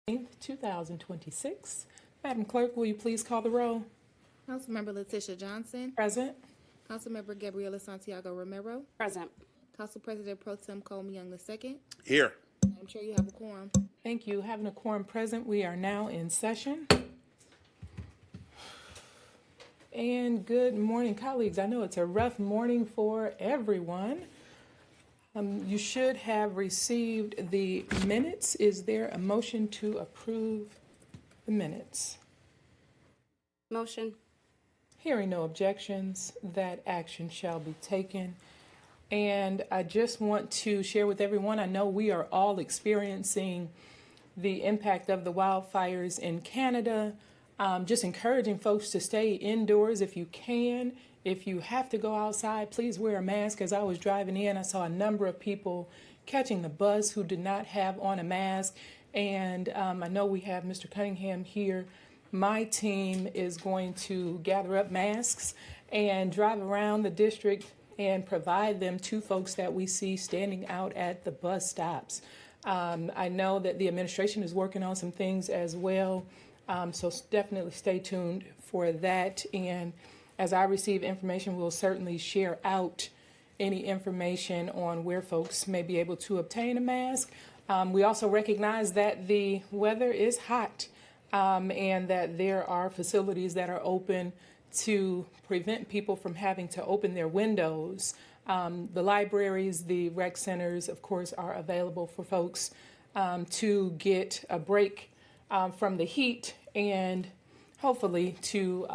2026. Madam Clerk, will you please call the roll? Councilmember Letitia Johnson. Present. Councilmember Gabriela Santiago Romero. Present. Council President Pro Tem Coleman Young II. Here. I'm sure you have a quorum. Thank you. Having a quorum present, we are now in session. And good morning, colleagues. I know it's a rough morning for everyone. You should have received the minutes. Is there a motion to approve the minutes? Motion. Hearing no objections, that action shall be taken. And I just want to share with everyone, I know we are all experiencing the impact of the wildfires in Canada. Just encouraging folks to stay indoors if you can. If you have to go outside, please wear a mask. As I was driving in, I saw a number of people catching the bus who did not have on a mask. And I know we have Mr. Cunningham here. My team is going to gather up masks and drive around the district and provide them to folks that we see standing out at the bus stops. I know that the administration is working on some things as well. So definitely stay tuned for that. And as I receive information, we'll certainly share out any information on where folks may be able to obtain a mask. We also recognize that the weather is hot and that there are facilities that are open to prevent people from having to open their windows. The libraries, the rec centers, of course, are available for folks to get a break from the heat and hopefully to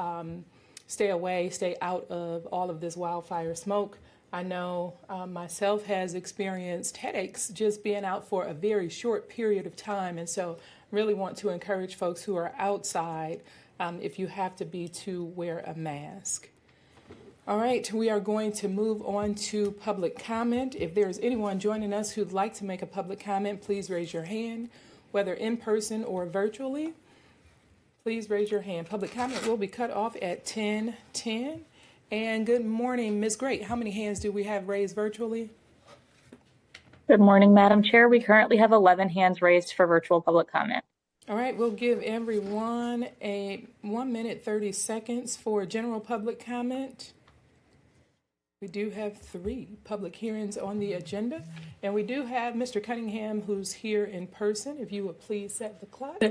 stay out of all of this wildfire smoke. I know myself has experienced headaches just being out for a very short period of time. And so really want to encourage folks who are outside, if you have to be, to wear a mask. All right, we are going to move on to public comment. If there's anyone joining us who'd like to make a public comment, please raise your hand, whether in person or virtually. Please raise your hand. Public comment will be cut off at 10:10. And good morning, Ms. Great. How many hands do we have raised virtually? Good morning, Madam Chair. We currently have 11 hands raised for virtual public comment. All right, we'll give everyone a 1 minute, 30 seconds for general public comment. We do have 3 public hearings on the agenda, and we do have Mr. Cunningham who's here in person. If you would please set the clock.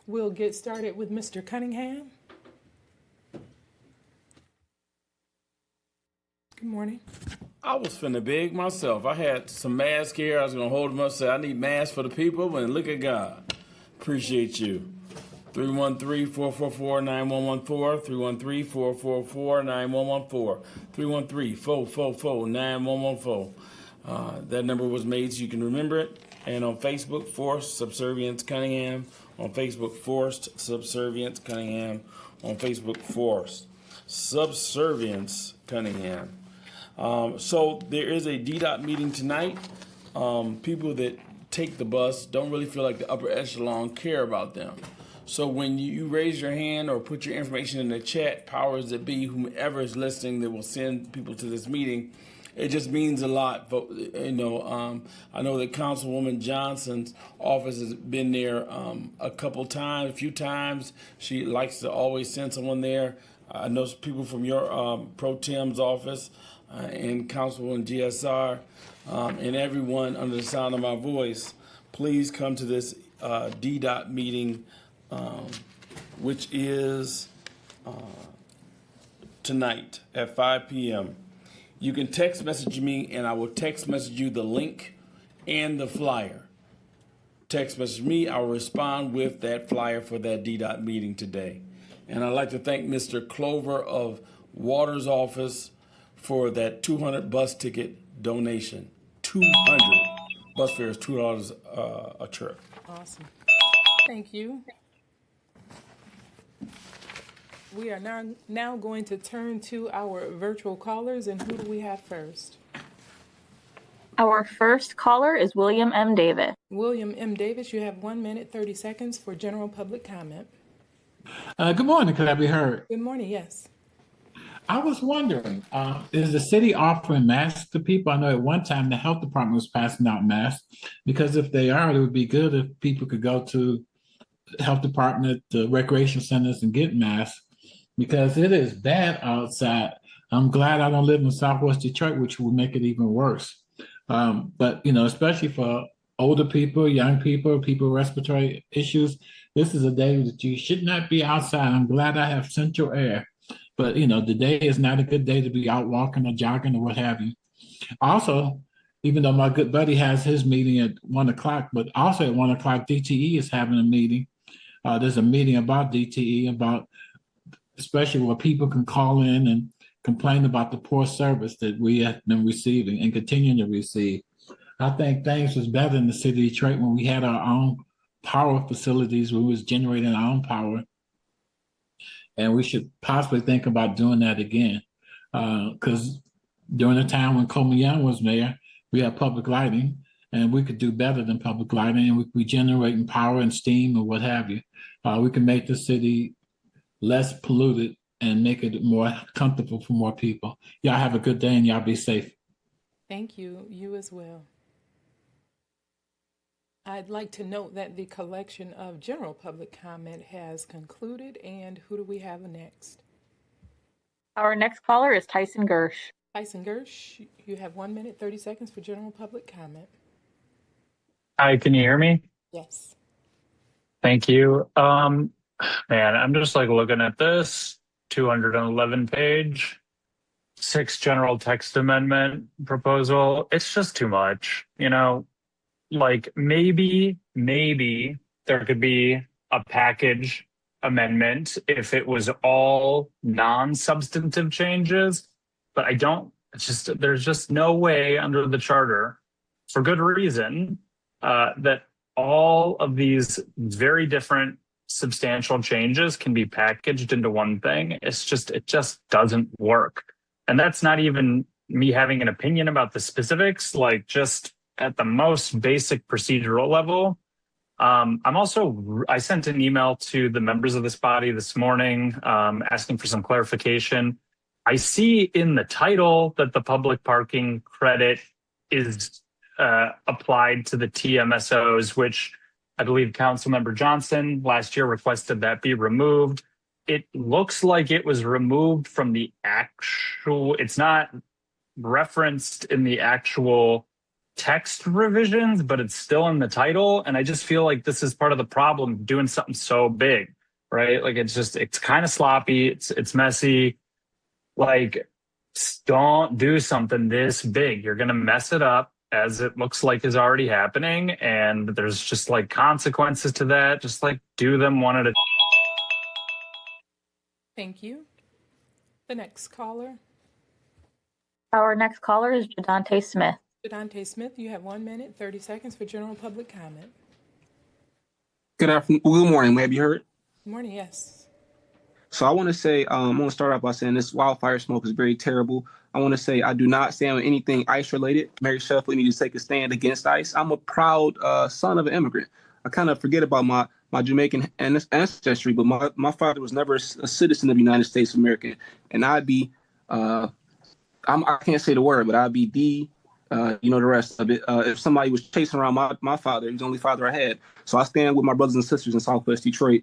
We'll get started with Mr. Cunningham. Good morning. I was finna beg myself. I had some masks here. I was gonna hold them up, say I need masks for the people, and look at God. Appreciate you. 313-444-9114, 313-444-9114, 313-444-9114. That number was made so you can remember it. And on Facebook, Forced Subservience Cunningham. On Facebook, Forced Subservience Cunningham. On Facebook, Forced Subservience Cunningham. So there is a DDOT meeting tonight. People that take the bus don't really feel like the upper echelon care about them. So when you raise your hand or put your information in the chat, powers that be, whomever is listening that will send people to this meeting, it just means a lot. But, I know that Councilwoman Johnson's office has been there a few times. She likes to always send someone there. I know people from your Pro Tem's office and Councilwoman GSR and everyone under the sound of my voice. Please come to this DDOT meeting, which is tonight at 5 p.m. You can text message me, and I will text message you the link and the flyer. Text message me, I will respond with that flyer for that DDOT meeting today. And I'd like to thank Mr. Clover of Waters' office for that 200 bus ticket donation. 200 bus fares, $2 a trip. Awesome. Thank you. We are now going to turn to our virtual callers, and who do we have first? Our first caller is William M. Davis. William M. Davis, you have 1 minute, 30 seconds for general public comment. Good morning. Could I be heard? Good morning, yes. I was wondering, is the city offering masks to people? I know at one time the health department was passing out masks because if they are, it would be good if people could go to the health department, the recreation centers, and get masks because it is bad outside. I'm glad I don't live in Southwest Detroit, which would make it even worse. But especially for older people, young people, people with respiratory issues, this is a day that you should not be outside. I'm glad I have central air. But the day is not a good day to be out walking or jogging or what have you. Also, even though my good buddy has his meeting at 1 o'clock, but also at 1 o'clock, DTE is having a meeting. There's a meeting about DTE, about especially where people can call in and complain about the poor service that we have been receiving and continuing to receive. I think things was better in the city of Detroit when we had our own power facilities, we was generating our own power. And we should possibly think about doing that again. Because during the time when Coleman Young was mayor, we had public lighting, and we could do better than public lighting, and we could be generating power and steam or what have you. We can make the city less polluted and make it more comfortable for more people. Y'all have a good day and y'all be safe. Thank you. You as well. I'd like to note that the collection of general public comment has concluded, and who do we have next? Our next caller is Tyson Gersh. Tyson Gersh, you have 1 minute, 30 seconds for general public comment. Hi, can you hear me? Yes. Thank you. Man, I'm just like looking at this 211 page, 6 general text amendment proposal. It's just too much, like maybe there could be a package amendment if it was all non-substantive changes, but there's just no way under the charter, for good reason, that all of these very different substantial changes can be packaged into one thing. It just doesn't work. And that's not even me having an opinion about the specifics, like just at the most basic procedural level. I sent an email to the members of this body this morning asking for some clarification. I see in the title that the public parking credit is applied to the TMSOs, which I believe Councilmember Johnson last year requested that be removed. It looks like it was removed from the it's not referenced in the actual text revisions, but it's still in the title. And I just feel like this is part of the problem doing something so big, right? Like it's kind of sloppy. It's messy. Like, don't do something this big. You're going to mess it up, as it looks like is already happening. And there's just like consequences to that. Just like do them one at a time. Thank you. The next caller, Our next caller is Jadante Smith. Jadante Smith, you have 1 minute, 30 seconds for general public comment. Good afternoon. Good morning. May I be heard? Good morning, yes. So I want to say, I'm going to start off by saying this wildfire smoke is very terrible. I want to say I do not stand on anything ICE related. Mary Sheffield needs to take a stand against ICE. I'm a proud son of an immigrant. I kind of forget about my Jamaican ancestry, but my father was never a citizen of the United States of America. And I'd be, I can't say the word, but I'd be the rest of it. If somebody was chasing around my father, he was the only father I had. So I stand with my brothers and sisters in Southwest Detroit.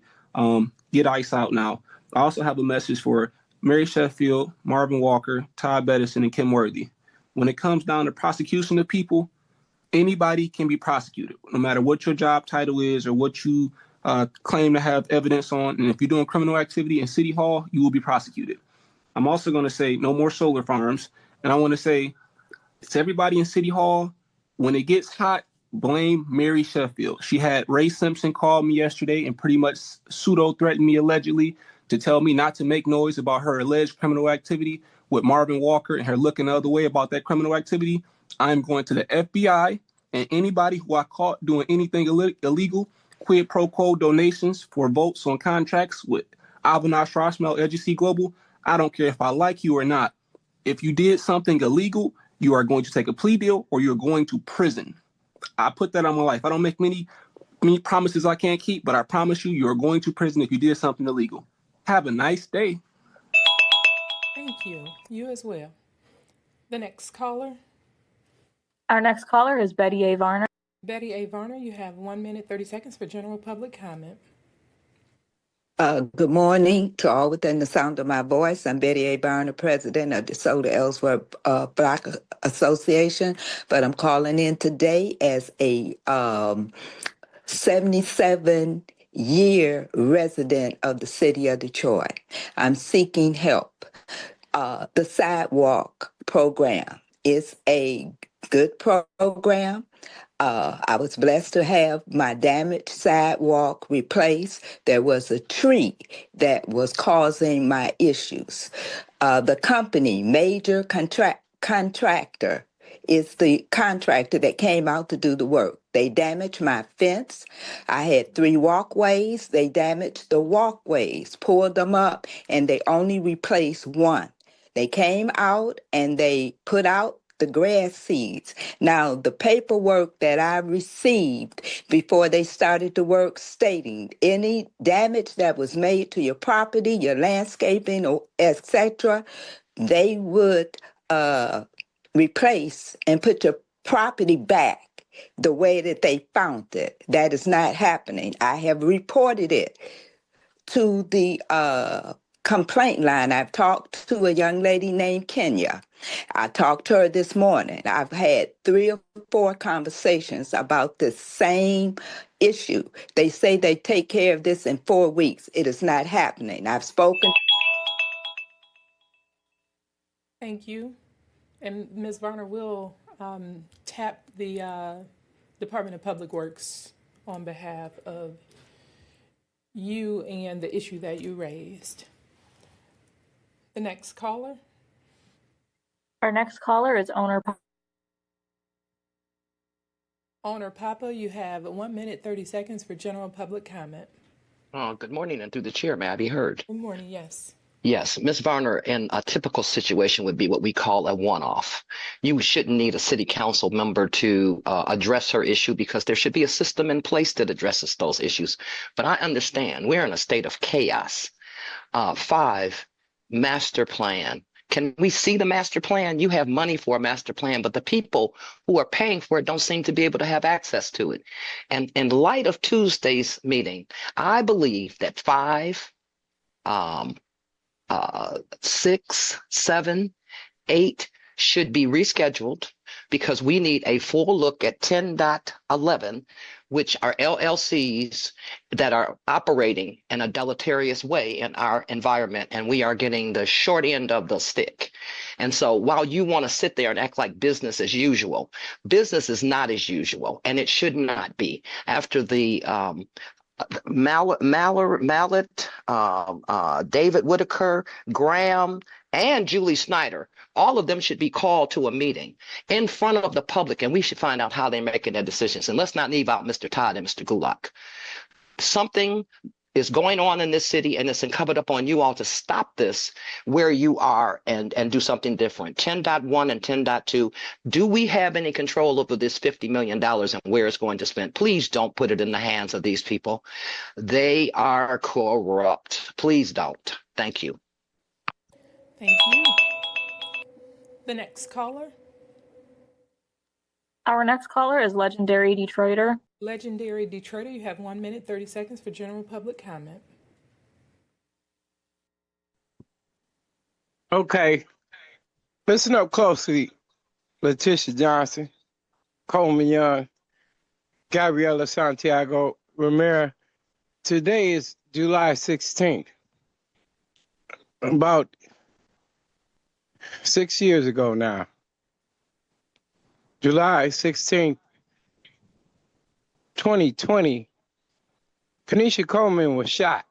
Get ICE out now. I also have a message for Mary Sheffield, Marvin Walker, Todd Bettison, and Kim Worthy. When it comes down to prosecution of people, anybody can be prosecuted, no matter what your job title is or what you claim to have evidence on. And if you're doing criminal activity in City Hall, you will be prosecuted. I'm also going to say no more solar farms. And I want to say to everybody in City Hall, when it gets hot, blame Mary Sheffield. She had Ray Simpson call me yesterday and pretty much pseudo-threatened me allegedly to tell me not to make noise about her alleged criminal activity with Marvin Walker and her looking the other way about that criminal activity. I'm going to the FBI and anybody who I caught doing anything illegal, quid pro quo donations for votes on contracts with Avinash Rossmel, LGC Global. I don't care if I like you or not. If you did something illegal, you are going to take a plea deal or you're going to prison. I put that on my life. I don't make many promises I can't keep, but I promise you are going to prison if you did something illegal. Have a nice day. Thank you. You as well. The next caller, Our next caller is Betty A. Varner. Betty A. Varner. You have 1 minute, 30 seconds for general public comment. Good morning to all within the sound of my voice. I'm Betty A. Barner, president of the Soda Ellsworth Black Association, but I'm calling in today as a 77-year resident of the city of Detroit. I'm seeking help. The sidewalk program is a good program. I was blessed to have my damaged sidewalk replaced. There was a tree that was causing my issues. The company, major contractor, is the contractor that came out to do the work. They damaged my fence. I had 3 walkways. They damaged the walkways, pulled them up, and they only replaced one. They came out and they put out the grass seeds. Now, the paperwork that I received before they started the work stating any damage that was made to your property, your landscaping, or etc., they would replace and put your property back the way that they found it. That is not happening. I have reported it to the complaint line. I've talked to a young lady named Kenya. I talked to her this morning. I've had 3 or 4 conversations about the same issue. They say they take care of this in 4 weeks. It is not happening. I've spoken. Thank you. And Ms. Varner will tap the Department of Public Works on behalf of you and the issue that you raised. The next caller, Our next caller is Owner Papa. You have 1 minute, 30 seconds for general public comment. Good morning, and through the chair, may I be heard? Good morning, yes. Yes, Ms. Varner, in a typical situation would be what we call a one-off. You shouldn't need a city council member to address her issue because there should be a system in place that addresses those issues. But I understand we're in a state of chaos. 5, master plan. Can we see the master plan? You have money for a master plan, but the people who are paying for it don't seem to be able to have access to it. And in light of Tuesday's meeting, I believe that 5, 6, 7, 8 should be rescheduled because we need a full look at 10.11, which are LLCs that are operating in a deleterious way in our environment, and we are getting the short end of the stick. And so while you want to sit there and act like business as usual, business is not as usual, and it should not be. After the Mallet, David Whitaker, Graham, and Julie Snyder, all of them should be called to a meeting in front of the public, and we should find out how they're making their decisions. And let's not leave out Mr. Todd and Mr. Gulak. Something is going on in this city, and it's incumbent upon you all to stop this where you are and do something different. 10.1 and 10.2, do we have any control over this $50 million and where it's going to spend? Please don't put it in the hands of these people. They are corrupt. Please don't. Thank you. Thank you. The next caller, Our next caller is legendary Detroiter. Legendary Detroiter. You have 1 minute, 30 seconds for general public comment. Okay, listen up closely. Letitia Johnson, Coleman Young, Gabriela Santiago Ramirez. Today is July 16th. About 6 years ago now. July 16th, 2020, Kanisha Coleman was shot.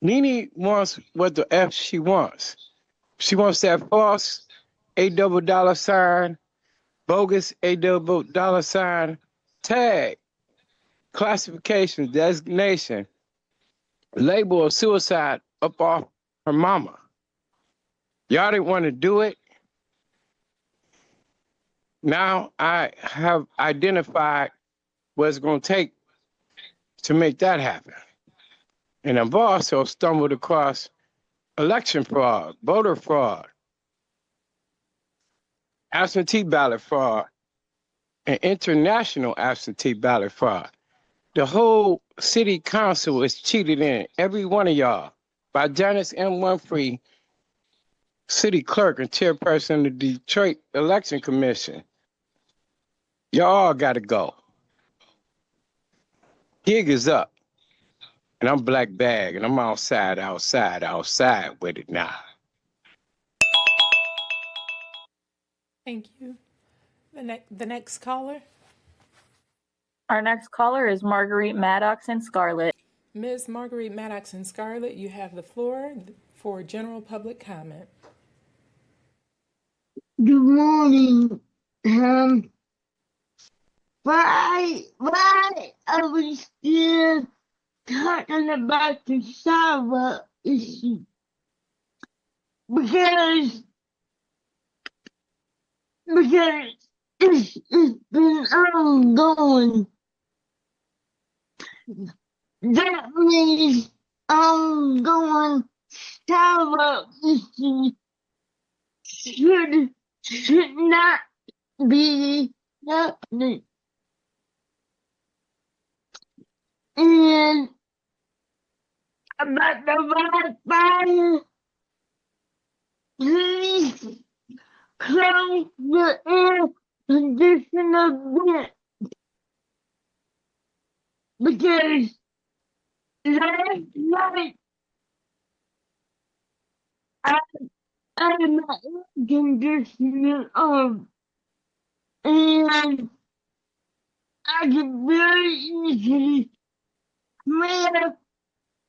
Nene wants what the F she wants. She wants that false $8 bogus $8 tag, classification, designation, label of suicide up off her mama. Y'all didn't want to do it. Now I have identified what it's going to take to make that happen. And I've also stumbled across election fraud, voter fraud, absentee ballot fraud, and international absentee ballot fraud. The whole city council is cheated in, every one of y'all, by Janice M. Winfrey, city clerk and chairperson of the Detroit Election Commission. Y'all all gotta go. Gig is up. And I'm Black Bag, and I'm outside with it now. Thank you. The next caller, Our next caller is Marguerite Maddox and Scarlett. Ms. Marguerite Maddox and Scarlett, you have the floor for general public comment. Good morning. Why are we still talking about the sidewalk issue? Because it's been ongoing. That means ongoing sidewalk issue should not be happening. And about the wildfire, please close the air conditioner vent because last night I had my air conditioner on and I could very easily smell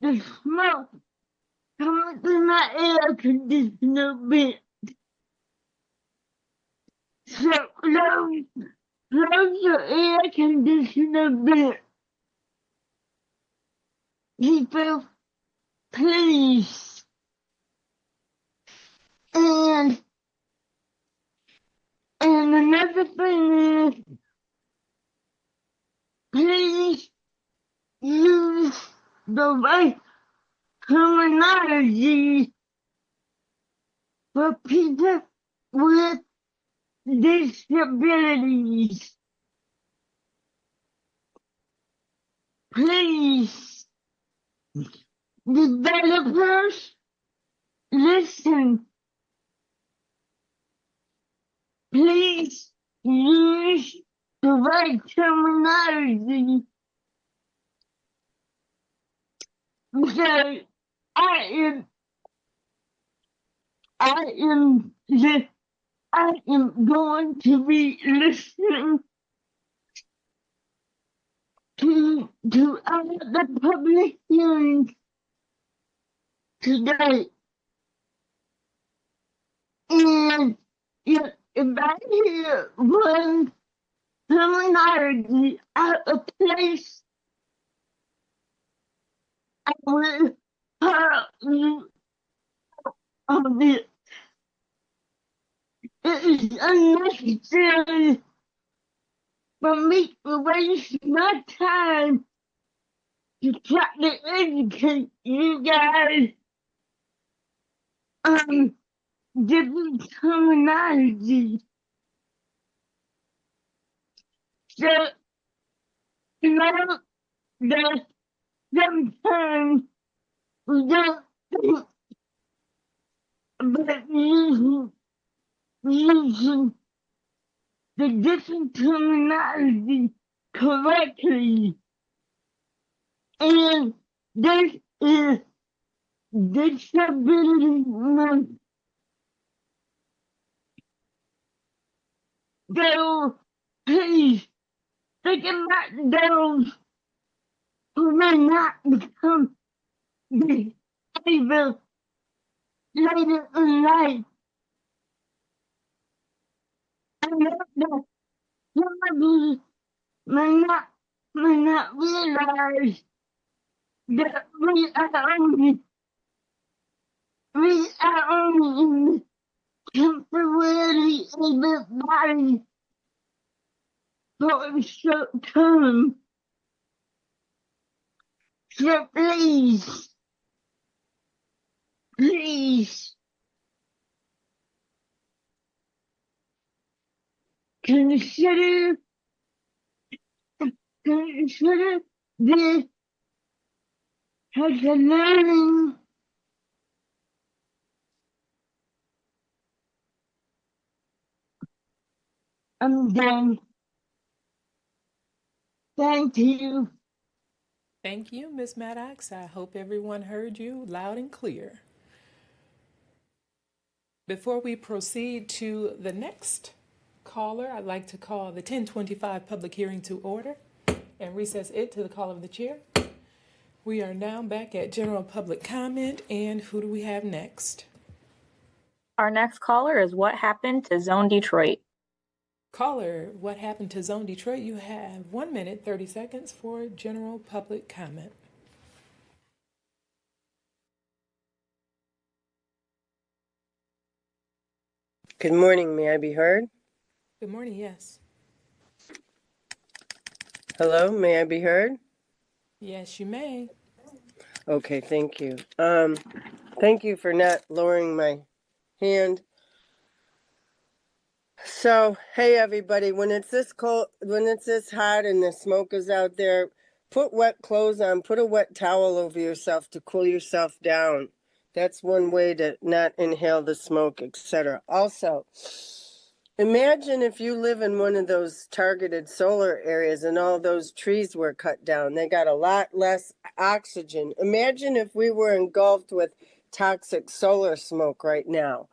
the smoke coming through my air conditioner vent. So close your air conditioner vent. People, please. And another thing is, please use the right terminology for people with disabilities. Please, developers, listen. Please use the right terminology because I am going to be listening to all the public hearings today. And if I hear one terminology out of place, I will call you on it. It is unnecessary for me to waste my time to try to educate you guys on different terminology. So, know that sometimes we don't think about using the different terminology correctly. And this is disability month. So please think about those who may not become disabled later in life. I know that some of you may not realize that we are only in temporarily able body for a short term. So please please consider consider this as a learning I'm done. Thank you. Thank you, Ms. Maddox. I hope everyone heard you loud and clear. Before we proceed to the next caller, I'd like to call the 1025 public hearing to order and recess it to the call of the chair. We are now back at general public comment, and who do we have next? Our next caller is What Happened to Zone Detroit? Caller, what happened to Zone Detroit? You have 1 minute, 30 seconds for general public comment. Good morning. May I be heard? Good morning, yes. Hello, may I be heard? Yes, you may. Okay, thank you. Thank you for not lowering my hand. So, hey everybody, when it's this cold, when it's this hot and the smoke is out there, put wet clothes on, put a wet towel over yourself to cool yourself down. That's one way to not inhale the smoke, etc. Also, imagine if you live in one of those targeted solar areas and all those trees were cut down. They got a lot less oxygen. Imagine if we were engulfed with toxic solar smoke right now.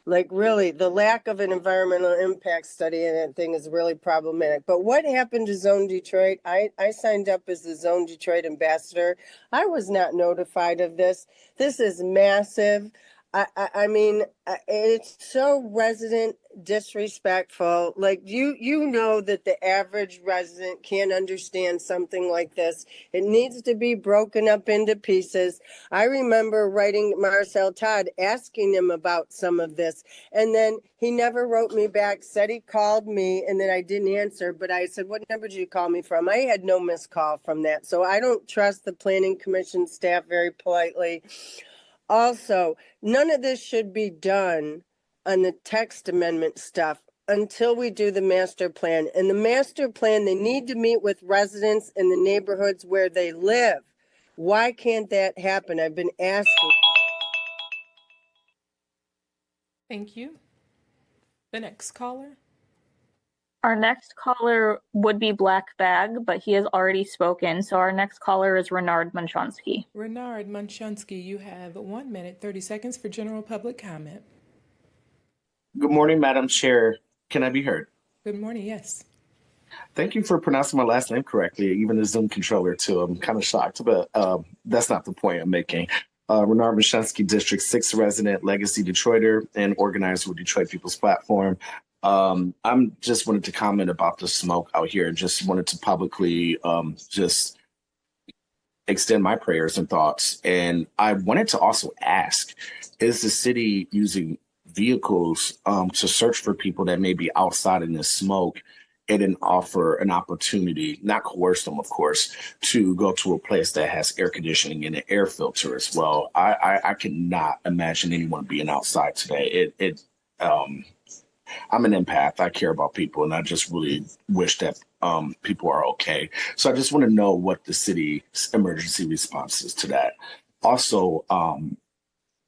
Like really, the lack of an environmental impact study in that thing is really problematic. But what happened to Zone Detroit? I signed up as the Zone Detroit ambassador. I was not notified of this. This is massive. I mean, it's so resident disrespectful. Like you know that the average resident can't understand something like this. It needs to be broken up into pieces. I remember writing Marcel Todd, asking him about some of this, and then he never wrote me back, said he called me, and then I didn't answer, but I said, what number did you call me from? I had no missed call from that, so I don't trust the Planning Commission staff very politely. Also, none of this should be done on the text amendment stuff until we do the master plan. And the master plan, they need to meet with residents in the neighborhoods where they live. Why can't that happen? I've been asking. Thank you. The next caller? Our next caller would be Black Bag, but he has already spoken. So our next caller is Renard Munchonsky. Renard Munchonsky, you have 1 minute, 30 seconds for general public comment. Good morning, Madam Chair. Can I be heard? Good morning, yes. Thank you for pronouncing my last name correctly, even the Zoom controller, too. I'm kind of shocked, but that's not the point I'm making. Renard Mashinsky, District 6 resident, legacy Detroiter, and organizer with Detroit People's Platform. I'm just wanted to comment about the smoke out here. Just wanted to publicly just extend my prayers and thoughts. And I wanted to also ask, is the city using vehicles to search for people that may be outside in this smoke and then offer an opportunity, not coerce them, of course, to go to a place that has air conditioning and an air filter as well? I cannot imagine anyone being outside today. I'm an empath. I care about people, and I just really wish that people are okay. So I just want to know what the city's emergency response is to that. Also,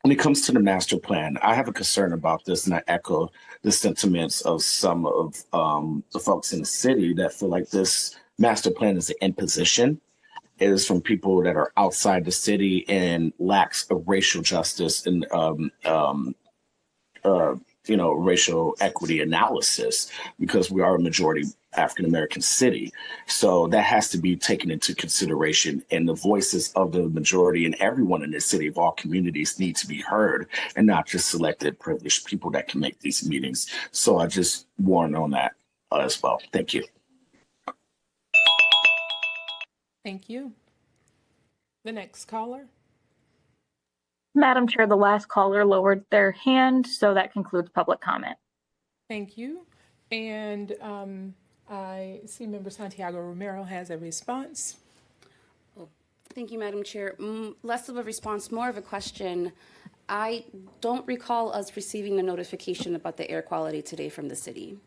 when it comes to the master plan, I have a concern about this, and I echo the sentiments of some of the folks in the city that feel like this master plan is an imposition. It is from people that are outside the city and lacks a racial justice and racial equity analysis, because we are a majority African American city. So that has to be taken into consideration, and the voices of the majority and everyone in the city of all communities need to be heard, and not just selected privileged people that can make these meetings. So I just warn on that as well. Thank you. Thank you. The next caller? Madam Chair, the last caller lowered their hand, so that concludes public comment. Thank you. And I see Member Santiago Romero has a response. Thank you, Madam Chair. Less of a response, more of a question. I don't recall us receiving a notification about the air quality today from the city.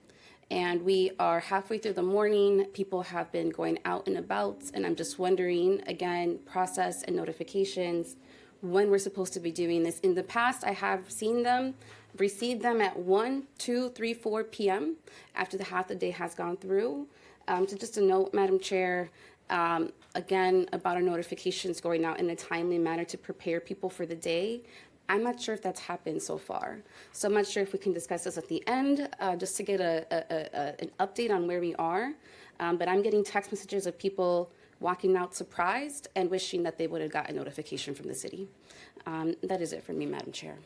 And we are halfway through the morning. People have been going out and about, and I'm just wondering, again, process and notifications, when we're supposed to be doing this. In the past, I have seen them, received them at 1, 2, 3, 4 p.m. after the half the day has gone through. So just a note, Madam Chair, again, about our notifications going out in a timely manner to prepare people for the day. I'm not sure if that's happened so far. So I'm not sure if we can discuss this at the end, just to get an update on where we are. But I'm getting text messages of people walking out surprised and wishing that they would have gotten notification from the city. That is it for me, Madam Chair.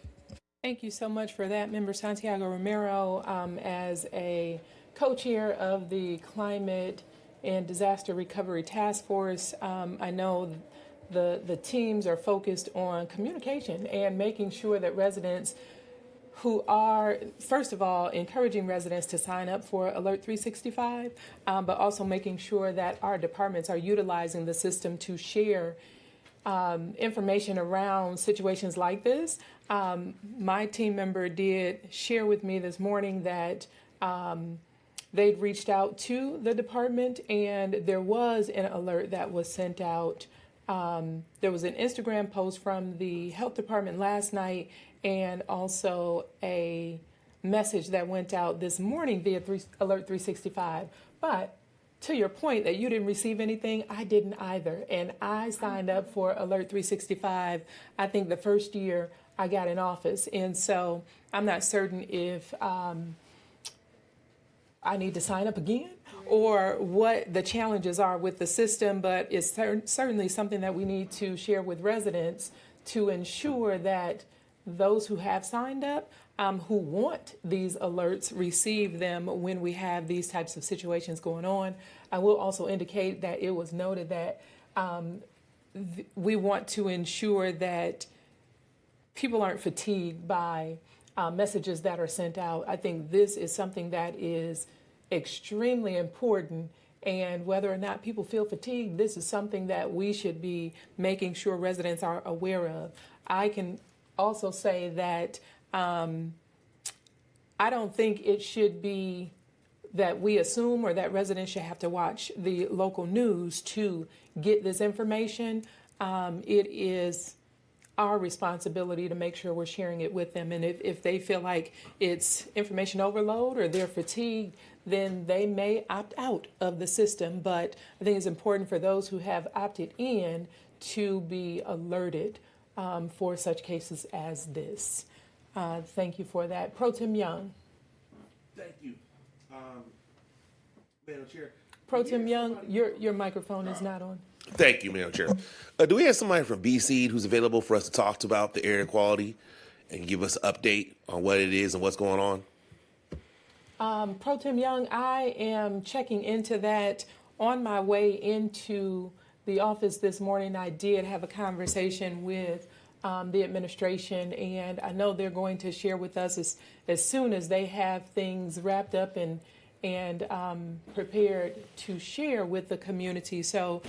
Thank you so much for that, Member Santiago Romero. As a co-chair of the Climate and Disaster Recovery Task Force, I know the teams are focused on communication and making sure that residents who are, first of all, encouraging residents to sign up for Alert 365, but also making sure that our departments are utilizing the system to share information around situations like this. My team member did share with me this morning that they'd reached out to the department and there was an alert that was sent out. There was an Instagram post from the health department last night and also a message that went out this morning via Alert 365. But to your point that you didn't receive anything, I didn't either. And I signed up for Alert 365, I think the first year I got in office. And so I'm not certain if I need to sign up again or what the challenges are with the system, but it's certainly something that we need to share with residents to ensure that those who have signed up, who want these alerts, receive them when we have these types of situations going on. I will also indicate that it was noted that we want to ensure that people aren't fatigued by messages that are sent out. I think this is something that is extremely important, and whether or not people feel fatigued, this is something that we should be making sure residents are aware of. I can also say that I don't think it should be that we assume or that residents should have to watch the local news to get this information. It is our responsibility to make sure we're sharing it with them. And if they feel like it's information overload or they're fatigued, then they may opt out of the system. But I think it's important for those who have opted in to be alerted for such cases as this. Thank you for that. Pro Tem Young. Thank you. Madam Chair. Pro Tem Young, your microphone is not on. Thank you, Madam Chair. Do we have somebody from BC who's available for us to talk about the air quality and give us an update on what it is and what's going on? Pro Tem Young, I am checking into that. On my way into the office this morning, I did have a conversation with the administration, and I know they're going to share with us as soon as they have things wrapped up and prepared to share with the community. So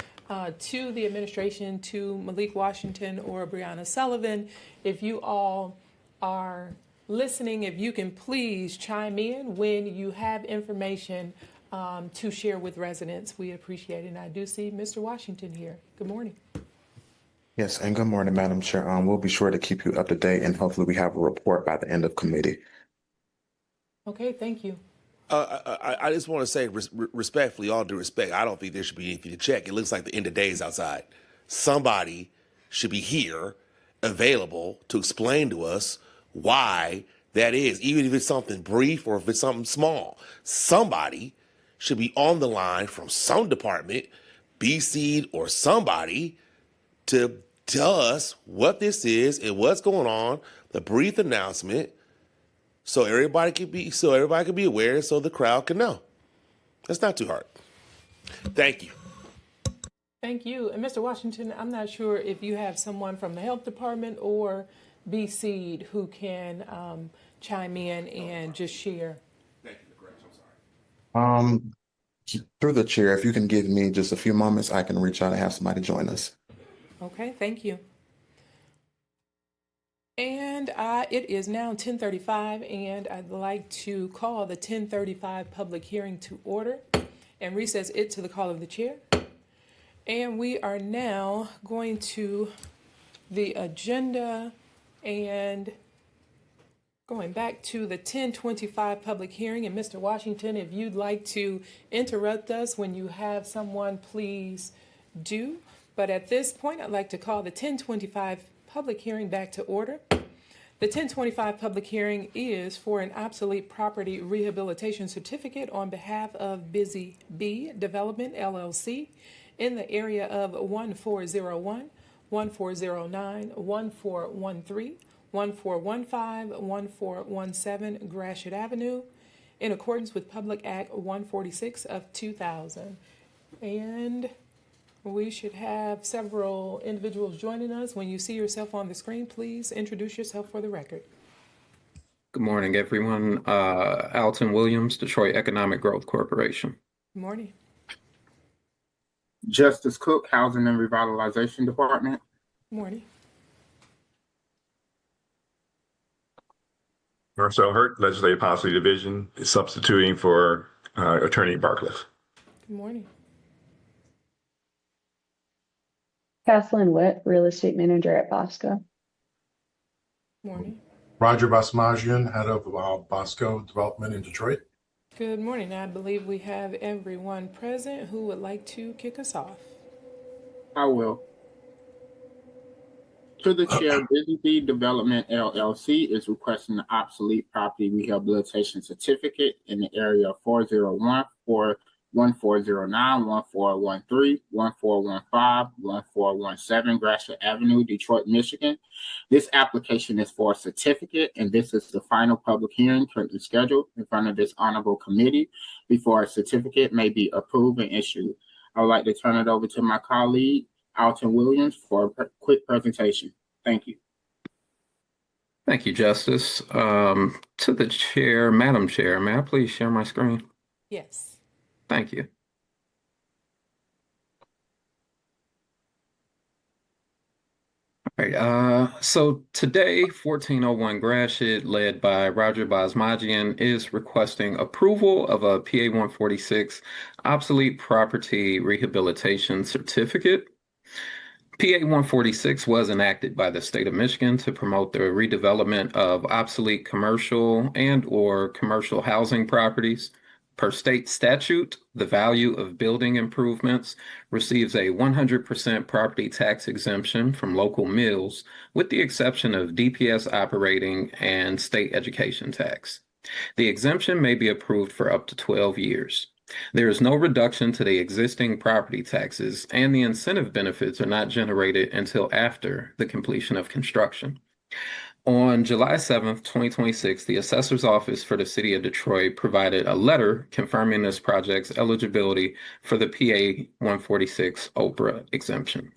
to the administration, to Malik Washington or Brianna Sullivan, if you all are listening, if you can please chime in when you have information to share with residents, we appreciate it. And I do see Mr. Washington here. Good morning. Yes, and good morning, Madam Chair. We'll be sure to keep you up to date, and hopefully we have a report by the end of committee. Okay, thank you. I just want to say respectfully, all due respect, I don't think there should be anything to check. It looks like the end of day is outside. Somebody should be here, available to explain to us why that is, even if it's something brief or if it's something small. Somebody should be on the line from some department, BC or somebody, to tell us what this is and what's going on, the brief announcement, so everybody can be aware, so the crowd can know. That's not too hard. Thank you. Thank you. And Mr. Washington, I'm not sure if you have someone from the health department or BC who can chime in and just share. Thank you, correct. I'm sorry. Through the chair, if you can give me just a few moments, I can reach out and have somebody join us. Okay, thank you. And it is now 10:35, and I'd like to call the 10:35 public hearing to order and recess it to the call of the chair. And we are now going to the agenda and going back to the 10:25 public hearing. And Mr. Washington, if you'd like to interrupt us when you have someone, please do. But at this point, I'd like to call the 10:25 public hearing back to order. The 10:25 public hearing is for an obsolete property rehabilitation certificate on behalf of Busy Bee Development LLC in the area of 1401, 1409, 1413, 1415, 1417 Gratiot Avenue in accordance with Public Act 146 of 2000. And we should have several individuals joining us. When you see yourself on the screen, please introduce yourself for the record. Good morning, everyone. Alton Williams, Detroit Economic Growth Corporation. Good morning. Justice Cook, Housing and Revitalization Department. Good morning. Marcel Hurt, Legislative Policy Division, is substituting for Attorney Barcliff. Good morning. Kathleen Witt, Real Estate Manager at Bosco. Morning. Roger Basmajian, Head of Bosco Development in Detroit. Good morning. I believe we have everyone present who would like to kick us off. I will. To the chair, Busy Bee Development LLC is requesting an obsolete property rehabilitation certificate in the area of 401, 1409, 1413, 1415, 1417 Gratiot Avenue, Detroit, Michigan. This application is for a certificate, and this is the final public hearing currently scheduled in front of this honorable committee before a certificate may be approved and issued. I would like to turn it over to my colleague, Alton Williams, for a quick presentation. Thank you. Thank you, Justice. To the chair, Madam Chair, may I please share my screen? Yes. Thank you. All right, so today, 1401 Gratiot, led by Roger Basmajian, is requesting approval of a PA 146 obsolete property rehabilitation certificate. PA 146 was enacted by the state of Michigan to promote the redevelopment of obsolete commercial and/or commercial housing properties. Per state statute, the value of building improvements receives a 100% property tax exemption from local mills, with the exception of DPS operating and state education tax. The exemption may be approved for up to 12 years. There is no reduction to the existing property taxes, and the incentive benefits are not generated until after the completion of construction. On July 7th, 2026, the Assessor's Office for the City of Detroit provided a letter confirming this project's eligibility for the PA 146 OPRA exemption.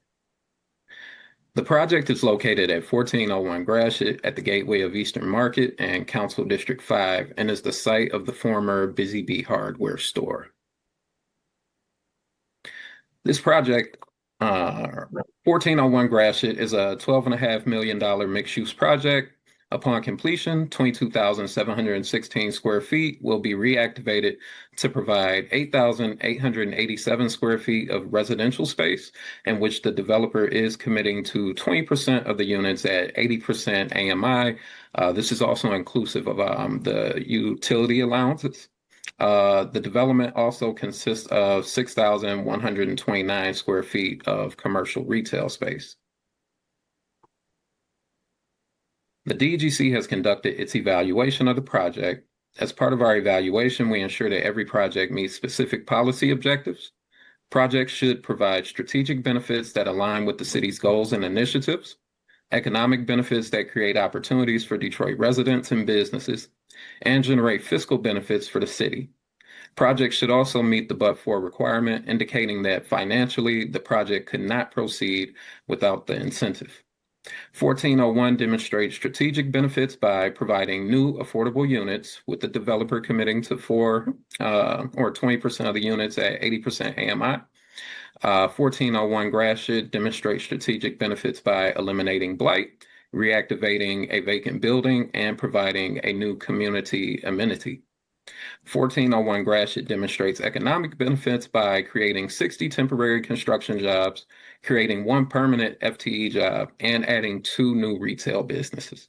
The project is located at 1401 Gratiot at the gateway of Eastern Market and Council District 5 and is the site of the former Busy Bee hardware store. This project, 1401 Gratiot, is a $12.5 million mixed-use project. Upon completion, 22,716 square feet will be reactivated to provide 8,887 square feet of residential space, in which the developer is committing to 20% of the units at 80% AMI. This is also inclusive of the utility allowances. The development also consists of 6,129 square feet of commercial retail space. The DEGC has conducted its evaluation of the project. As part of our evaluation, we ensure that every project meets specific policy objectives. Projects should provide strategic benefits that align with the city's goals and initiatives, economic benefits that create opportunities for Detroit residents and businesses, and generate fiscal benefits for the city. Projects should also meet the but-for requirement, indicating that financially the project could not proceed without the incentive. 1401 demonstrates strategic benefits by providing new affordable units, with the developer committing to 20% of the units at 80% AMI. 1401 Gratiot demonstrates strategic benefits by eliminating blight reactivating a vacant building, and providing a new community amenity. 1401 Gratiot demonstrates economic benefits by creating 60 temporary construction jobs, creating 1 permanent FTE job, and adding 2 new retail businesses.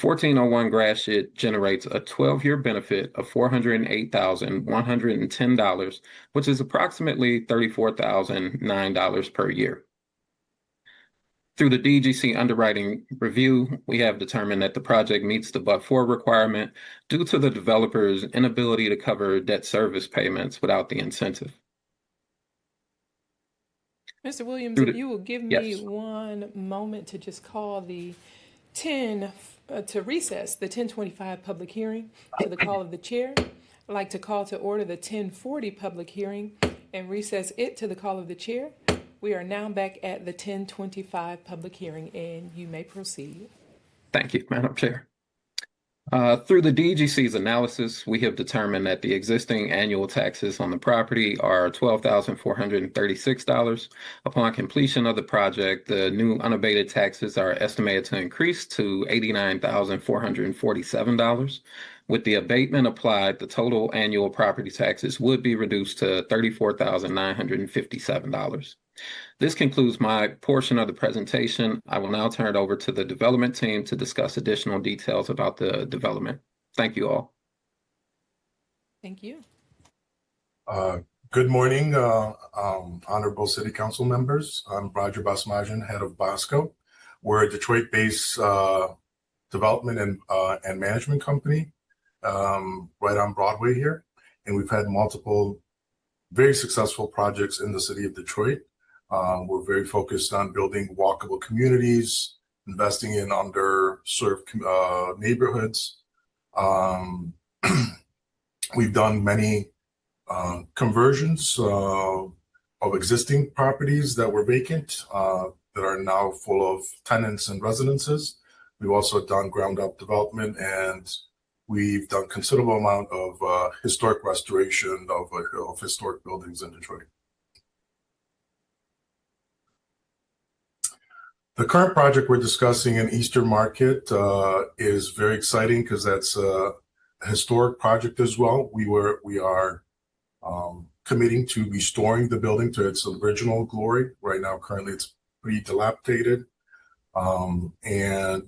1401 Gratiot generates a 12-year benefit of $408,110, which is approximately $34,009 per year. Through the DGC underwriting review, we have determined that the project meets the but-for requirement due to the developer's inability to cover debt service payments without the incentive. Mr. Williams, if you will give me Yes. 1 moment to just call the 10, to recess the 1025 public hearing to the call of the chair. I'd like to call to order the 1040 public hearing and recess it to the call of the chair. We are now back at the 1025 public hearing, and you may proceed. Thank you, Madam Chair. Through the DGC's analysis, we have determined that the existing annual taxes on the property are $12,436. Upon completion of the project, the new unabated taxes are estimated to increase to $89,447. With the abatement applied, the total annual property taxes would be reduced to $34,957. This concludes my portion of the presentation. I will now turn it over to the development team to discuss additional details about the development. Thank you all. Thank you. Good morning, honorable city council members. I'm Roger Basmajian, head of Bosco. We're a Detroit-based development and management company right on Broadway here. And we've had multiple very successful projects in the city of Detroit. We're very focused on building walkable communities, investing in underserved neighborhoods. We've done many conversions of existing properties that were vacant that are now full of tenants and residences. We've also done ground up development, and we've done considerable amount of historic restoration of historic buildings in Detroit. The current project we're discussing in Eastern Market is very exciting because that's a historic project as well. We are committing to restoring the building to its original glory. Right now, currently, it's pretty dilapidated and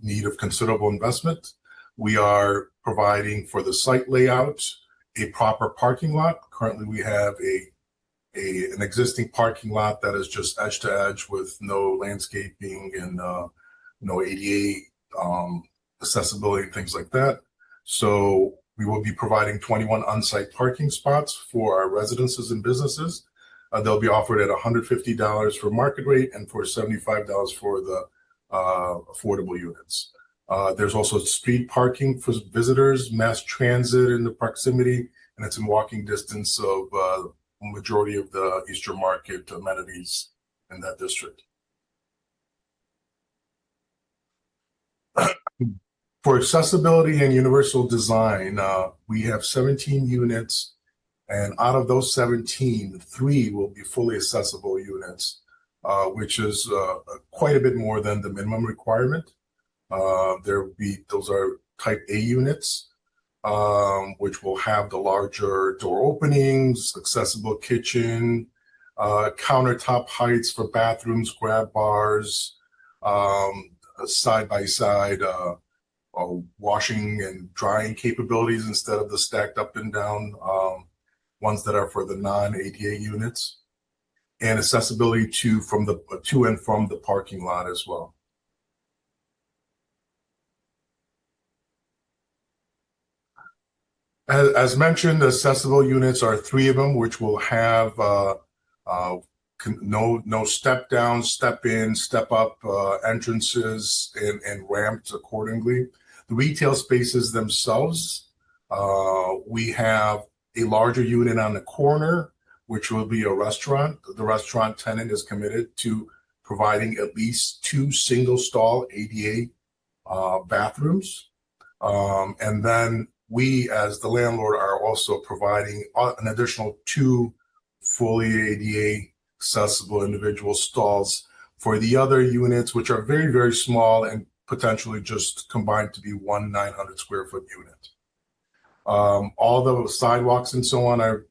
need of considerable investment. We are providing for the site layout a proper parking lot. Currently, we have an existing parking lot that is just edge to edge with no landscaping and no ADA accessibility and things like that. So we will be providing 21 on-site parking spots for our residences and businesses. They'll be offered at $150 for market rate and for $75 for the affordable units. There's also street parking for visitors, mass transit in the proximity, and it's in walking distance of majority of the Eastern Market amenities in that district. For accessibility and universal design, we have 17 units, and out of those 17, 3 will be fully accessible units, which is quite a bit more than the minimum requirement. Those are type A units, which will have the larger door openings, accessible kitchen, countertop heights for bathrooms, grab bars, side-by-side washing and drying capabilities instead of the stacked up and down ones that are for the non-ADA units, and accessibility to and from the parking lot as well. As mentioned, the accessible units are 3 of them, which will have no step down, step in, step up entrances and ramps accordingly. The retail spaces themselves, we have a larger unit on the corner, which will be a restaurant. The restaurant tenant is committed to providing at least 2 single stall ADA bathrooms. And then we, as the landlord, are also providing an additional 2 fully ADA accessible individual stalls for the other units, which are very, very small and potentially just combined to be one 900 square foot unit. All the sidewalks and so on are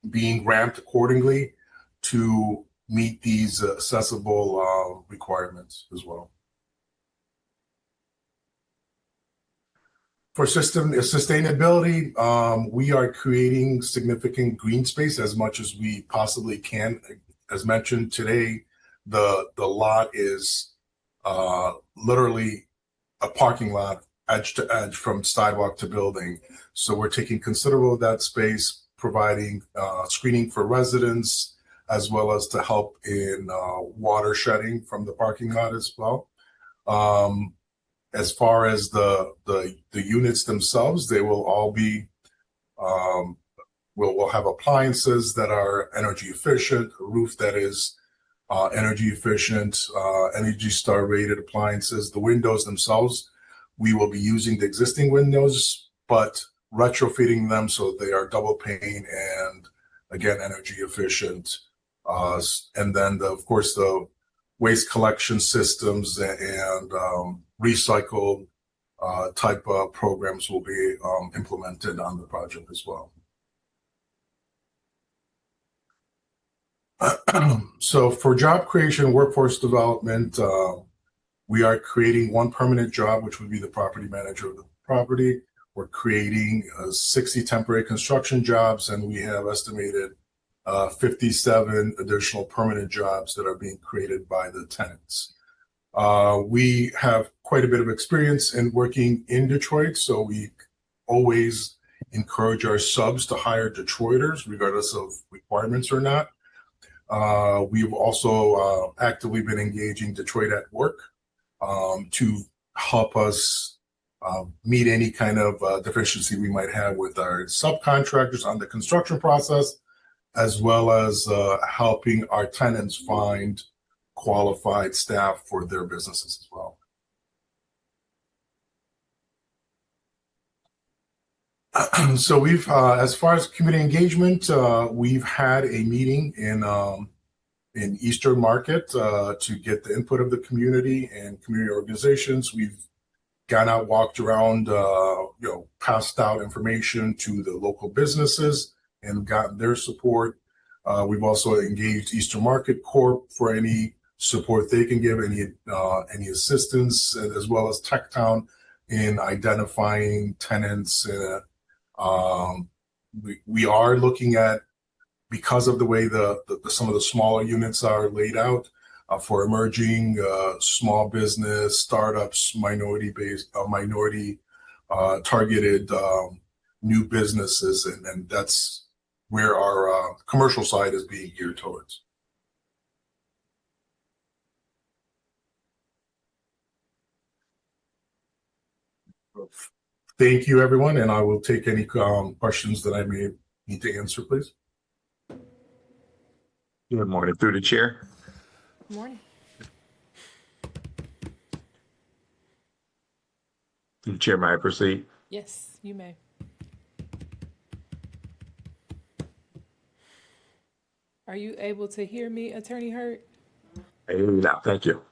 being ramped accordingly to meet these accessible requirements as well. For sustainability, we are creating significant green space as much as we possibly can. As mentioned today, the lot is literally a parking lot edge to edge from sidewalk to building. So we're taking considerable of that space, providing screening for residents, as well as to help in water shedding from the parking lot as well. As far as the units themselves, they will all be, we'll have appliances that are energy efficient, a roof that is energy efficient, Energy Star rated appliances. The windows themselves, we will be using the existing windows, but retrofitting them so they are double pane and again, energy efficient. And then of course, the waste collection systems and recycle type of programs will be implemented on the project as well. So for job creation, workforce development, we are creating one permanent job, which would be the property manager of the property. We're creating 60 temporary construction jobs, and we have estimated 57 additional permanent jobs that are being created by the tenants. We have quite a bit of experience in working in Detroit, so we always encourage our subs to hire Detroiters, regardless of requirements or not. We've also actively been engaging Detroit at Work to help us meet any kind of deficiency we might have with our subcontractors on the construction process, as well as helping our tenants find qualified staff for their businesses as well. So we've, as far as community engagement, we've had a meeting in Eastern Market to get the input of the community and community organizations. We've gone out, walked around, passed out information to the local businesses and gotten their support. We've also engaged Eastern Market Corp for any support they can give, any assistance, as well as Techtown in identifying tenants. We are looking at, because of the way some of the smaller units are laid out, for emerging small business startups, minority targeted new businesses, and that's where our commercial side is being geared towards. Thank you, everyone, and I will take any questions that I may need to answer, please. Good morning, through the chair. Good morning. Through the chair, may I proceed? Yes, you may. Are you able to hear me, Attorney Hurt? Hey, now, thank you.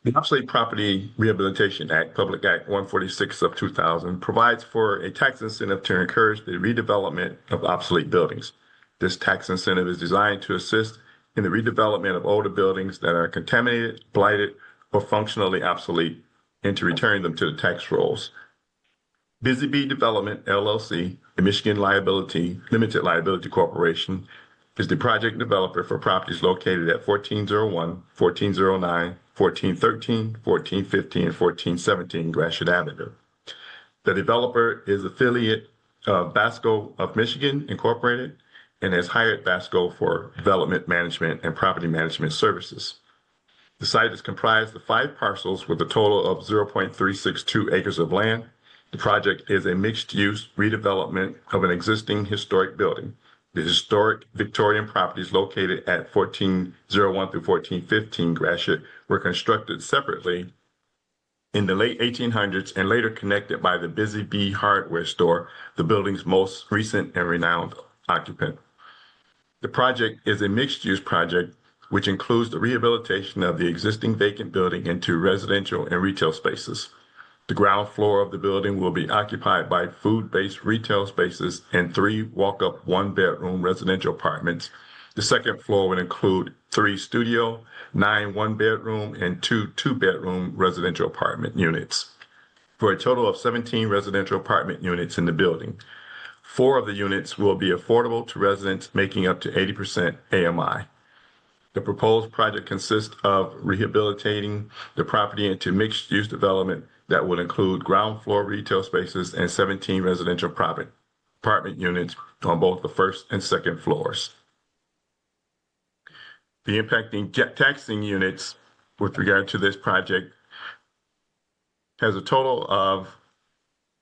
The Obsolete Property Rehabilitation Act, Public Act 146 of 2000, provides for a tax incentive to encourage the redevelopment of obsolete buildings. This tax incentive is designed to assist in the redevelopment of older buildings that are contaminated, blighted, or functionally obsolete, and to return them to the tax rolls. Busy Bee Development, LLC, a Michigan Limited Liability Corporation, is the project developer for properties located at 1401, 1409, 1413, 1415, and 1417 Gratiot Avenue. The developer is affiliate of Basco of Michigan Incorporated and has hired Basco for development management and property management services. The site is comprised of 5 parcels with a total of 0.362 acres of land. The project is a mixed-use redevelopment of an existing historic building. The historic Victorian properties located at 1401 through 1415 Gratiot were constructed separately in the late 1800s and later connected by the Busy Bee hardware store, the building's most recent and renowned occupant. The project is a mixed-use project which includes the rehabilitation of the existing vacant building into residential and retail spaces. The ground floor of the building will be occupied by food-based retail spaces and 3 walk-up one-bedroom residential apartments. The second floor would include 3 studio, 9 one-bedroom, and 2 two-bedroom residential apartment units, for a total of 17 residential apartment units in the building. 4 of the units will be affordable to residents, making up to 80% AMI. The proposed project consists of rehabilitating the property into mixed-use development that will include ground floor retail spaces and 17 residential apartment units on both the first and second floors. The impacting taxing units with regard to this project has a total of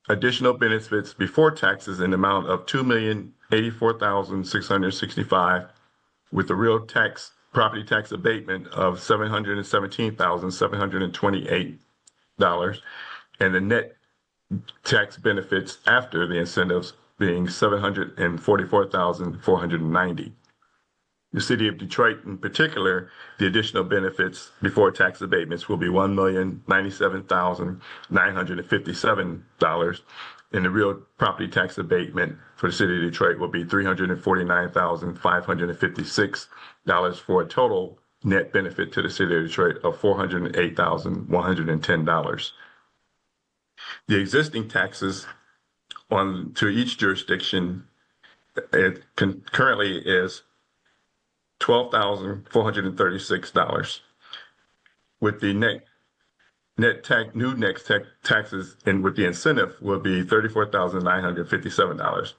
additional benefits before taxes in the amount of $2,084,665, with the real property tax abatement of $717,728, and the net tax benefits after the incentives being $744,490. The city of Detroit, in particular, the additional benefits before tax abatements will be $1,097,957, and the real property tax abatement for the city of Detroit will be $349,556, for a total net benefit to the city of Detroit of $408,110. The existing taxes to each jurisdiction currently is $12,436, with the new taxes and with the incentive will be $34,957.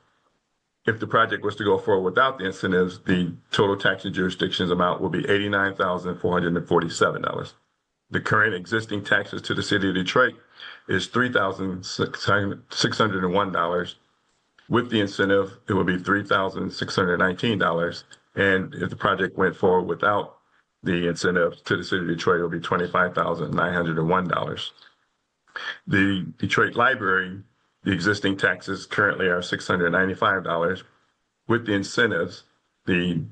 If the project was to go forward without the incentives, the total tax in jurisdictions amount will be $89,447. The current existing taxes to the city of Detroit is $3,601. With the incentive, it will be $3,619. And if the project went forward without the incentive to the city of Detroit, it will be $25,901. The Detroit Library, the existing taxes currently are $695. With the incentives, the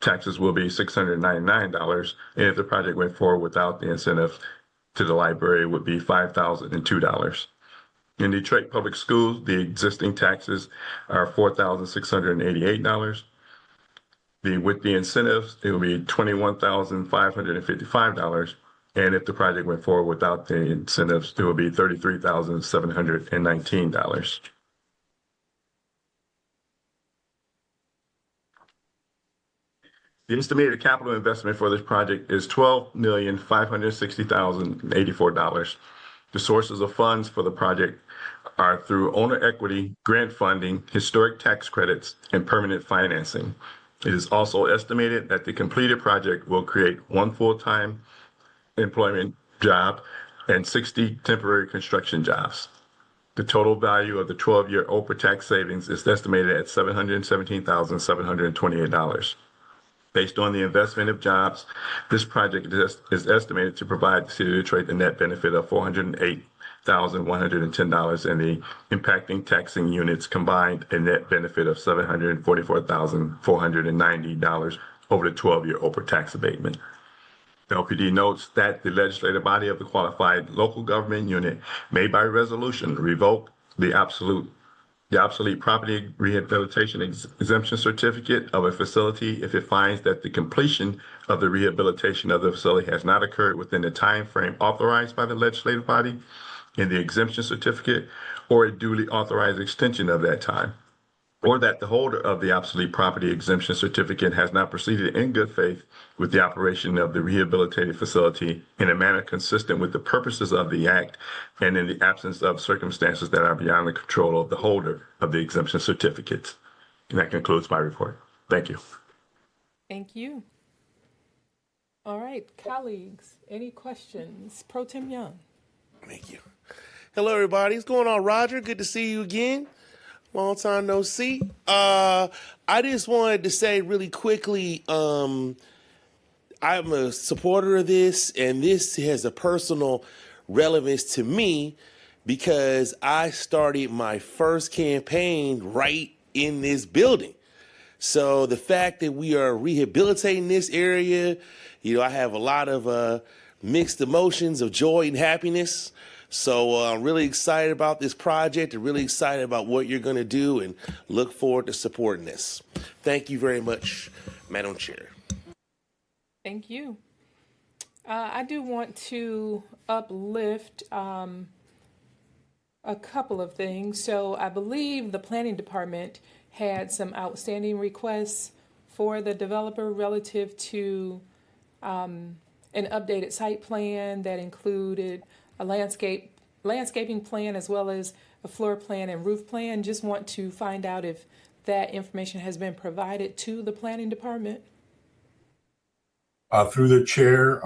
taxes will be $699. And if the project went forward without the incentive to the library, it would be $5,002. In Detroit Public Schools, the existing taxes are $4,688. With the incentives, it will be $21,555. And if the project went forward without the incentives, it will be $33,719. The estimated capital investment for this project is $12,560,084. The sources of funds for the project are through owner equity, grant funding, historic tax credits, and permanent financing. It is also estimated that the completed project will create 1 full-time employment job and 60 temporary construction jobs. The total value of the 12-year OPRA tax savings is estimated at $717,728. Based on the investment of jobs, this project is estimated to provide the city of Detroit the net benefit of $408,110, and the impacting taxing units combined a net benefit of $744,490 over the 12-year OPRA tax abatement. The LPD notes that the legislative body of the qualified local government unit may by resolution revoke the obsolete property rehabilitation exemption certificate of a facility if it finds that the completion of the rehabilitation of the facility has not occurred within the time frame authorized by the legislative body in the exemption certificate, or a duly authorized extension of that time, or that the holder of the obsolete property exemption certificate has not proceeded in good faith with the operation of the rehabilitated facility in a manner consistent with the purposes of the act, and in the absence of circumstances that are beyond the control of the holder of the exemption certificates. And that concludes my report. Thank you. Thank you. All right, colleagues, any questions? Pro Tem Young. Thank you. Hello, everybody. What's going on, Roger? Good to see you again. Long time no see. I just wanted to say really quickly, I'm a supporter of this, and this has a personal relevance to me because I started my first campaign right in this building. So the fact that we are rehabilitating this area, I have a lot of mixed emotions of joy and happiness. So I'm really excited about this project and really excited about what you're going to do and look forward to supporting this. Thank you very much, Madam Chair. Thank you. I do want to uplift a couple of things. So I believe the planning department had some outstanding requests for the developer relative to an updated site plan that included a landscaping plan as well as a floor plan and roof plan. Just want to find out if that information has been provided to the planning department. Through the chair,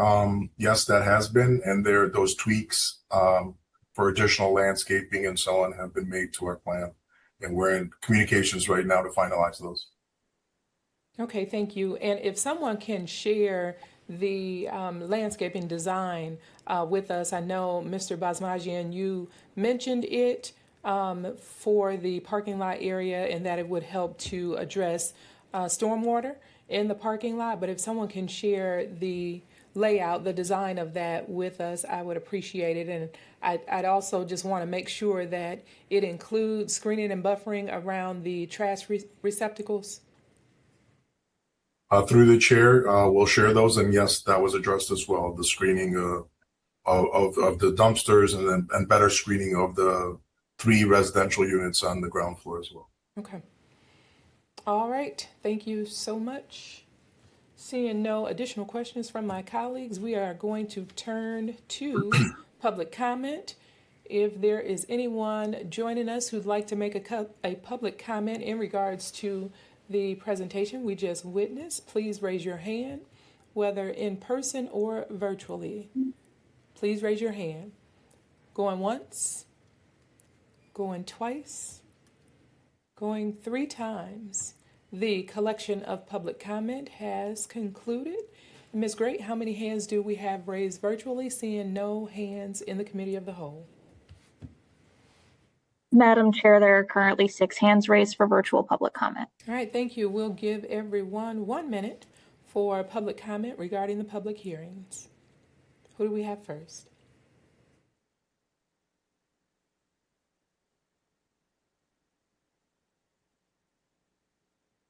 yes, that has been, and those tweaks for additional landscaping and so on have been made to our plan, and we're in communications right now to finalize those. Okay, thank you. And if someone can share the landscaping design with us, I know Mr. Basmajian, you mentioned it for the parking lot area and that it would help to address stormwater in the parking lot. But if someone can share the layout, the design of that with us, I would appreciate it. And I'd also just want to make sure that it includes screening and buffering around the trash receptacles. Through the chair, we'll share those, and yes, that was addressed as well. The screening of the dumpsters, and better screening of the 3 residential units on the ground floor as well. Okay. All right. Thank you so much. Seeing no additional questions from my colleagues, we are going to turn to public comment. If there is anyone joining us who'd like to make a public comment in regards to the presentation we just witnessed, please raise your hand, whether in person or virtually. Please raise your hand. Going once, going twice, going 3 times. The collection of public comment has concluded. Ms. Great, how many hands do we have raised virtually, seeing no hands in the committee of the whole? Madam Chair, there are currently 6 hands raised for virtual public comment. All right, thank you. We'll give everyone 1 minute for public comment regarding the public hearings. Who do we have first?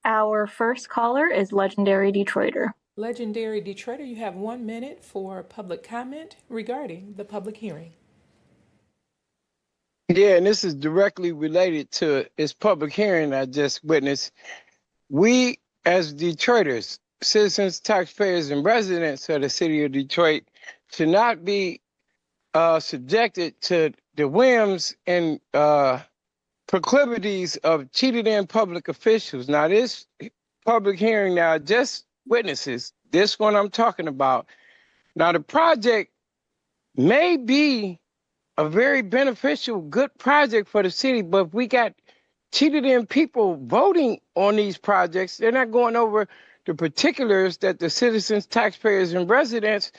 Our first caller is Legendary Detroiter. Legendary Detroiter, you have 1 minute for public comment regarding the public hearing. Yeah, and this is directly related to this public hearing I just witnessed. We, as Detroiters, citizens, taxpayers, and residents of the city of Detroit, should not be subjected to the whims and proclivities of cheated in public officials. Now, this public hearing now just witnesses this one I'm talking about. Now, the project may be a very beneficial, good project for the city, but if we got cheated in people voting on these projects, they're not going over the particulars that the citizens, taxpayers, and residents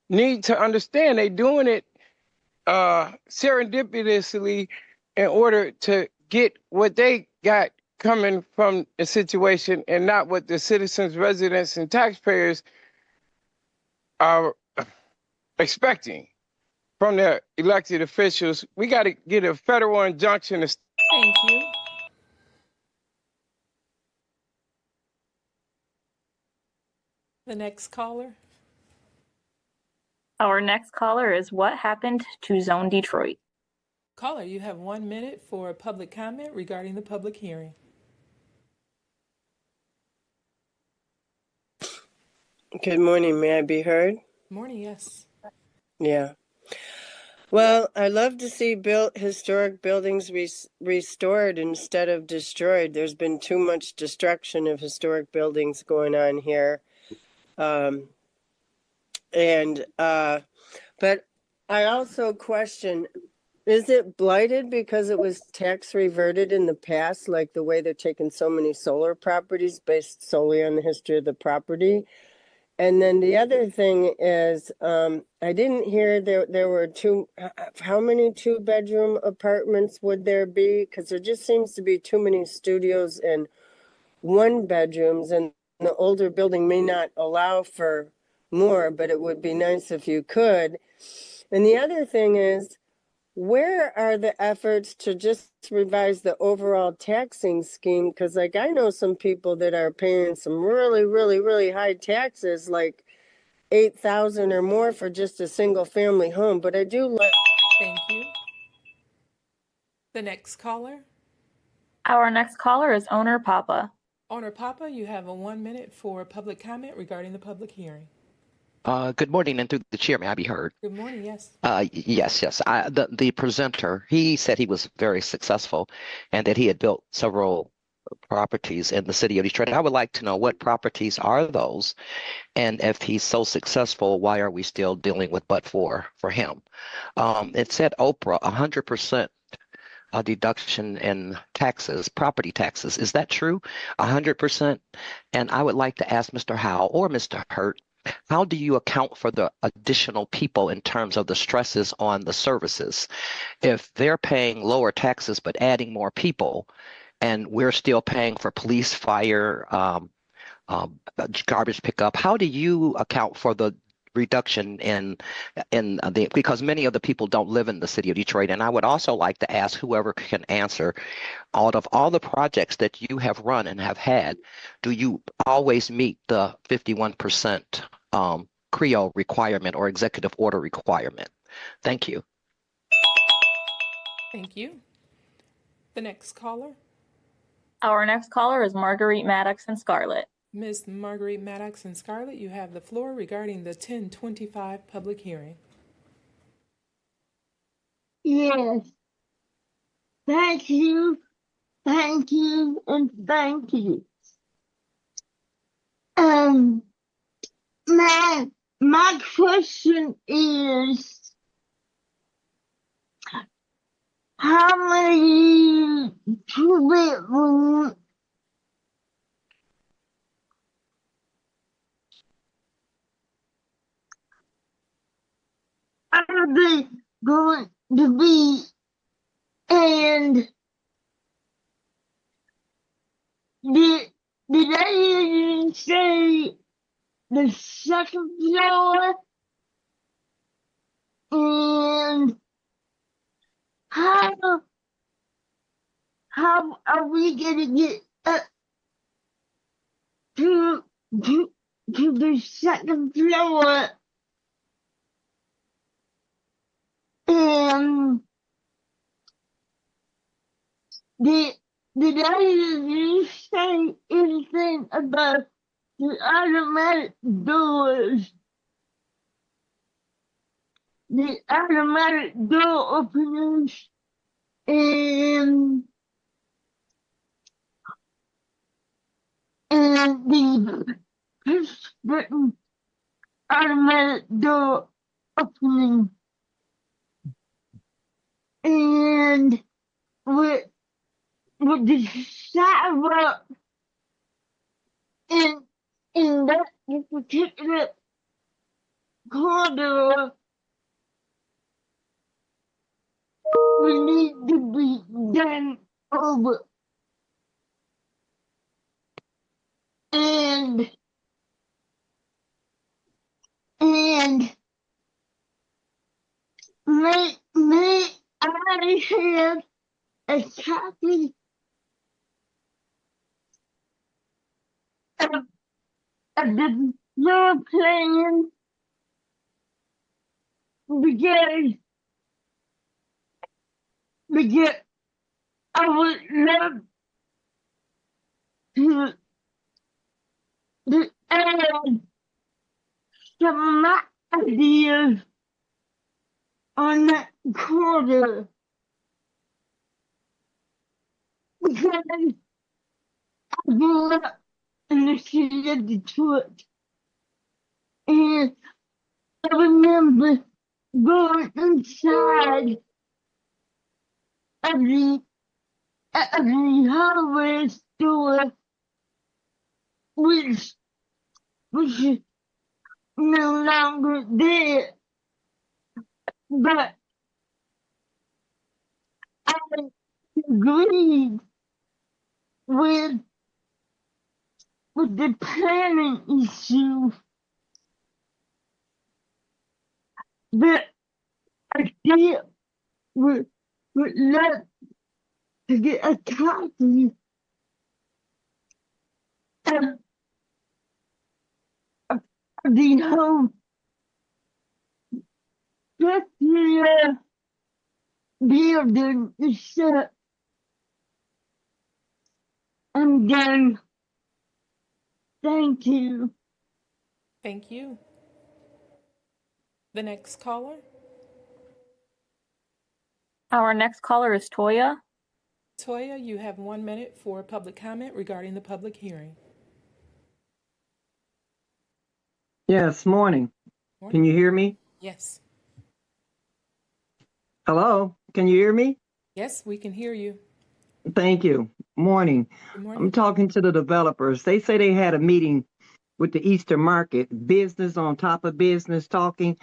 need to understand. They're doing it serendipitously in order to get what they got coming from the situation and not what the citizens, residents, and taxpayers are expecting from their elected officials. We got to get a federal injunction. Thank you. The next caller. Our next caller is What Happened to Zone Detroit. Caller, you have 1 minute for public comment regarding the public hearing. Good morning. May I be heard? Morning, yes. Yeah. Well, I love to see historic buildings restored instead of destroyed. There's been too much destruction of historic buildings going on here. But I also question, is it blighted because it was tax reverted in the past, like the way they're taking so many solar properties based solely on the history of the property? And then the other thing is, I didn't hear there were how many 2-bedroom apartments would there be? Because there just seems to be too many studios and one bedrooms, and the older building may not allow for more, but it would be nice if you could. And the other thing is, where are the efforts to just revise the overall taxing scheme? Because, like, I know some people that are paying some really, really, really high taxes, like 8,000 or more for just a single family home. But I do like. Thank you. The next caller. Our next caller is Owner Papa. Owner Papa, you have a 1 minute for public comment regarding the public hearing. Good morning, and through the chair, may I be heard? Good morning, yes. Yes. The presenter, he said he was very successful and that he had built several properties in the city of Detroit. I would like to know what properties are those, and if he's so successful, why are we still dealing with but for him? It said Oprah, 100% deduction in taxes, property taxes. Is that true? 100%? And I would like to ask Mr. Howe or Mr. Hurt, how do you account for the additional people in terms of the stresses on the services? If they're paying lower taxes but adding more people, and we're still paying for police, fire, garbage pickup, how do you account for the reduction in the, because many of the people don't live in the city of Detroit? And I would also like to ask whoever can answer, out of all the projects that you have run and have had, do you always meet the 51% Creole requirement or executive order requirement? Thank you. Thank you. The next caller. Our next caller is Marguerite Maddox and Scarlett. Ms. Marguerite Maddox and Scarlett, you have the floor regarding the 1025 public hearing. Yes. Thank you, and thank you. My question is, how many two-bedroom are they going to be? And did I hear you say the second floor? And how are we gonna get up to the second floor? And did I hear you say anything about the automatic doors? The automatic door openers and the push button automatic door opening, and with the sidewalk in that particular corridor will need to be done over. And may I have a copy of the floor plan, because I would love to add some of my ideas on that corridor, because I grew up in the city of Detroit, and I remember going inside of the hardware store, which is no longer there, but I agreed with with the planning issue that I did would love to get a copy of the whole circular building. So I'm done. Thank you. Thank you. The next caller? Our next caller is Toya. Toya, you have 1 minute for public comment regarding the public hearing. Yes, morning. Can you hear me? Yes. Hello, can you hear me? Yes, we can hear you. Thank you. Morning. Good morning. I'm talking to the developers. They say they had a meeting with the Easter Market, business on top of business talking.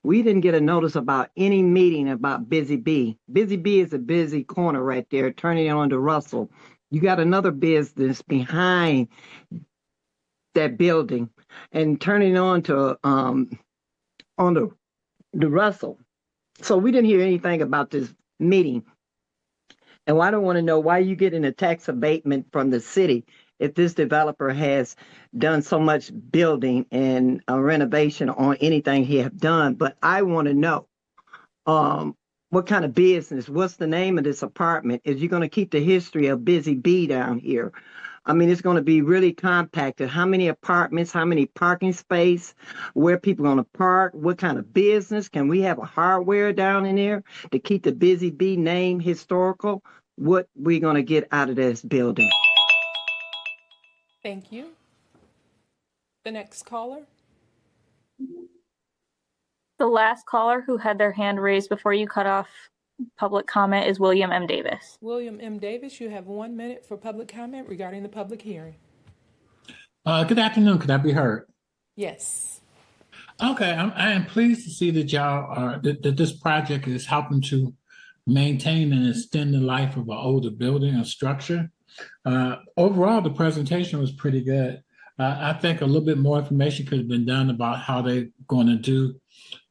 We didn't get a notice about any meeting about Busy Bee. Busy Bee is a busy corner right there, turning on to Russell. You got another business behind that building and turning on to the Russell. So we didn't hear anything about this meeting. And I don't want to know why you getting a tax abatement from the city if this developer has done so much building and renovation on anything he have done. But I want to know what kind of business, what's the name of this apartment? Is you going to keep the history of Busy Bee down here? I mean, it's going to be really compacted. How many apartments, how many parking space, where people are going to park, what kind of business? Can we have a hardware down in there to keep the Busy Bee name historical? What we going to get out of this building? Thank you. The next caller? The last caller who had their hand raised before you cut off public comment is William M. Davis. William M. Davis, you have 1 minute for public comment regarding the public hearing. Good afternoon. Could I be heard? Yes. Okay, I am pleased to see that y'all are that this project is helping to maintain and extend the life of an older building or structure. Overall, the presentation was pretty good. I think a little bit more information could have been done about how they're going to do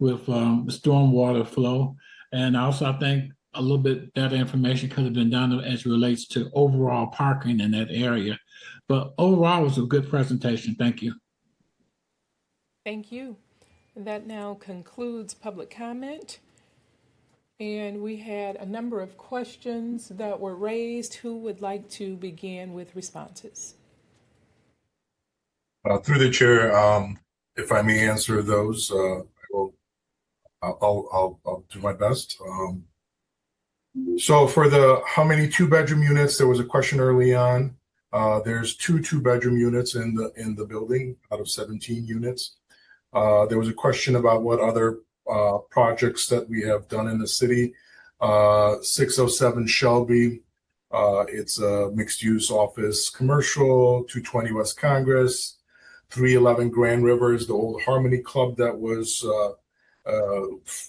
with stormwater flow. And also, I think a little bit better information could have been done as it relates to overall parking in that area. But overall, it was a good presentation. Thank you. Thank you. That now concludes public comment. And we had a number of questions that were raised. Who would like to begin with responses? Through the chair, if I may answer those, I'll do my best. So for the how many 2-bedroom units, there was a question early on. There's 2-bedroom units in the building out of 17 units. There was a question about what other projects that we have done in the city. 607 Shelby, it's a mixed-use office commercial. 220 West Congress, 311 Grand Rivers, the old Harmony Club that was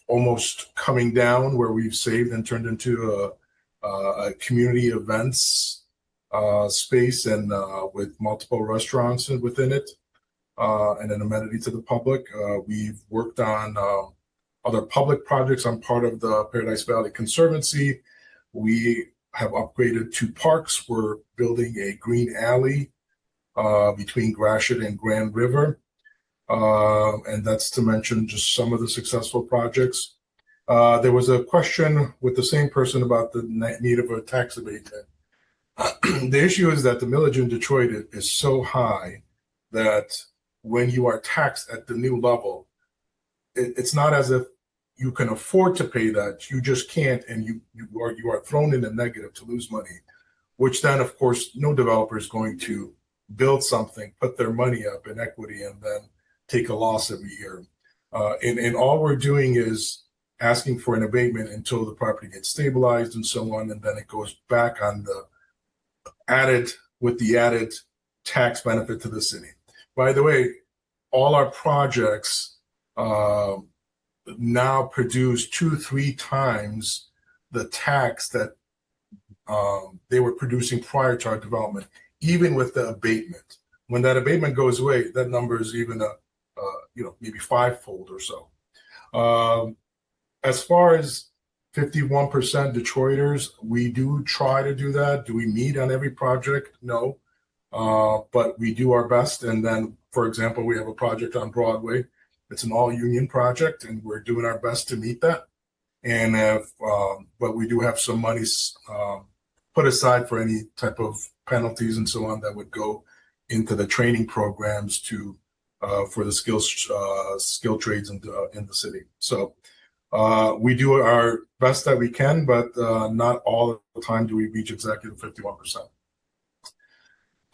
almost coming down, where we've saved and turned into a community events space and with multiple restaurants within it and an amenity to the public. We've worked on other public projects. I'm part of the Paradise Valley Conservancy. We have upgraded 2 parks. We're building a green alley between Gratiot and Grand River. And that's to mention just some of the successful projects. There was a question with the same person about the need of a tax abatement. The issue is that the millage in Detroit is so high that when you are taxed at the new level, it's not as if you can afford to pay that. You just can't, and you are thrown in the negative to lose money, which then, of course, no developer is going to build something, put their money up in equity, and then take a loss every year. And all we're doing is asking for an abatement until the property gets stabilized and so on, and then it goes back on the added tax benefit to the city. By the way, all our projects now produce 2-3 times the tax that they were producing prior to our development, even with the abatement. when that abatement goes away, that number is even maybe fivefold or so. As far as 51% Detroiters, we do try to do that. Do we meet on every project? No. But we do our best. And then, for example, we have a project on Broadway. It's an all-union project, and we're doing our best to meet that. And but we do have some monies put aside for any type of penalties and so on that would go into the training programs for the skill trades in the city. So we do our best that we can, but not all the time do we reach exactly the 51%.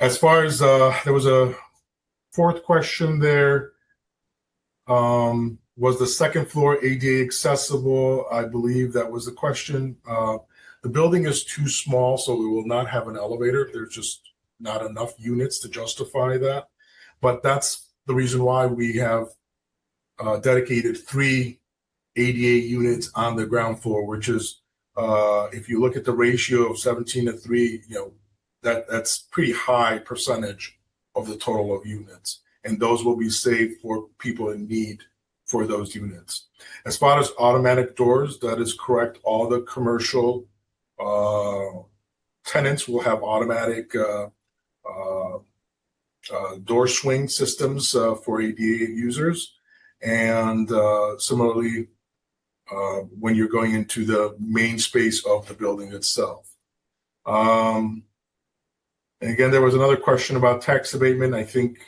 As far as there was a fourth question there. Was the second floor ADA accessible? I believe that was the question. The building is too small, so we will not have an elevator. There's just not enough units to justify that. But that's the reason why we have dedicated 3 ADA units on the ground floor, which is, if you look at the ratio of 17-3, that's pretty high percentage of the total of units. And those will be saved for people in need for those units. As far as automatic doors, that is correct. All the commercial tenants will have automatic door swing systems for ADA users. And similarly, when you're going into the main space of the building itself. And again, there was another question about tax abatement. I think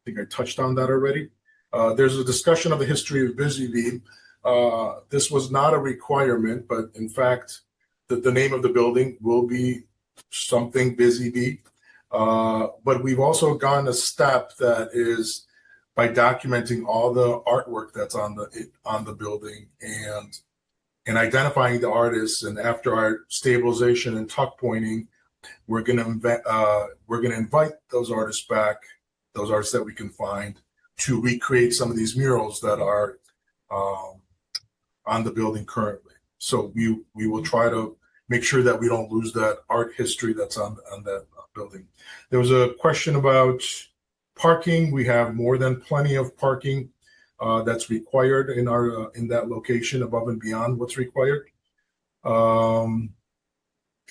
I touched on that already. There's a discussion of the history of Busy Bee. This was not a requirement, but in fact, the name of the building will be something Busy Bee. But we've also gone a step that is by documenting all the artwork that's on the building and identifying the artists. And after our stabilization and tuck pointing, we're going to invite those artists back, those artists that we can find, to recreate some of these murals that are on the building currently. So we will try to make sure that we don't lose that art history that's on that building. There was a question about parking. We have more than plenty of parking that's required in that location above and beyond what's required.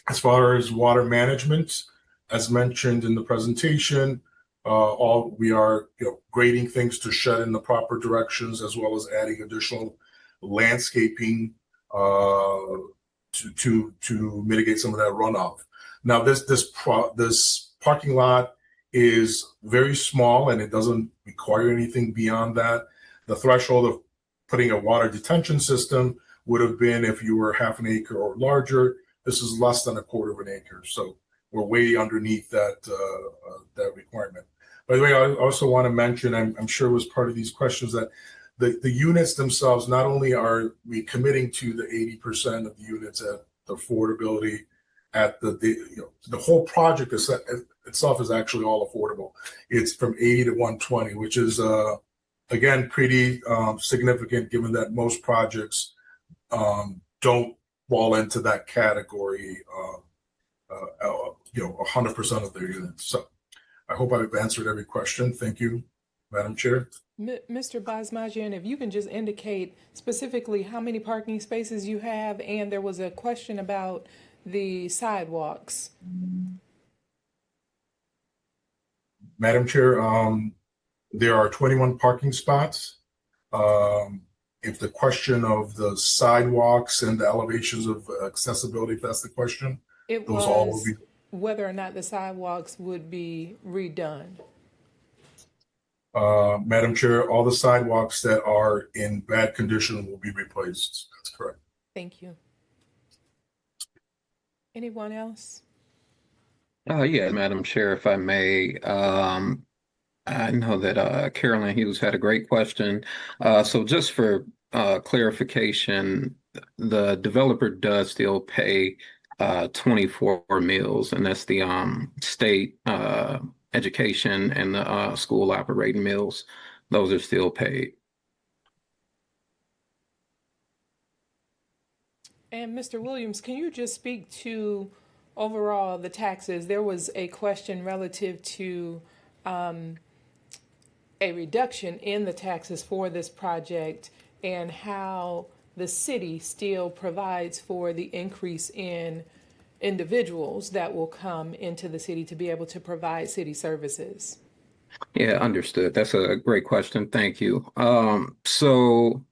As far as water management, as mentioned in the presentation, we are grading things to shed in the proper directions, as well as adding additional landscaping to mitigate some of that runoff. Now, this parking lot is very small, and it doesn't require anything beyond that. The threshold of putting a water detention system would have been if you were half an acre or larger. This is less than a quarter of an acre, so we're way underneath that requirement. By the way, I also want to mention, I'm sure it was part of these questions, that the units themselves, not only are we committing to the 80% of the units at the affordability at the whole project itself is actually all affordable. It's from 80 to 120, which is again pretty significant, given that most projects don't fall into that category. 100% of their units. So I hope I've answered every question. Thank you, Madam Chair. Mr. Basmajian, if you can just indicate specifically how many parking spaces you have, and there was a question about the sidewalks. Madam Chair, there are 21 parking spots. If the question of the sidewalks and the elevations of accessibility, if that's the question, it those was all will be whether or not the sidewalks would be redone. Madam Chair, all the sidewalks that are in bad condition will be replaced. That's correct. Thank you. Anyone else? Yeah, Madam Chair, if I may. I know that Carolyn Hughes had a great question. So just for clarification, the developer does still pay 24 meals, and that's the state education and the school operating meals. Those are still paid. And Mr. Williams, can you just speak to overall, the taxes, there was a question relative to a reduction in the taxes for this project and how the city still provides for the increase in individuals that will come into the city to be able to provide city services. Yeah, understood. That's a great question. Thank you. So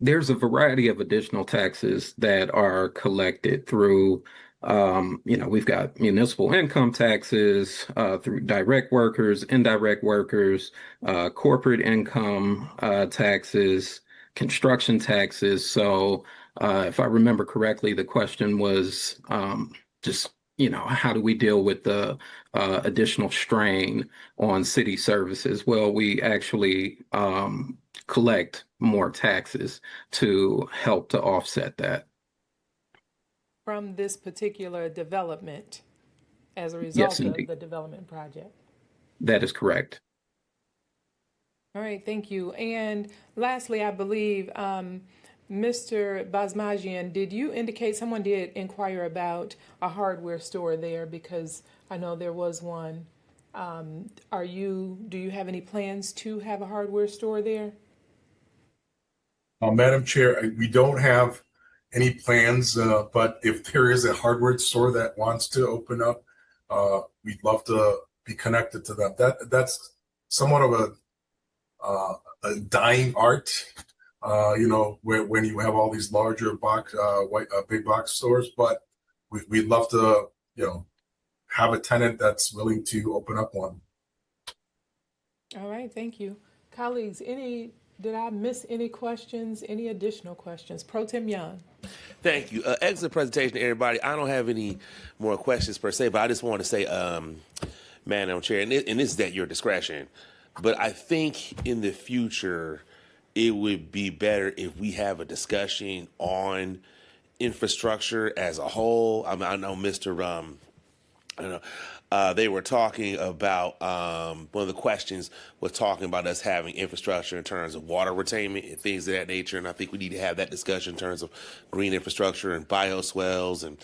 there's a variety of additional taxes that are collected through, we've got municipal income taxes, through direct workers, indirect workers, corporate income taxes, construction taxes. So, if I remember correctly, the question was just, how do we deal with the additional strain on city services? Well, we actually collect more taxes to help to offset that. From this particular development as a Yes, result of indeed. the development project. That is correct. All right, thank you. And lastly, I believe, Mr. Basmajian, did you indicate someone did inquire about a hardware store there? Because I know there was one. Do you have any plans to have a hardware store there? Madam Chair, we don't have any plans, but if there is a hardware store that wants to open up, we'd love to be connected to them. That's somewhat of a dying art, when you have all these larger big box stores. But we'd love to, have a tenant that's willing to open up one. All right, thank you. Colleagues, did I miss any questions, any additional questions? Pro Tem Young. Thank you. Excellent presentation, everybody. I don't have any more questions per se, but I just want to say, Madam Chair, and this is at your discretion, but I think in the future, it would be better if we have a discussion on infrastructure as a whole. I mean, I know Mr. They were talking about, one of the questions was talking about us having infrastructure in terms of water retainment and things of that nature. And I think we need to have that discussion in terms of green infrastructure and bioswales and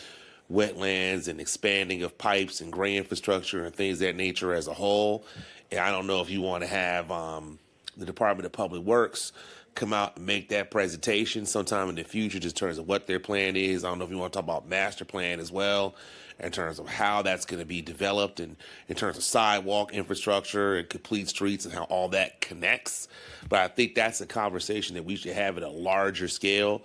wetlands and expanding of pipes and gray infrastructure and things of that nature as a whole. And I don't know if you want to have the Department of Public Works come out and make that presentation sometime in the future, just in terms of what their plan is. I don't know if you want to talk about master plan as well, in terms of how that's going to be developed, and in terms of sidewalk infrastructure and complete streets and how all that connects. But I think that's a conversation that we should have at a larger scale.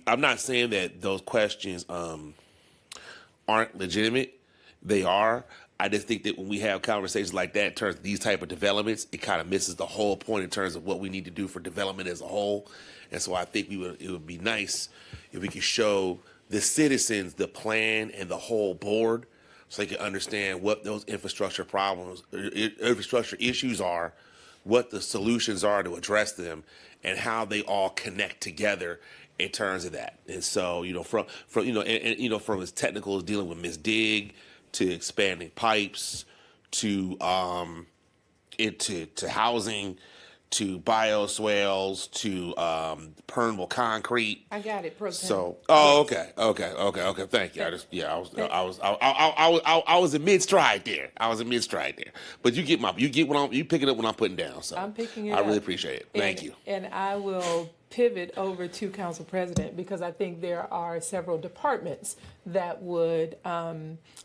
I'm not saying that those questions aren't legitimate. They are. I just think that when we have conversations like that in terms of these type of developments, it kind of misses the whole point in terms of what we need to do for development as a whole. And so I think it would be nice if we could show the citizens the plan and the whole board, so they can understand what those infrastructure issues are, what the solutions are to address them, and how they all connect together in terms of that. And so, from as technical as dealing with Ms. Dig, to expanding pipes, to housing, to bioswales, to permeable concrete. I got it, Pro Tem. So, okay. Thank you. I was in mid stride there. But you pick it up when I'm putting down. So I'm picking it up. I really up. appreciate it. Thank you. And I will pivot over to Council President, because I think there are several departments that would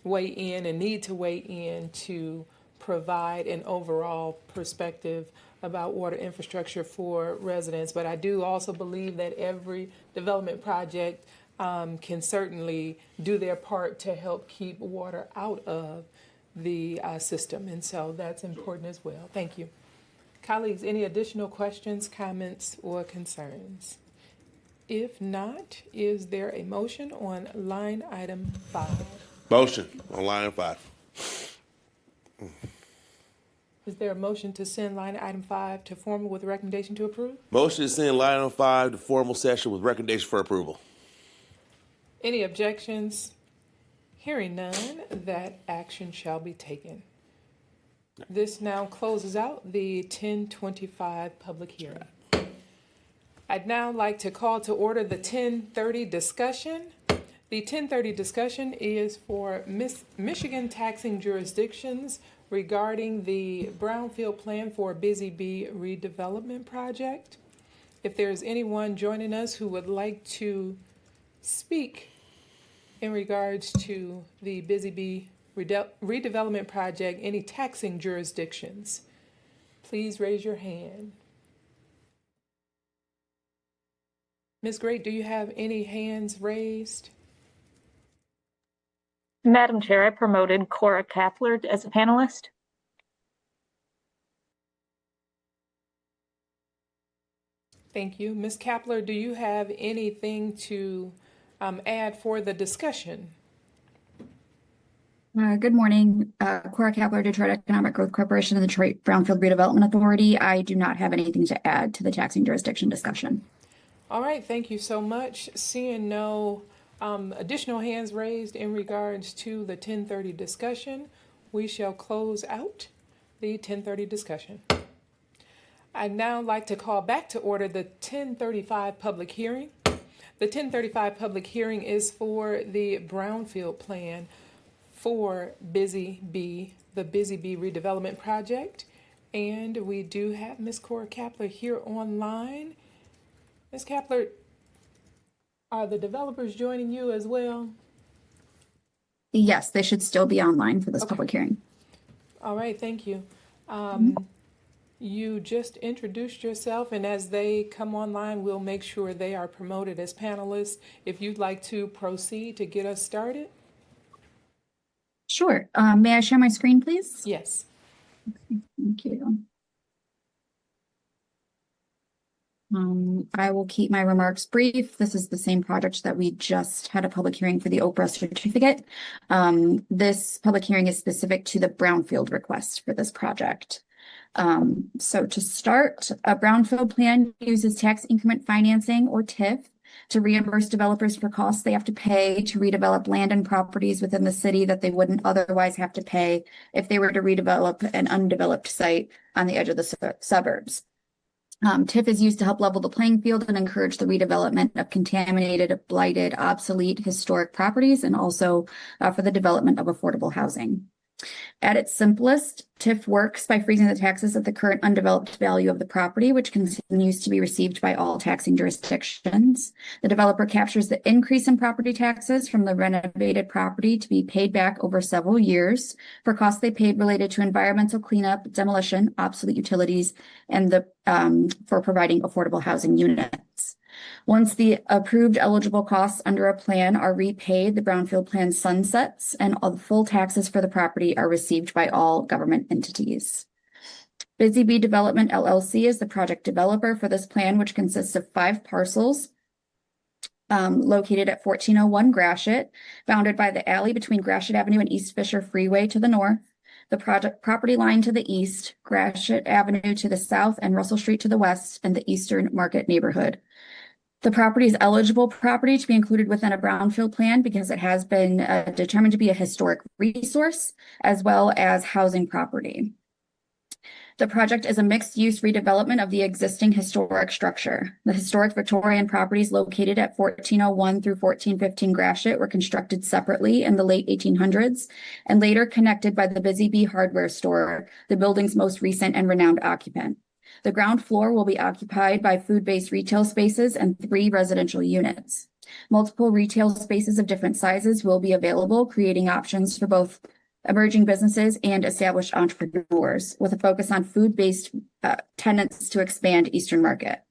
weigh in and need to weigh in to provide an overall perspective about water infrastructure for residents. But I do also believe that every development project can certainly do their part to help keep water out of the system. And so that's important as well. Thank you. Colleagues, any additional questions, comments, or concerns? If not, is there a motion on line item 5? Motion on line 5. Is there a motion to send line item 5 to formal with a recommendation to approve? Motion to send line item 5 to formal session with recommendation for approval. Any objections? Hearing none, that action shall be taken. This now closes out the 10:25 public hearing. I'd now like to call to order the 10:30 discussion. The 1030 discussion is for Michigan taxing jurisdictions regarding the brownfield plan for Busy Bee redevelopment project. If there's anyone joining us who would like to speak in regards to the Busy Bee redevelopment project, any taxing jurisdictions, please raise your hand. Ms. Great, do you have any hands raised? Madam Chair, I promoted Cora Kapler as a panelist. Thank you. Ms. Kapler, do you have anything to add for the discussion? Good morning. Cora Kapler, Detroit Economic Growth Corporation and the Detroit Brownfield Redevelopment Authority. I do not have anything to add to the taxing jurisdiction discussion. All right, thank you so much. Seeing no additional hands raised in regards to the 1030 discussion, we shall close out the 1030 discussion. I'd now like to call back to order the 1035 public hearing. The 1035 public hearing is for the brownfield plan for Busy Bee, the Busy Bee redevelopment project. And we do have Ms. Cora Kapler here online. Ms. Kapler, are the developers joining you as well? Yes, they should still be online for this public hearing. All right, thank you. You just introduced yourself, and as they come online, we'll make sure they are promoted as panelists. If you'd like to proceed to get us started. Sure. May I share my screen, please? Yes. Thank you. I will keep my remarks brief. This is the same project that we just had a public hearing for the Oprah certificate. This public hearing is specific to the brownfield request for this project. So to start, a brownfield plan uses tax increment financing, or TIF, to reimburse developers for costs they have to pay to redevelop land and properties within the city that they wouldn't otherwise have to pay if they were to redevelop an undeveloped site on the edge of the suburbs. TIF is used to help level the playing field and encourage the redevelopment of contaminated, blighted, obsolete historic properties, and also for the development of affordable housing. At its simplest, TIF works by freezing the taxes at the current undeveloped value of the property, which continues to be received by all taxing jurisdictions. The developer captures the increase in property taxes from the renovated property to be paid back over several years for costs they paid related to environmental cleanup, demolition, obsolete utilities, and for providing affordable housing units. Once the approved eligible costs under a plan are repaid, the brownfield plan sunsets and all the full taxes for the property are received by all government entities. Busy Bee Development LLC is the project developer for this plan, which consists of 5 parcels located at 1401 Gratiot, bounded by the alley between Gratiot Avenue and East Fisher Freeway to the north, the project property line to the east, Gratiot Avenue to the south, and Russell Street to the west, and the Eastern Market neighborhood. The property is eligible property to be included within a brownfield plan because it has been determined to be a historic resource as well as housing property. The project is a mixed-use redevelopment of the existing historic structure. The historic Victorian properties located at 1401 through 1415 Gratiot were constructed separately in the late 1800s and later connected by the Busy Bee hardware store, the building's most recent and renowned occupant. The ground floor will be occupied by food-based retail spaces and 3 residential units. Multiple retail spaces of different sizes will be available, creating options for both emerging businesses and established entrepreneurs, with a focus on food-based tenants to expand Eastern Market.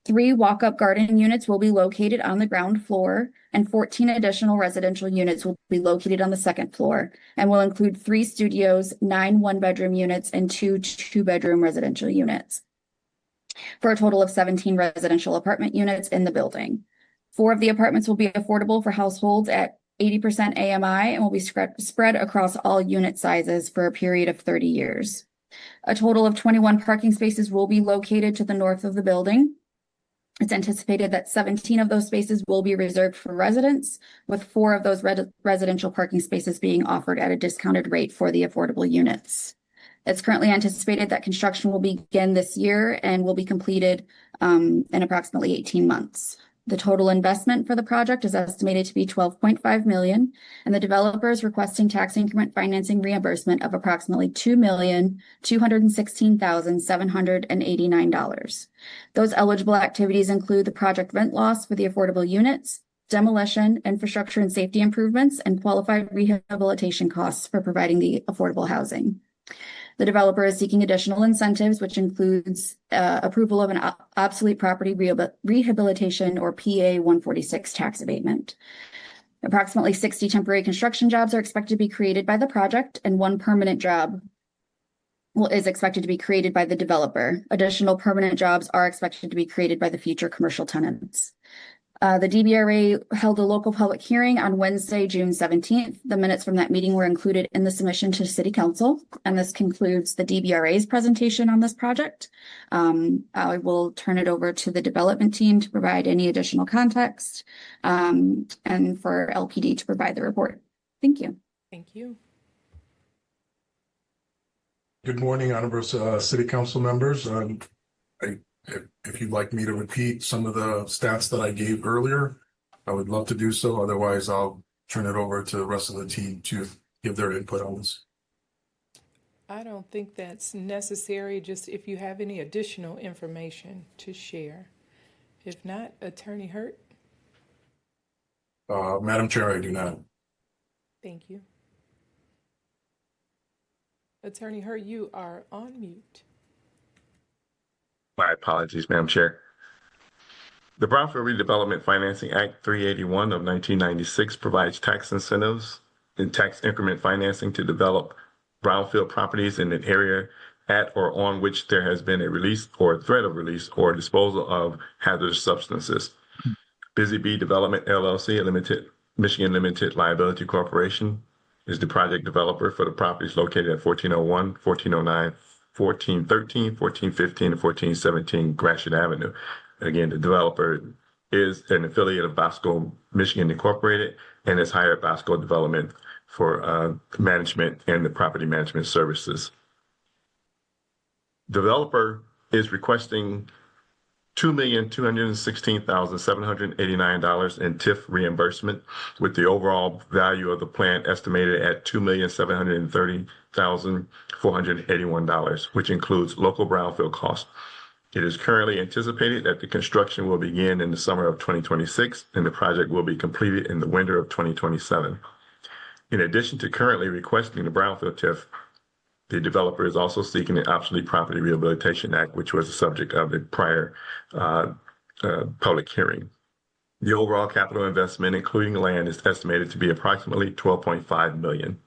3 walk-up garden units will be located on the ground floor, and 14 additional residential units will be located on the second floor, and will include 3 studios, 9 one-bedroom units, and 2 two-bedroom residential units, for a total of 17 residential apartment units in the building. 4 of the apartments will be affordable for households at 80% AMI and will be spread across all unit sizes for a period of 30 years. A total of 21 parking spaces will be located to the north of the building. It's anticipated that 17 of those spaces will be reserved for residents, with 4 of those residential parking spaces being offered at a discounted rate for the affordable units. It's currently anticipated that construction will begin this year and will be completed in approximately 18 months. The total investment for the project is estimated to be $12.5 million, and the developer is requesting tax increment financing reimbursement of approximately $2,216,789. Those eligible activities include the project rent loss for the affordable units, demolition, infrastructure and safety improvements, and qualified rehabilitation costs for providing the affordable housing. The developer is seeking additional incentives, which includes approval of an obsolete property rehabilitation or PA 146 tax abatement. Approximately 60 temporary construction jobs are expected to be created by the project, and one permanent job is expected to be created by the developer. Additional permanent jobs are expected to be created by the future commercial tenants. The DBRA held a local public hearing on Wednesday, June 17th. The minutes from that meeting were included in the submission to City Council, and this concludes the DBRA's presentation on this project. I will turn it over to the development team to provide any additional context, and for LPD to provide the report. Thank you. Thank you. Good morning, honorable City Council members. If you'd like me to repeat some of the stats that I gave earlier, I would love to do so. Otherwise, I'll turn it over to the rest of the team to give their input on this. I don't think that's necessary, just if you have any additional information to share. If not, Attorney Hurt. Madam Chair, I do not. Thank you. Attorney Hurt, you are on mute. My apologies, Madam Chair. The Brownfield Redevelopment Financing Act 381 of 1996 provides tax incentives and tax increment financing to develop brownfield properties in an area at or on which there has been a release or threat of release or disposal of hazardous substances. Busy Bee Development LLC, Michigan Limited Liability Corporation, is the project developer for the properties located at 1401, 1409, 1413, 1415, and 1417 Gratiot Avenue. Again, the developer is an affiliate of Bosco Michigan Incorporated and has hired Bosco Development for management and the property management services. Developer is requesting $2,216,789 in TIF reimbursement, with the overall value of the plan estimated at $2,730,481, which includes local brownfield costs. It is currently anticipated that the construction will begin in the summer of 2026 and the project will be completed in the winter of 2027. In addition to currently requesting the brownfield TIF, the developer is also seeking the Obsolete Property Rehabilitation Act, which was the subject of the prior public hearing. The overall capital investment, including land, is estimated to be approximately $12.5 million.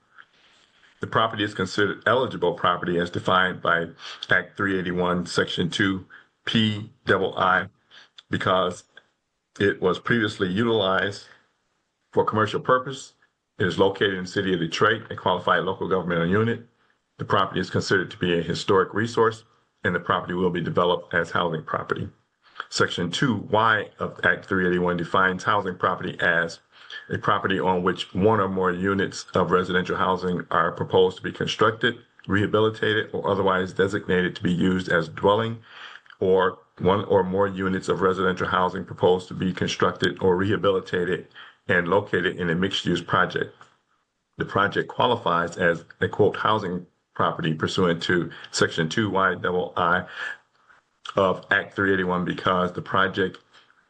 The property is considered eligible property as defined by Act 381, Section 2, PII, because it was previously utilized for commercial purpose. It is located in the city of Detroit, a qualified local governmental unit. The property is considered to be a historic resource, and the property will be developed as housing property. Section 2Y of Act 381 defines housing property as a property on which one or more units of residential housing are proposed to be constructed, rehabilitated, or otherwise designated to be used as dwelling, or one or more units of residential housing proposed to be constructed or rehabilitated and located in a mixed-use project. The project qualifies as a, quote, housing property pursuant to Section 2YII of Act 381 because the project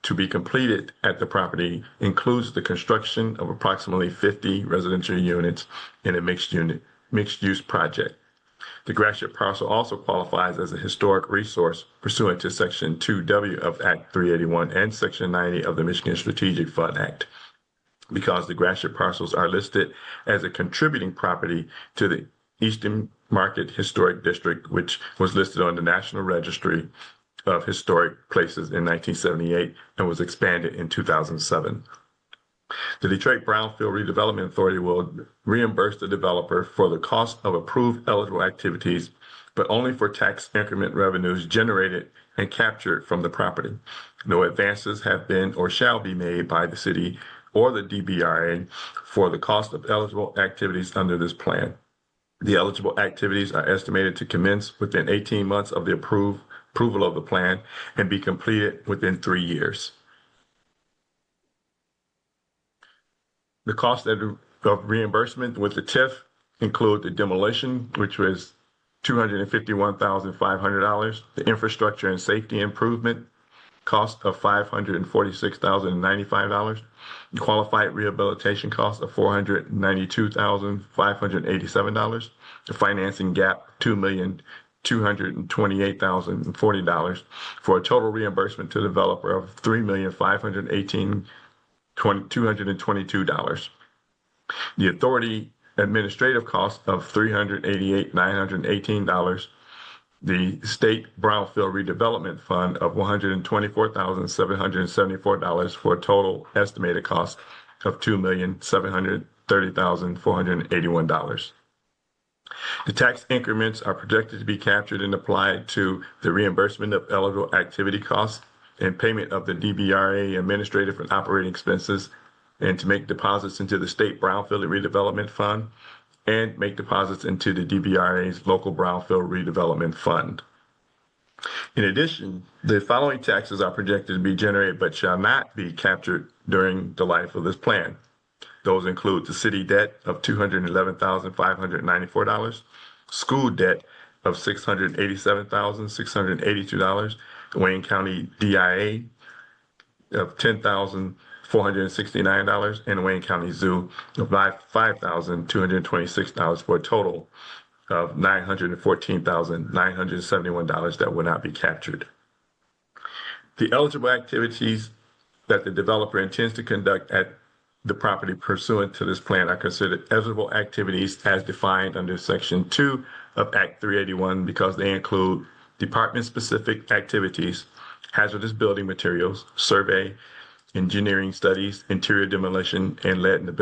to be completed at the property includes the construction of approximately 50 residential units in a mixed-use project. The Gratiot parcel also qualifies as a historic resource pursuant to Section 2W of Act 381 and Section 90 of the Michigan Strategic Fund Act, because the Gratiot parcels are listed as a contributing property to the Eastern Market Historic District, which was listed on the National Registry of Historic Places in 1978 and was expanded in 2007. The Detroit Brownfield Redevelopment Authority will reimburse the developer for the cost of approved eligible activities, but only for tax increment revenues generated and captured from the property. No advances have been or shall be made by the city or the DBRA for the cost of eligible activities under this plan. The eligible activities are estimated to commence within 18 months of the approval of the plan and be completed within 3 years. The cost of reimbursement with the TIF include the demolition, which was $251,500, the infrastructure and safety improvement cost of $546,095, the qualified rehabilitation cost of $492,587, the financing gap $2,228,040, for a total reimbursement to the developer of $3,518,222. The authority administrative cost of $388,918, the state brownfield redevelopment fund of $124,774, for a total estimated cost of $2,730,481. The tax increments are projected to be captured and applied to the reimbursement of eligible activity costs and payment of the DBRA administrative and operating expenses, and to make deposits into the state brownfield redevelopment fund and make deposits into the DBRA's local brownfield redevelopment fund. In addition, the following taxes are projected to be generated but shall not be captured during the life of this plan. Those include the city debt of $211,594, school debt of $687,682, Wayne County DIA of $10,469, and Wayne County Zoo of $5,226, for a total of $914,971 that will not be captured. The eligible activities that the developer intends to conduct at the property pursuant to this plan are considered eligible activities as defined under Section 2 of Act 381 because they include department-specific activities, hazardous building materials, survey, engineering studies, interior demolition, and lead and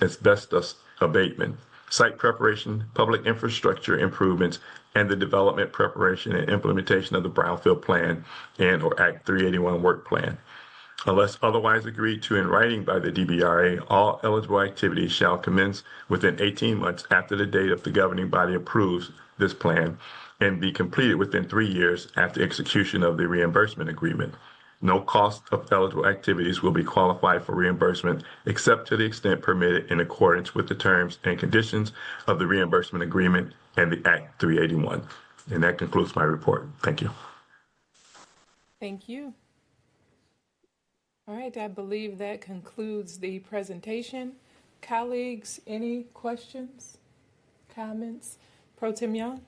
asbestos abatement, site preparation, public infrastructure improvements, and the development, preparation, and implementation of the Brownfield Plan and or Act 381 Work Plan. Unless otherwise agreed to in writing by the DBRA, all eligible activities shall commence within 18 months after the date of the governing body approves this plan and be completed within 3 years after execution of the reimbursement agreement. No cost of eligible activities will be qualified for reimbursement except to the extent permitted in accordance with the terms and conditions of the reimbursement agreement and the Act 381. And that concludes my report. Thank you. Thank you. All right, I believe that concludes the presentation. Colleagues, any questions, comments? Pro Tem Young?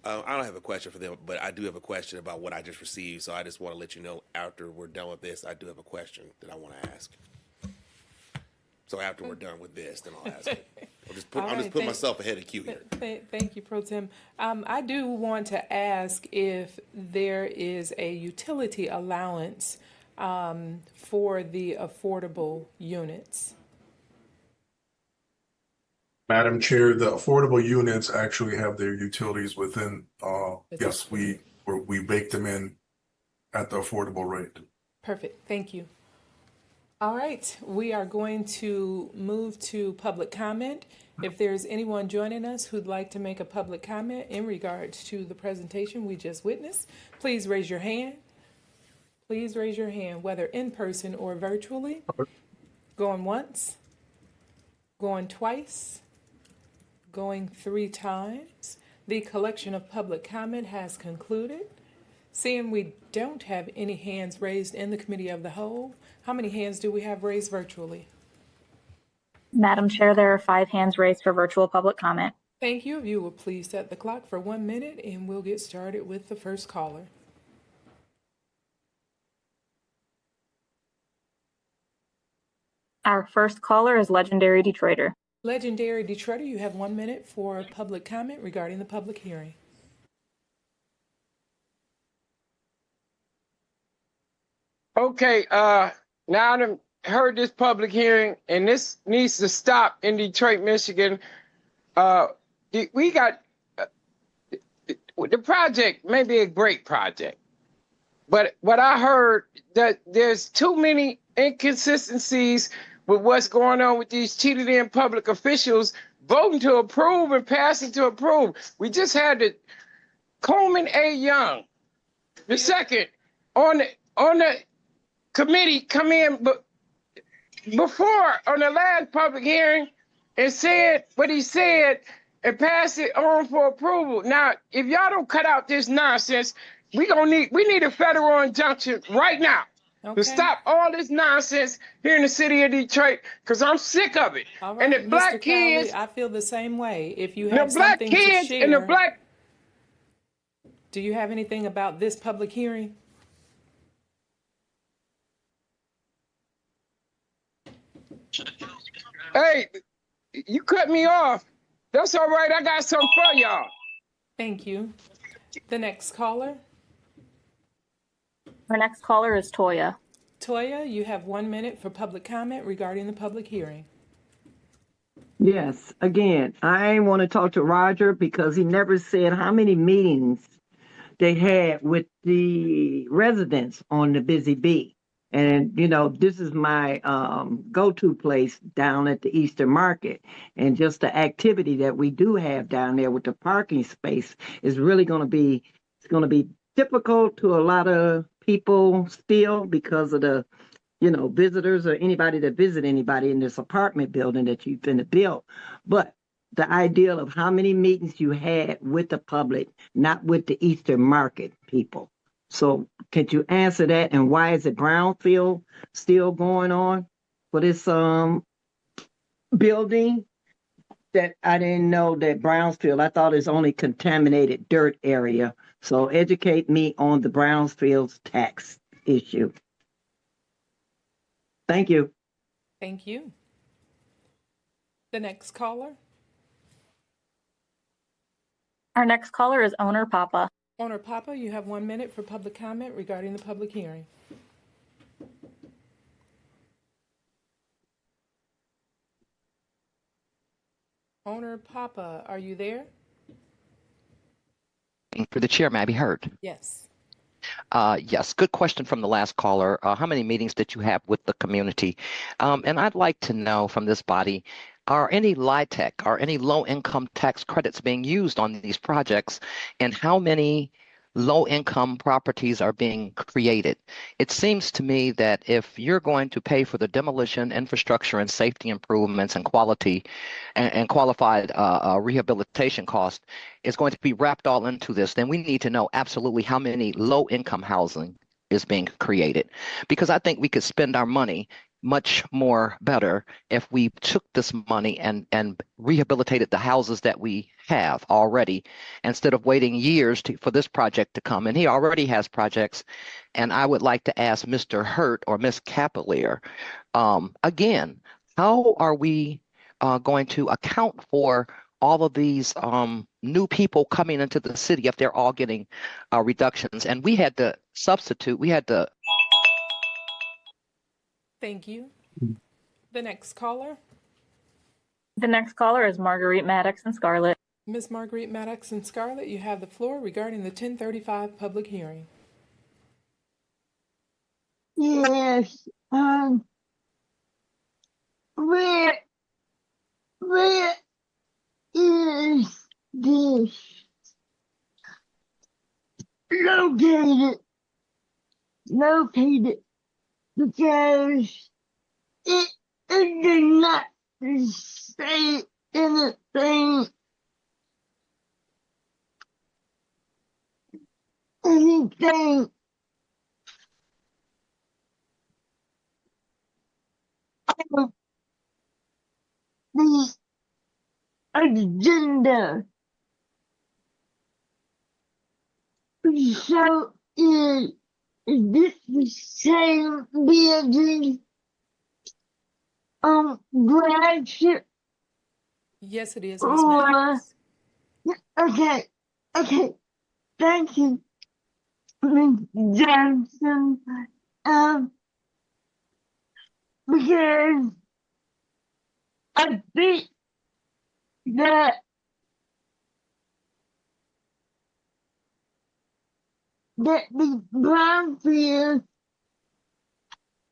I don't have a question for them, but I do have a question about what I just received. So I just want to let you know after we're done with this, I do have a question that I want to ask. So after we're done with this, then I'll ask it. I'm just putting myself ahead of queue here. Thank you, Pro Tem. I do want to ask if there is a utility allowance for the affordable units. Madam Chair, the affordable units actually have their utilities within, yes, we bake them in at the affordable rate. Perfect, thank you. All right, we are going to move to public comment. If there's anyone joining us who'd like to make a public comment in regards to the presentation we just witnessed, please raise your hand. Please raise your hand, whether in person or virtually. Going once, going twice, going 3 times. The collection of public comment has concluded. Seeing we don't have any hands raised in the committee of the whole, how many hands do we have raised virtually? Madam Chair, there are 5 hands raised for virtual public comment. Thank you. If you will please set the clock for 1 minute and we'll get started with the first caller. Our first caller is Legendary Detroiter. Legendary Detroiter, you have 1 minute for public comment regarding the public hearing. Okay, now I've heard this public hearing, and this needs to stop in Detroit, Michigan. We got the project may be a great project, but what I heard that there's too many inconsistencies with what's going on with these cheated in public officials voting to approve and passing to approve. We just had the Coleman A. Young, the second on the committee come in, but before on the last public hearing and said what he said and pass it on for approval. Now, if y'all don't cut out this nonsense, we need a federal injunction right now to Okay. stop all this nonsense here in the city of Detroit, because I'm sick of it. All And right, the Mr. black Cowley, kids, I feel the same way. If you the have black something to kids and the share, black do you have anything about this public hearing? hey, you cut me off. That's all right. I got something for y'all. Thank you. The next caller. Our next caller is Toya. Toya, you have 1 minute for public comment regarding the public hearing. Yes, again, I want to talk to Roger because he never said how many meetings they had with the residents on the Busy Bee. And, you know, this is my go-to place down at the Eastern Market. And just the activity that we do have down there with the parking space is really it's going to be difficult to a lot of people still because of the, you know, visitors or anybody that visit anybody in this apartment building that you've been to build. But the idea of how many meetings you had with the public, not with the Eastern Market people. So could you answer that? And why is it Brownfield still going on for this building? That I didn't know that Brownsfield, I thought it's only contaminated dirt area. So educate me on the Brownsfield's tax issue. Thank you. Thank you. The next caller. Our next caller is Owner Papa. Owner Papa, you have 1 minute for public comment regarding the public hearing. Owner Papa, are you there? For the chair, may I be heard? Yes. Yes, good question from the last caller. How many meetings did you have with the community? And I'd like to know from this body, are any LIHTC, are any low-income tax credits being used on these projects, and how many low-income properties are being created? It seems to me that if you're going to pay for the demolition, infrastructure, and safety improvements and quality and qualified rehabilitation costs, is going to be wrapped all into this, then we need to know absolutely how many low-income housing is being created. Because I think we could spend our money much more better if we took this money and rehabilitated the houses that we have already, instead of waiting years for this project to come. And he already has projects. And I would like to ask Mr. Hurt or Ms. Capelier, again, how are we going to account for all of these new people coming into the city if they're all getting reductions? And we had to substitute, Thank you. The next caller. The next caller is Marguerite Maddox and Scarlett. Ms. Marguerite Maddox and Scarlett, you have the floor regarding the 1035 public hearing. Yes. Where is this located? Located because it did not say anything of the agenda. So is this the same building? Graduate. Yes, it is, Ms. Maddox. Okay. Thank you, Ms. Johnson. Because I think that the Brownfield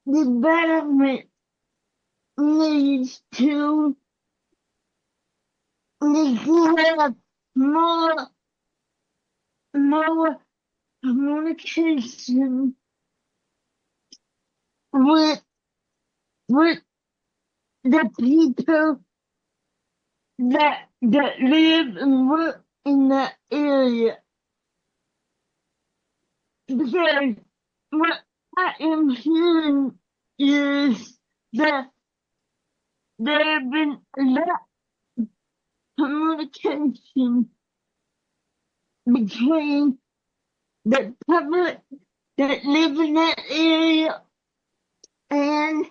development needs to have more communication with the people that live and work in that area. Because what I am hearing is that there have been a lot of communication between the public that live in that area and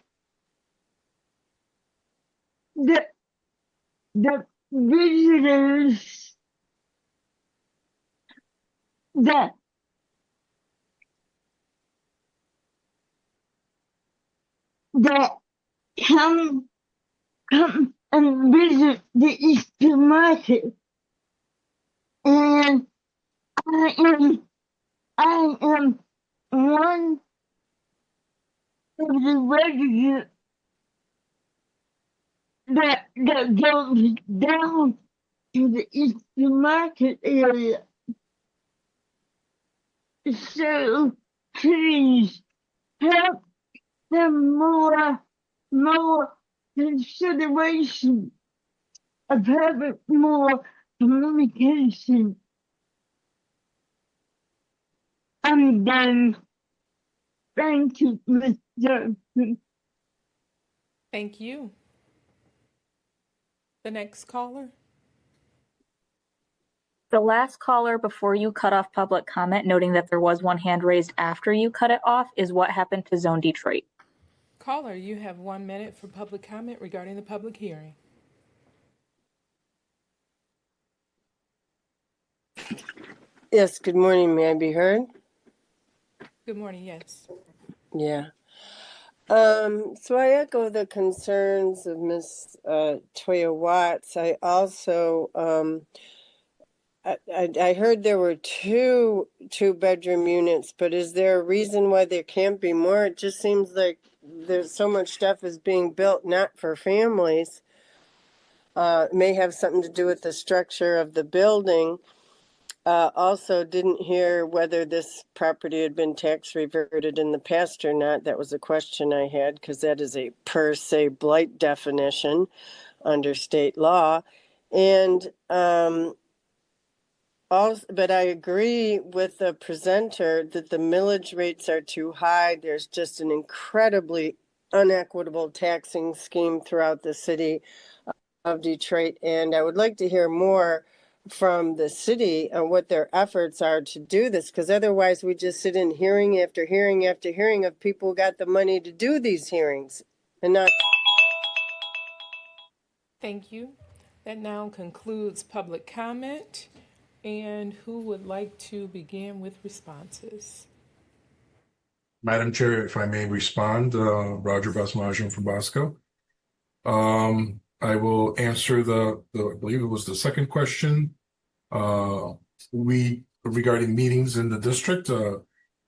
the visitors that come and visit the Eastern Market. And I am one of the residents that goes down to the Eastern Market area. So please help them more consideration of having more communication. I'm done. Thank you, Ms. Johnson. Thank you. The next caller. The last caller before you cut off public comment, noting that there was one hand raised after you cut it off, is what happened to Zone Detroit. Caller, you have 1 minute for public comment regarding the public hearing. Yes, good morning. May I be heard? Good morning, yes. Yeah. So I echo the concerns of Ms. Toya Watts. I also, I heard there were two-bedroom units, but is there a reason why there can't be more? It just seems like there's so much stuff is being built not for families. It may have something to do with the structure of the building. Also, didn't hear whether this property had been tax reverted in the past or not. That was a question I had, because that is a per se blight definition under state law. And also, but I agree with the presenter that the millage rates are too high. There's just an incredibly unequitable taxing scheme throughout the city of Detroit. And I would like to hear more from the city on what their efforts are to do this, because otherwise we just sit in hearing after hearing after hearing of people who got the money to do these hearings and not. Thank you. That now concludes public comment. And who would like to begin with responses? Madam Chair, if I may respond, Roger Basmajian from Bosco. I will answer the I believe it was the second question. Regarding meetings in the district,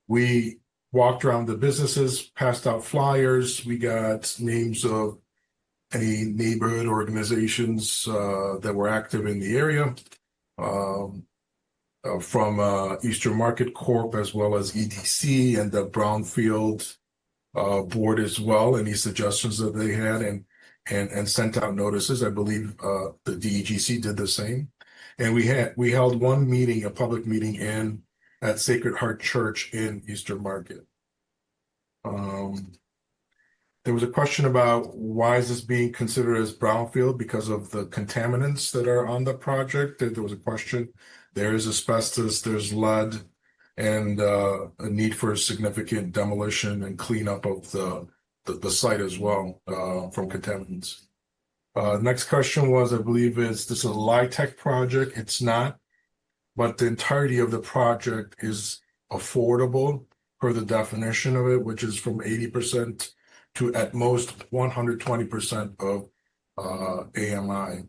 we walked around the businesses, passed out flyers. We got names of any neighborhood organizations that were active in the area, from Eastern Market Corp as well as EDC and the Brownfield board as well. Any suggestions that they had, and sent out notices. I believe the DEGC did the same. And we held one meeting, a public meeting at Sacred Heart Church in Eastern Market. There was a question about why is this being considered as brownfield because of the contaminants that are on the project. There was a question. There is asbestos, there's lead, and a need for significant demolition and cleanup of the site as well from contaminants. Next question was, I believe this is a LIHTC project. It's not, but the entirety of the project is affordable per the definition of it, which is from 80% to at most 120% of AMI.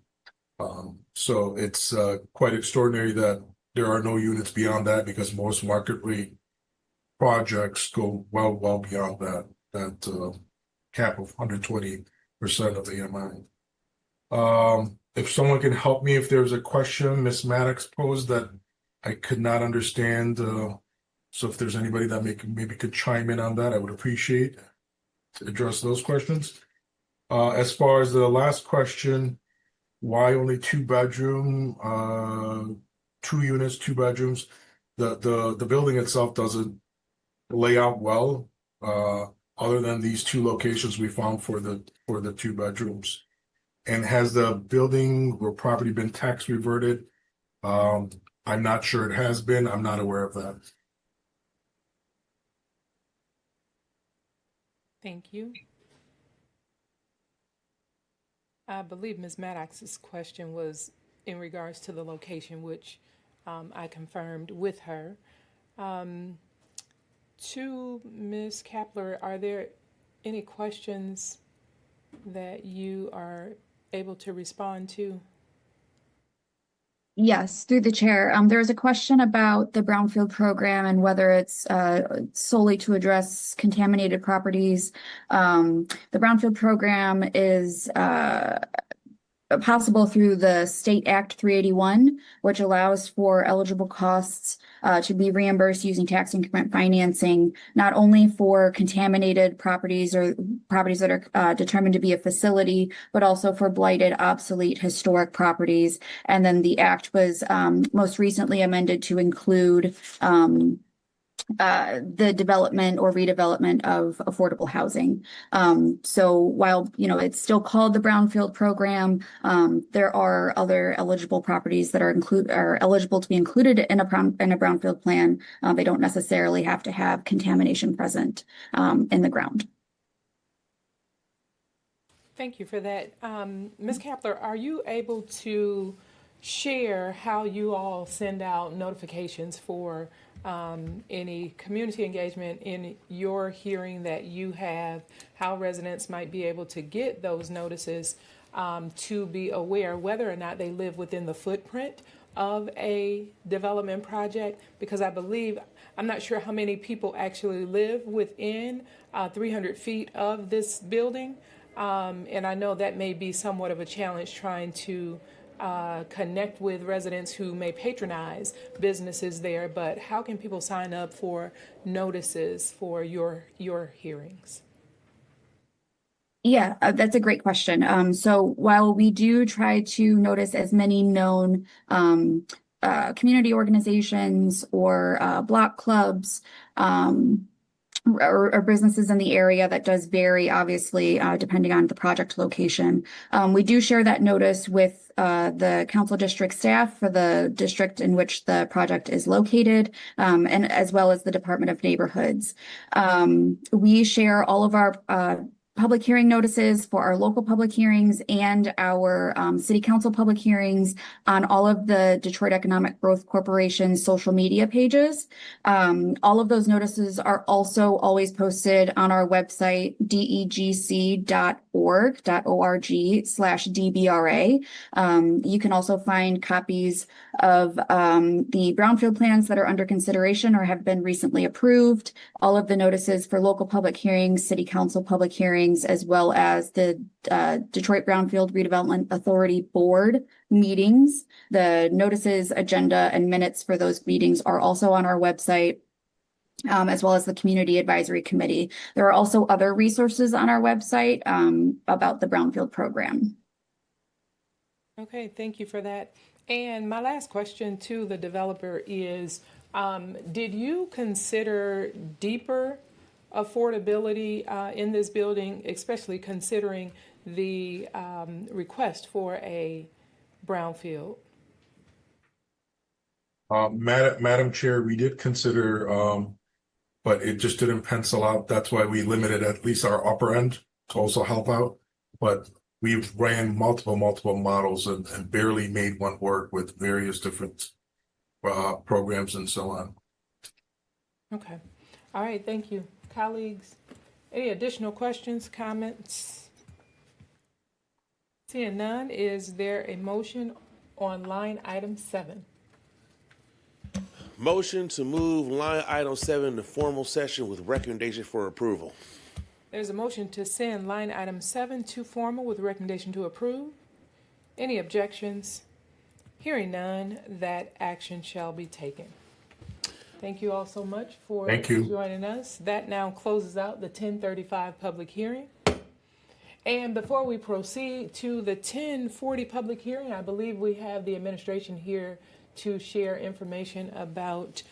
So it's quite extraordinary that there are no units beyond that, because most market rate projects go well beyond that cap of 120% of AMI. If someone can help me, if there's a question Ms. Maddox posed that I could not understand, so if there's anybody that maybe could chime in on that, I would appreciate to address those questions. As far as the last question, why only 2 bedroom, 2 units, 2 bedrooms? The building itself doesn't lay out well, other than these 2 locations we found for the 2 bedrooms. And has the building or property been tax reverted? I'm not sure it has been. I'm not aware of that. Thank you. I believe Ms. Maddox's question was in regards to the location, which I confirmed with her. To Ms. Kapler, are there any questions that you are able to respond to? Yes, through the chair. There was a question about the brownfield program and whether it's solely to address contaminated properties. The brownfield program is possible through the State Act 381, which allows for eligible costs to be reimbursed using tax increment financing, not only for contaminated properties or properties that are determined to be a facility, but also for blighted, obsolete, historic properties. And then the act was most recently amended to include the development or redevelopment of affordable housing. So while, it's still called the Brownfield Program, there are other eligible properties that are eligible to be included in a brownfield plan. They don't necessarily have to have contamination present in the ground. Thank you for that. Ms. Kapler, are you able to share how you all send out notifications for any community engagement in your hearing that you have, how residents might be able to get those notices to be aware whether or not they live within the footprint of a development project? Because I believe, I'm not sure how many people actually live within 300 feet of this building. And I know that may be somewhat of a challenge trying to connect with residents who may patronize businesses there, but how can people sign up for notices for your hearings? Yeah, that's a great question. So while we do try to notice as many known community organizations or block clubs, or businesses in the area, that does vary, obviously, depending on the project location. We do share that notice with the council district staff for the district in which the project is located, and as well as the Department of Neighborhoods. We share all of our public hearing notices for our local public hearings and our city council public hearings on all of the Detroit Economic Growth Corporation's social media pages. All of those notices are also always posted on our website, degc.org/DBRA. You can also find copies of the brownfield plans that are under consideration or have been recently approved, all of the notices for local public hearings, city council public hearings, as well as the Detroit Brownfield Redevelopment Authority Board meetings. The notices, agenda, and minutes for those meetings are also on our website, as well as the Community Advisory Committee. There are also other resources on our website about the Brownfield program. Okay, thank you for that. And my last question to the developer is, did you consider deeper affordability in this building, especially considering the request for a brownfield? Madam Chair, we did consider, but it just didn't pencil out. That's why we limited at least our upper end to also help out. But we've ran multiple models and barely made one work with various different programs and so on. Okay. All right, thank you. Colleagues, any additional questions, comments? Seeing none, is there a motion on line item 7? Motion to move line item 7 to formal session with recommendation for approval. There's a motion to send line item 7 to formal with recommendation to approve. Any objections? Hearing none, that action shall be taken. Thank you all so much for joining us. That now closes out the 10:35 public hearing. And before we proceed to the 1040 public hearing, I believe we have the administration here to share information about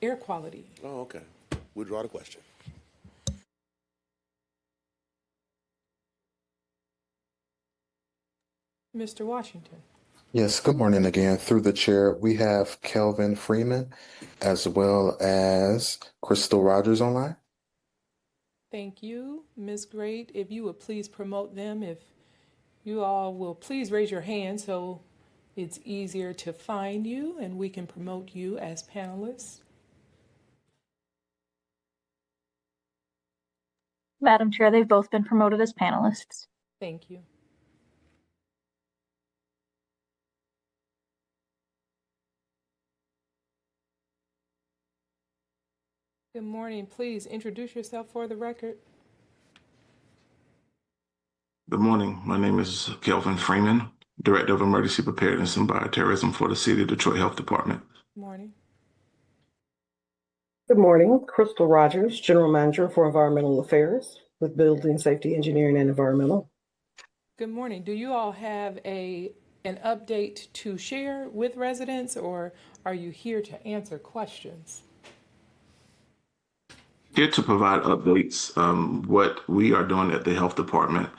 air quality. Oh, okay. We'll draw the question. Mr. Washington. Yes, good morning again. Through the chair, we have Kelvin Freeman as well as Crystal Rogers online. Thank you, Ms. Great. If you would please promote them, if you all will please raise your hand so it's easier to find you and we can promote you as panelists. Madam Chair, they've both been promoted as panelists. Thank you. Good morning. Please introduce yourself for the record. Good morning. My name is Kelvin Freeman, Director of Emergency Preparedness and Bioterrorism for the City of Detroit Health Department. Good morning. Good morning. Crystal Rogers, General Manager for Environmental Affairs with Building Safety Engineering and Environmental. Good morning. Do you all have an update to share with residents, or are you here to answer questions? Here to provide updates, what we are doing at the Health Department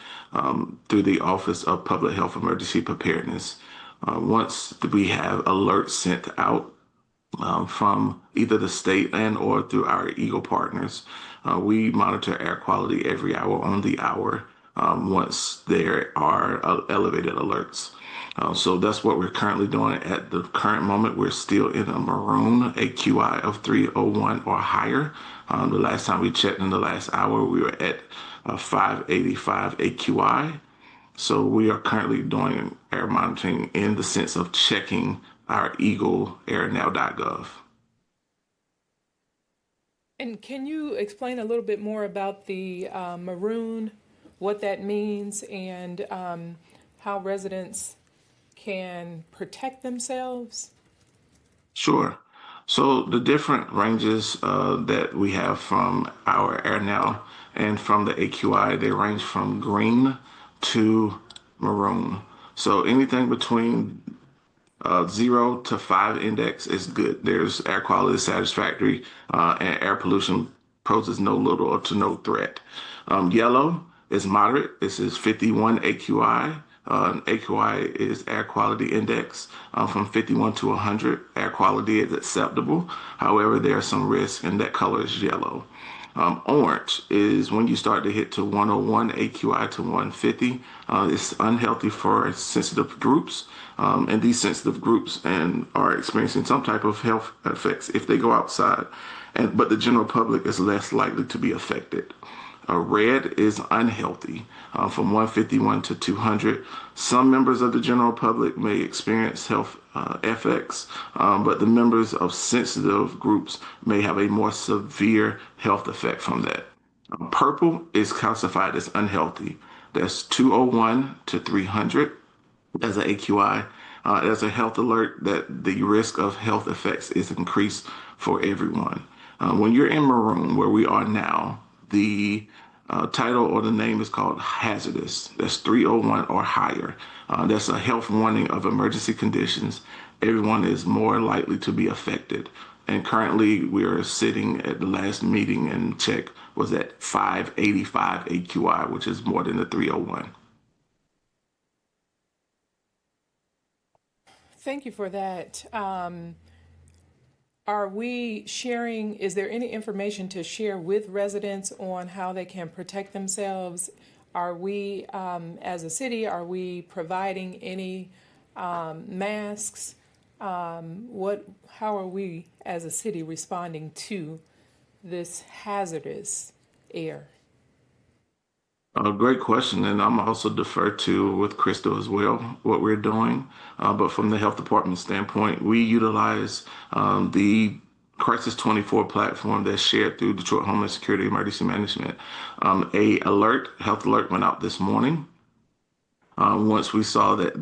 through the Office of Public Health Emergency Preparedness. Once we have alerts sent out from either the state and or through our Eagle partners, we monitor air quality every hour on the hour once there are elevated alerts. So that's what we're currently doing. At the current moment, we're still in a maroon AQI of 301 or higher. The last time we checked in the last hour, we were at 585 AQI. So we are currently doing air monitoring in the sense of checking our Eagle airnow.gov. And can you explain a little bit more about the maroon, what that means, and how residents can protect themselves? Sure. So the different ranges that we have from our AirNow and from the AQI, they range from green to maroon. So anything between 0 to 5 index is good. There's air quality satisfactory and air pollution poses no little or to no threat. Yellow is moderate. This is 51 AQI. AQI is air quality index from 51 to 100. Air quality is acceptable. However, there are some risks, and that color is yellow. Orange is when you start to hit to 101 AQI to 150. It's unhealthy for sensitive groups, and these sensitive groups are experiencing some type of health effects if they go outside. But the general public is less likely to be affected. Red is unhealthy from 151 to 200. Some members of the general public may experience health effects, but the members of sensitive groups may have a more severe health effect from that. Purple is classified as unhealthy. That's 201 to 300 as an AQI. As a health alert that the risk of health effects is increased for everyone. When you're in maroon, where we are now, the title or the name is called hazardous. That's 301 or higher. That's a health warning of emergency conditions. Everyone is more likely to be affected. And currently we are sitting at the last meeting and check was at 585 AQI, which is more than the 301. Thank you for that. Are we sharing, is there any information to share with residents on how they can protect themselves? Are we, as a city, are we providing any masks? How are we as a city responding to this hazardous air? Great question, and I'm also defer to with Crystal as well what we're doing. But from the health department standpoint, we utilize the Crisis 24 platform that's shared through Detroit Homeland Security Emergency Management. Health alert went out this morning Once we saw that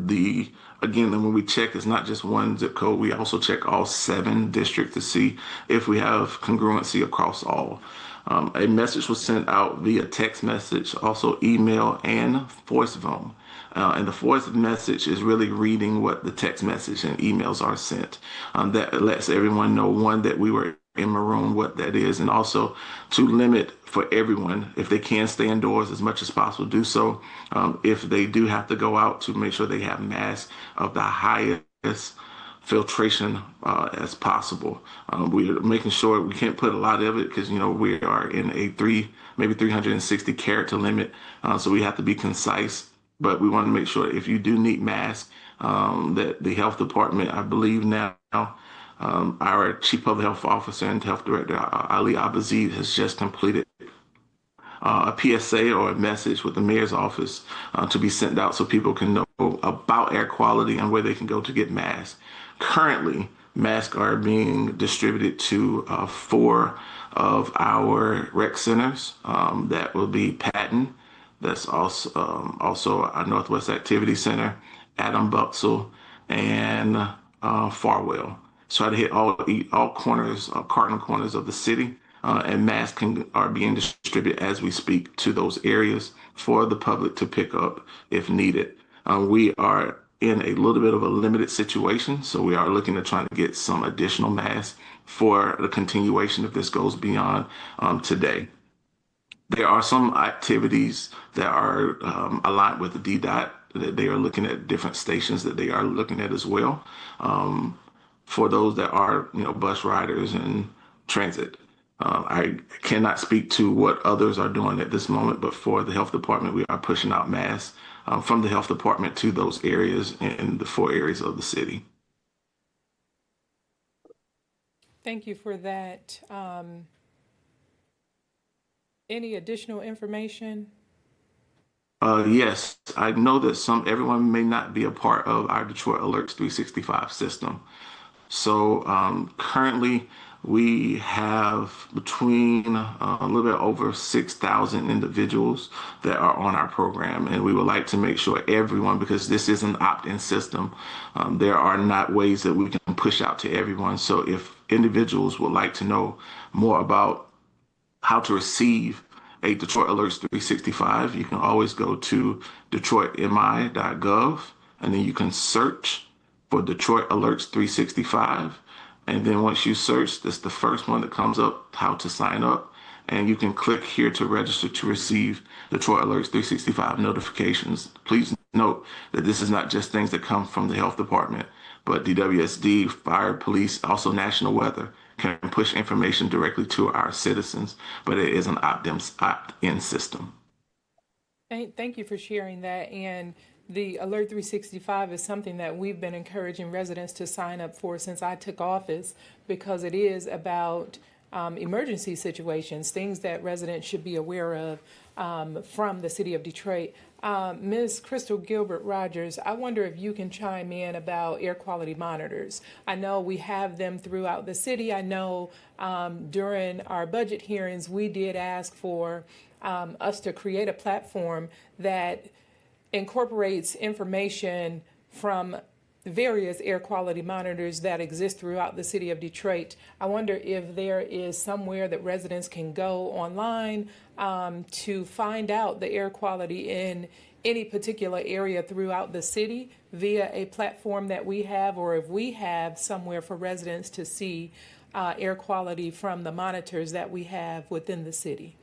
again, when we check, it's not just one zip code. We also check all 7 districts to see if we have congruency across all. A message was sent out via text message, also email and voice phone. And the voice message is really reading what the text message and emails are sent. That lets everyone know, one, that we were in maroon, what that is, and also to limit for everyone, if they can stay indoors as much as possible, do so. If they do have to go out, to make sure they have masks of the highest filtration as possible. We're making sure we can't put a lot of it because, we are in a maybe 360 character limit. So we have to be concise, but we want to make sure if you do need masks, that the health department, I believe now, our Chief Public Health Officer and Health Director, Ali Abazeed, has just completed a PSA or a message with the mayor's office to be sent out so people can know about air quality and where they can go to get masks. Currently, masks are being distributed to 4 of our rec centers. That will be Patton. That's also our Northwest Activity Center, Adam Buxell, and Farwell. Try to hit all corners, cardinal corners of the city, and masks are being distributed as we speak to those areas for the public to pick up if needed. We are in a little bit of a limited situation, so we are looking at trying to get some additional masks for the continuation if this goes beyond today. There are some activities that are aligned with the DDOT that they are looking at, different stations that they are looking at as well. For those that are, bus riders and transit. I cannot speak to what others are doing at this moment, but for the health department, we are pushing out masks from the health department to those areas in the 4 areas of the city. Thank you for that. Any additional information? Yes, I know that everyone may not be a part of our Detroit Alerts 365 system. So currently we have between a little bit over 6,000 individuals that are on our program. And we would like to make sure everyone, because this is an opt-in system, there are not ways that we can push out to everyone. So if individuals would like to know more about how to receive a Detroit Alerts 365, you can always go to detroitmi.gov, and then you can search for Detroit Alerts 365. And then once you search, that's the first one that comes up, how to sign up. And you can click here to register to receive Detroit Alerts 365 notifications. Please note that this is not just things that come from the health department, but DWSD, fire, police, also national weather can push information directly to our citizens, but it is an opt-in system. Thank you for sharing that. And the Alert 365 is something that we've been encouraging residents to sign up for since I took office, because it is about emergency situations, things that residents should be aware of from the city of Detroit. Ms. Crystal Gilbert Rogers, I wonder if you can chime in about air quality monitors. I know we have them throughout the city. I know during our budget hearings, we did ask for us to create a platform that incorporates information from various air quality monitors that exist throughout the city of Detroit. I wonder if there is somewhere that residents can go online to find out the air quality in any particular area throughout the city via a platform that we have, or if we have somewhere for residents to see air quality from the monitors that we have within the city.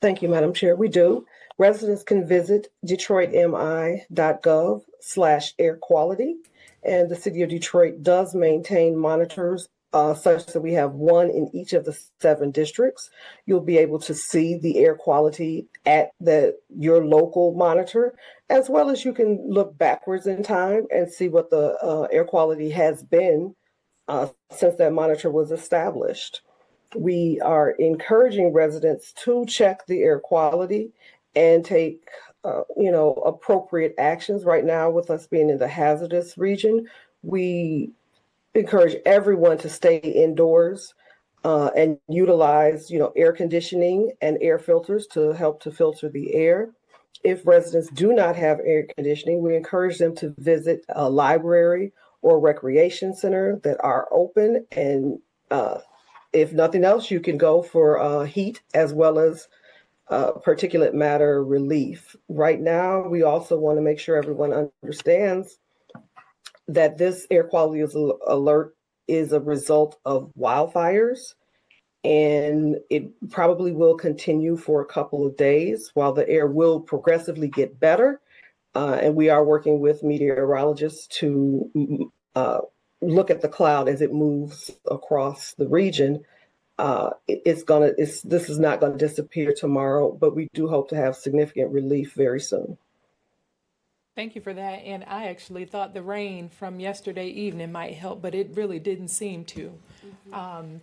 Thank you, Madam Chair. We do. Residents can visit detroitmi.gov/air quality. And the city of Detroit does maintain monitors such that we have one in each of the 7 districts. You'll be able to see the air quality at your local monitor, as well as you can look backwards in time and see what the air quality has been since that monitor was established. We are encouraging residents to check the air quality and take, appropriate actions. Right now, with us being in the hazardous region, we encourage everyone to stay indoors and utilize, air conditioning and air filters to help to filter the air. If residents do not have air conditioning, we encourage them to visit a library or recreation center that are open. And if nothing else, you can go for heat as well as particulate matter relief. Right now, we also want to make sure everyone understands that this air quality alert is a result of wildfires, and it probably will continue for a couple of days while the air will progressively get better. And we are working with meteorologists to look at the cloud as it moves across the region. This is not going to disappear tomorrow, but we do hope to have significant relief very soon. Thank you for that. And I actually thought the rain from yesterday evening might help, but it really didn't seem to.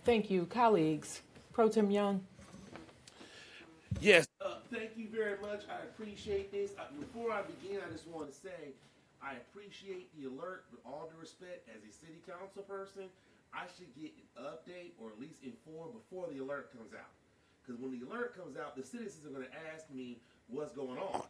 Thank you, colleagues. Pro Tem Young. Yes. Thank you very much. I appreciate this. Before I begin, I just want to say I appreciate the alert. With all due respect, as a city council person, I should get an update or at least informed before the alert comes out. Because when the alert comes out, the citizens are going to ask me what's going on.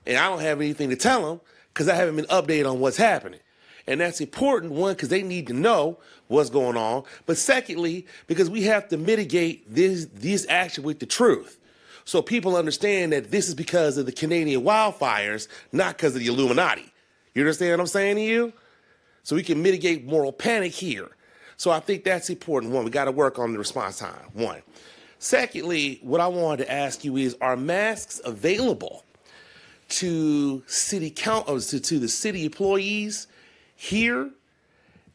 And I don't have anything to tell them because I haven't been updated on what's happening. And that's important, one, because they need to know what's going on. But secondly, because we have to mitigate this action with the truth. So people understand that this is because of the Canadian wildfires, not because of the Illuminati. You understand what I'm saying to you? So we can mitigate moral panic here. So I think that's important. One, we got to work on the response time. One. Secondly, what I wanted to ask you is, are masks available to to the city employees here?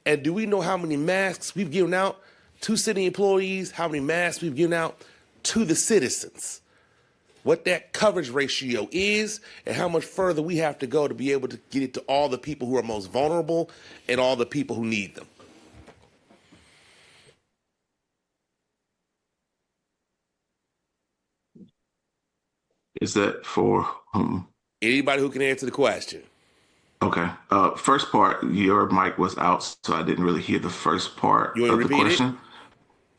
And do we know how many masks we've given out to city employees, how many masks we've given out to the citizens? What that coverage ratio is and how much further we have to go to be able to get it to all the people who are most vulnerable and all the people who need them. Is that for whom? Anybody who can answer the question. Okay. First part, your mic was out, so I didn't really hear the first part of the question.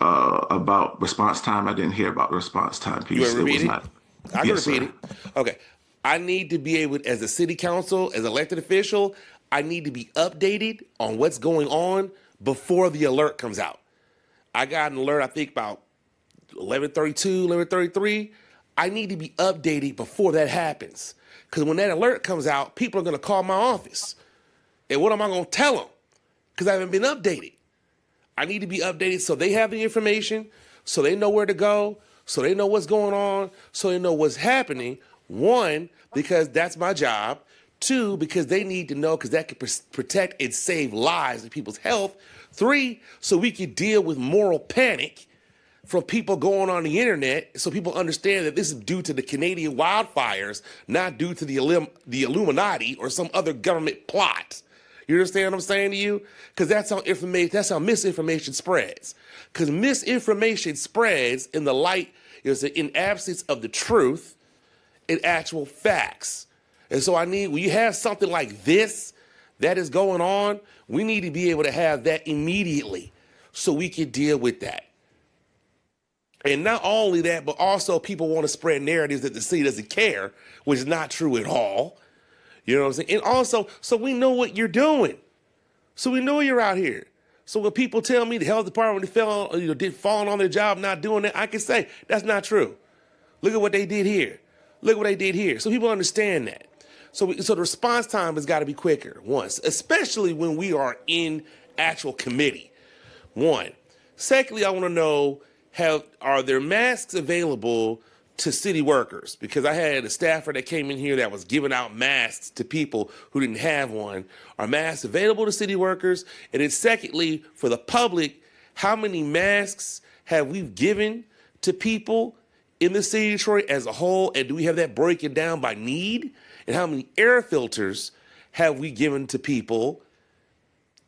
About response time, I didn't hear about the response time piece. You want to repeat it? I can Yes, repeat sir. it. Okay. I need to be able, as a city council, as elected official, I need to be updated on what's going on before the alert comes out. I got an alert, I think about 11:32, 11:33. I need to be updated before that happens. Because when that alert comes out, people are going to call my office. And what am I going to tell them? Because I haven't been updated. I need to be updated so they have the information, so they know where to go, so they know what's going on, so they know what's happening. One, because that's my job. Two, because they need to know, because that can protect and save lives and people's health. Three, so we can deal with moral panic from people going on the internet, so people understand that this is due to the Canadian wildfires, not due to the Illuminati or some other government plot. You understand what I'm saying to you? Because that's how misinformation spreads. Because misinformation spreads in the light, in absence of the truth and actual facts. And so when you have something like this that is going on, we need to be able to have that immediately so we can deal with that. And not only that, but also people want to spread narratives that the city doesn't care, which is not true at all. You know what I'm saying? And also, so we know what you're doing. So we know you're out here. So when people tell me the health department did falling on their job, not doing that, I can say that's not true. Look at what they did here. Look what they did here. So people understand that. So the response time has got to be quicker, once, especially when we are in actual committee. One. Secondly, I want to know, are there masks available to city workers? Because I had a staffer that came in here that was giving out masks to people who didn't have one. Are masks available to city workers? And then secondly, for the public, how many masks have we given to people in the city of Detroit as a whole? And do we have that broken down by need? And how many air filters have we given to people?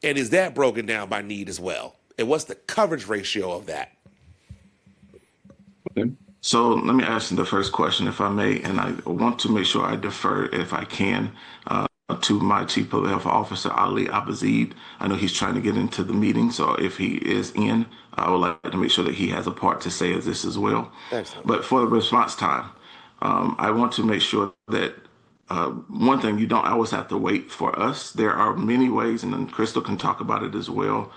And is that broken down by need as well? And what's the coverage ratio of that? So let me ask the first question, if I may, and I want to make sure I defer, if I can, to my Chief Public Health Officer, Ali Abazid. I know he's trying to get into the meeting, so if he is in, I would like to make sure that he has a part to say as this as well. Excellent. But for the response time, I want to make sure that one thing, you don't always have to wait for us. There are many ways, and then Crystal can talk about it as well.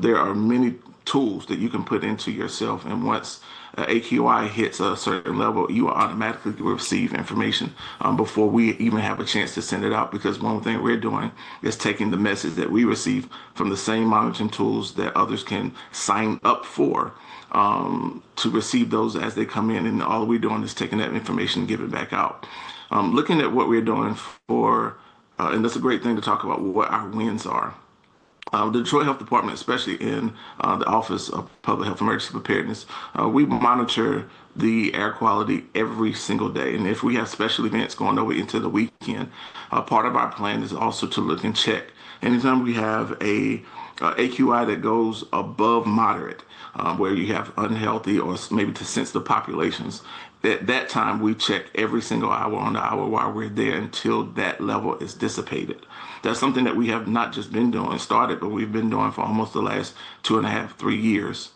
There are many tools that you can put into yourself, and once AQI hits a certain level, you will automatically receive information before we even have a chance to send it out. Because one thing we're doing is taking the message that we receive from the same monitoring tools that others can sign up for to receive those as they come in, and all we're doing is taking that information and giving it back out. Looking at what we're doing for, and that's a great thing to talk about what our wins are. The Detroit Health Department, especially in the Office of Public Health Emergency Preparedness, we monitor the air quality every single day. And if we have special events going over into the weekend, part of our plan is also to look and check. Anytime we have a AQI that goes above moderate, where you have unhealthy or maybe to sensitive populations, at that time we check every single hour on the hour while we're there until that level is dissipated. That's something that we have not just been doing, started, but we've been doing for almost the last 2.5, 3 years.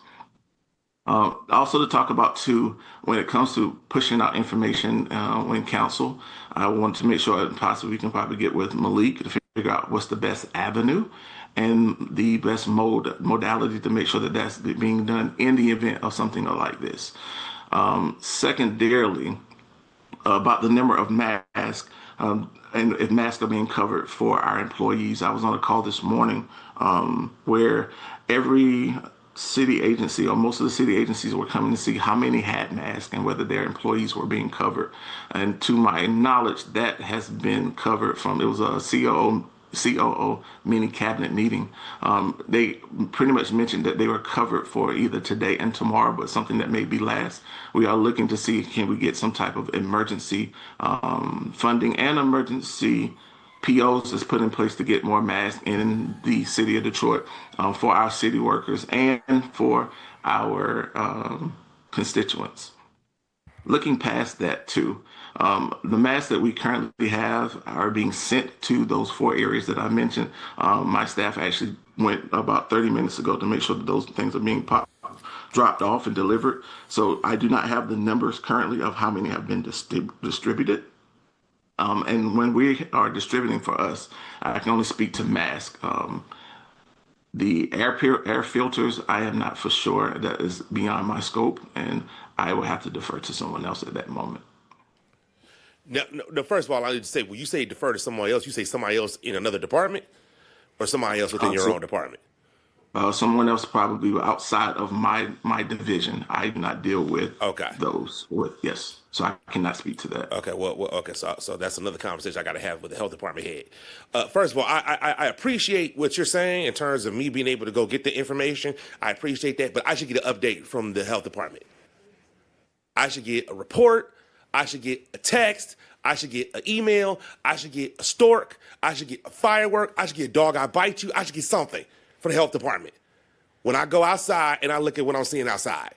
Also to talk about too, when it comes to pushing out information when council, I want to make sure possibly we can probably get with Malik to figure out what's the best avenue and the best modality to make sure that that's being done in the event of something like this. Secondarily, about the number of masks and if masks are being covered for our employees. I was on a call this morning where every city agency or most of the city agencies were coming to see how many had masks and whether their employees were being covered. And to my knowledge, that has been covered from, it was a COO mini cabinet meeting. They pretty much mentioned that they were covered for either today and tomorrow, but something that may be last. We are looking to see, can we get some type of emergency funding and emergency POs that's put in place to get more masks in the city of Detroit for our city workers and for our constituents. Looking past that too, the masks that we currently have are being sent to those 4 areas that I mentioned. My staff actually went about 30 minutes ago to make sure that those things are being dropped off and delivered. So I do not have the numbers currently of how many have been distributed. And when we are distributing for us, I can only speak to masks. The air filters, I am not for sure. That is beyond my scope, and I will have to defer to someone else at that moment. No, first of all, I need to say, when you say defer to someone else, you say somebody else in another department or somebody else within your own department? Someone else probably outside of my division. I do not deal with those. Yes, so I cannot speak to that. Okay, okay, so that's another conversation I got to have with the health department head. First of all, I appreciate what you're saying in terms of me being able to go get the information. I appreciate that, but I should get an update from the health department. I should get a report. I should get a text. I should get an email. I should get a stork. I should get a firework. I should get a dog I bite you. I should get something for the health department. When I go outside and I look at what I'm seeing outside,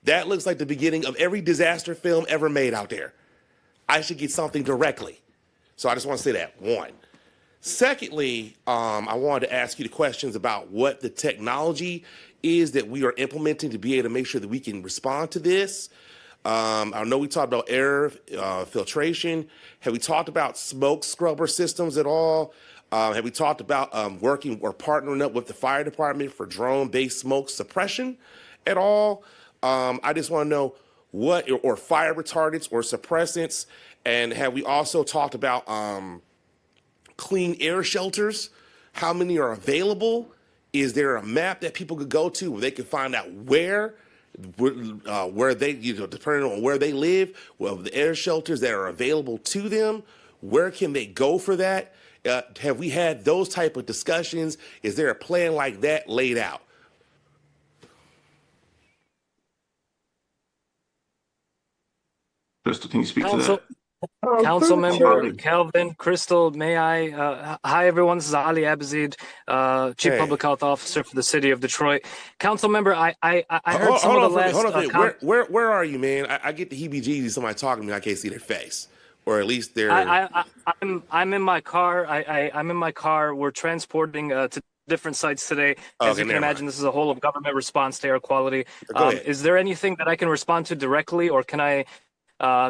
that looks like the beginning of every disaster film ever made out there. I should get something directly. So I just want to say that, one. Secondly, I wanted to ask you the questions about what the technology is that we are implementing to be able to make sure that we can respond to this. I know we talked about air filtration. Have we talked about smoke scrubber systems at all? Have we talked about working or partnering up with the fire department for drone-based smoke suppression at all? I just want to know what, or fire retardants or suppressants, and have we also talked about clean air shelters? How many are available? Is there a map that people could go to where they can find out where they, depending on where they live, well, the air shelters that are available to them, where can they go for that? Have we had those type of discussions? Is there a plan like that laid out? Crystal, can you speak to that? Council member Calvin, Crystal, may I? Hi, everyone. This is Ali Abazid, Chief Public Health Officer for the City of Detroit. Council member, I heard some of the last. Hold on, where are you, man? I get the heebie-jeebies. Somebody talking to me, I can't see their face, or at least they're. I'm in my car. I'm in my car. We're transporting to different sites today. As you can imagine, this is a whole of government response to air quality. Is there anything that I can respond to directly, or can I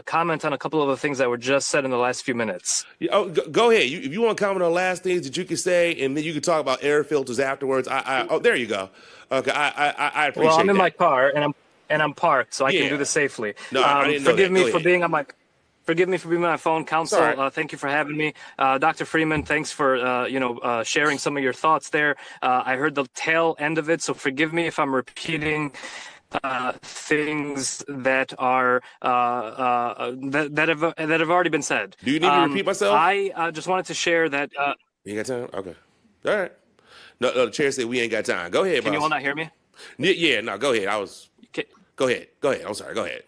comment on a couple of the things that were just said in the last few minutes. Oh, go ahead. If you want to comment on the last things that you can say, and then you can talk about air filters afterwards. Oh, there you go. Okay, I appreciate Well, I'm in that. my car and I'm parked, so I can do this safely. No, I didn't know forgive that. me Go for ahead. being on my. Forgive me for being on my phone, Council. Right. Thank you for having me, Dr. Freeman. Thanks for sharing some of your thoughts there. I heard the tail end of it, so forgive me if I'm repeating things that are that have already been said. Do you need me to repeat myself? I just wanted to share that. You got time? Okay. All right. No, the chair said we ain't got time. Go ahead, boss. Can you all not hear me? Yeah, no, go ahead. Go ahead. I'm sorry. Go ahead.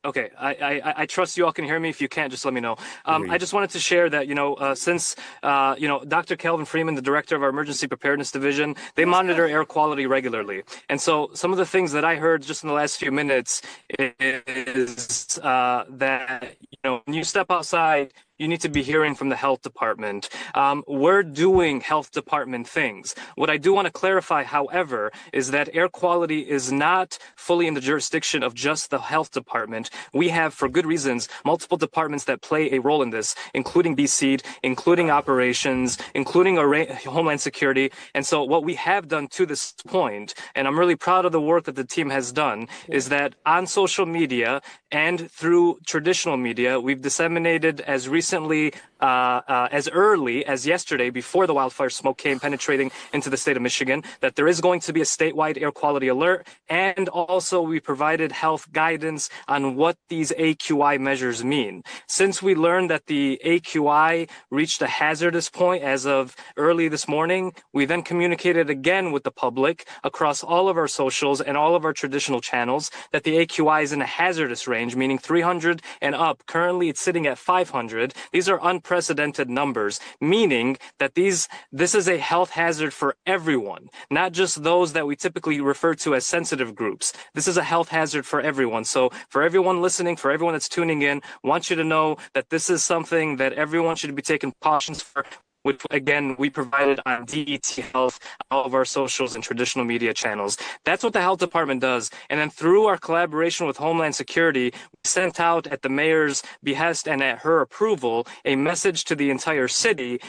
Okay, I trust you all can hear me. If you can't, just let me know. I just wanted to share that, since, Dr. Calvin Freeman, the director of our Emergency Preparedness Division, they monitor air quality regularly. And so some of the things that I heard just in the last few minutes is that, when you step outside, you need to be hearing from the health department. We're doing health department things. What I do want to clarify, however, is that air quality is not fully in the jurisdiction of just the health department. We have, for good reasons, multiple departments that play a role in this, including BSEED, including operations, including Homeland Security. And so what we have done to this point, and I'm really proud of the work that the team has done, is that on social media and through traditional media, we've disseminated as recently as early as yesterday, before the wildfire smoke came penetrating into the state of Michigan, that there is going to be a statewide air quality alert. And also we provided health guidance on what these AQI measures mean. Since we learned that the AQI reached a hazardous point as of early this morning, we then communicated again with the public across all of our socials and all of our traditional channels that the AQI is in a hazardous range, meaning 300 and up. Currently it's sitting at 500. These are unprecedented numbers, meaning that this is a health hazard for everyone, not just those that we typically refer to as sensitive groups. This is a health hazard for everyone. So for everyone listening, for everyone that's tuning in, I want you to know that this is something that everyone should be taking precautions for, which again, we provided on DET Health, all of our socials and traditional media channels. That's what the health department does. And then through our collaboration with Homeland Security, we sent out at the mayor's behest and at her approval, a message to the entire city,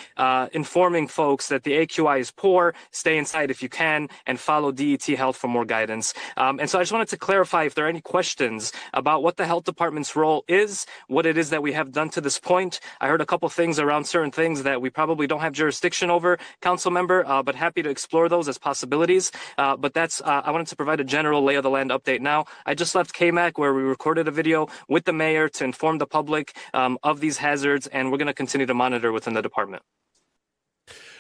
informing folks that the AQI is poor, stay inside if you can, and follow DET Health for more guidance. And so I just wanted to clarify if there are any questions about what the health department's role is, what it is that we have done to this point. I heard a couple things around certain things that we probably don't have jurisdiction over, council member, but happy to explore those as possibilities. But I wanted to provide a general lay of the land update now. I just left KMAC where we recorded a video with the mayor to inform the public of these hazards, and we're going to continue to monitor within the department.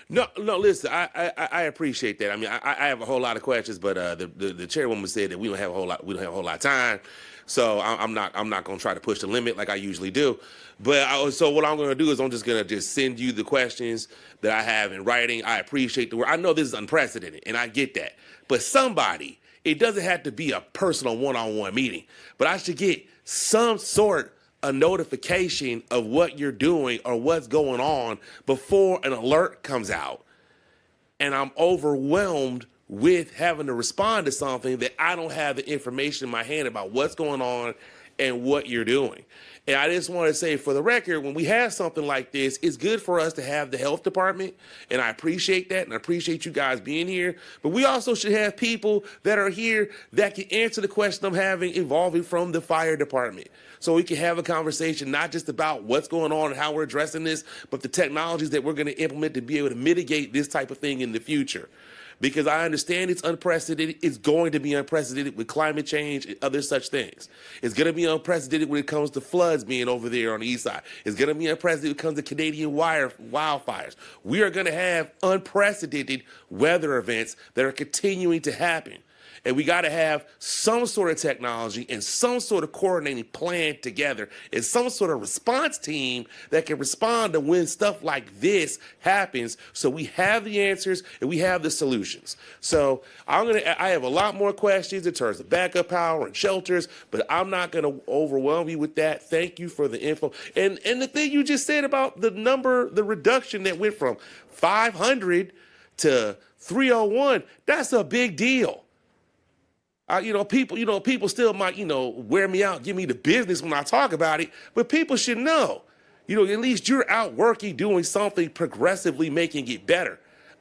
No, listen, I appreciate that. I mean, I have a whole lot of questions, but the chairwoman said that we don't have a whole lot of time. So I'm not going to try to push the limit like I usually do. But so what I'm going to do is I'm just going to send you the questions that I have in writing. I appreciate the work. I know this is unprecedented, and I get that. But somebody, it doesn't have to be a personal one-on-one meeting, but I should get some sort a notification of what you're doing or what's going on before an alert comes out. And I'm overwhelmed with having to respond to something that I don't have the information in my hand about what's going on and what you're doing. And I just want to say, for the record, when we have something like this, it's good for us to have the health department, and I appreciate that, and I appreciate you guys being here. But we also should have people that are here that can answer the question I'm having involving from the fire department. So we can have a conversation not just about what's going on and how we're addressing this, but the technologies that we're going to implement to be able to mitigate this type of thing in the future. Because I understand it's unprecedented. It's going to be unprecedented with climate change and other such things. It's going to be unprecedented when it comes to floods being over there on the east side. It's going to be unprecedented when it comes to Canadian wildfires. We are going to have unprecedented weather events that are continuing to happen. And we got to have some sort of technology and some sort of coordinating plan together and some sort of response team that can respond to when stuff like this happens, so we have the answers and we have the solutions. So I have a lot more questions in terms of backup power and shelters, but I'm not going to overwhelm you with that. Thank you for the info. And the thing you just said about the reduction that went from 500 to 301, that's a big deal. People still might, wear me out, give me the business when I talk about it, but people should know, at least you're out working, doing something progressively, making it better.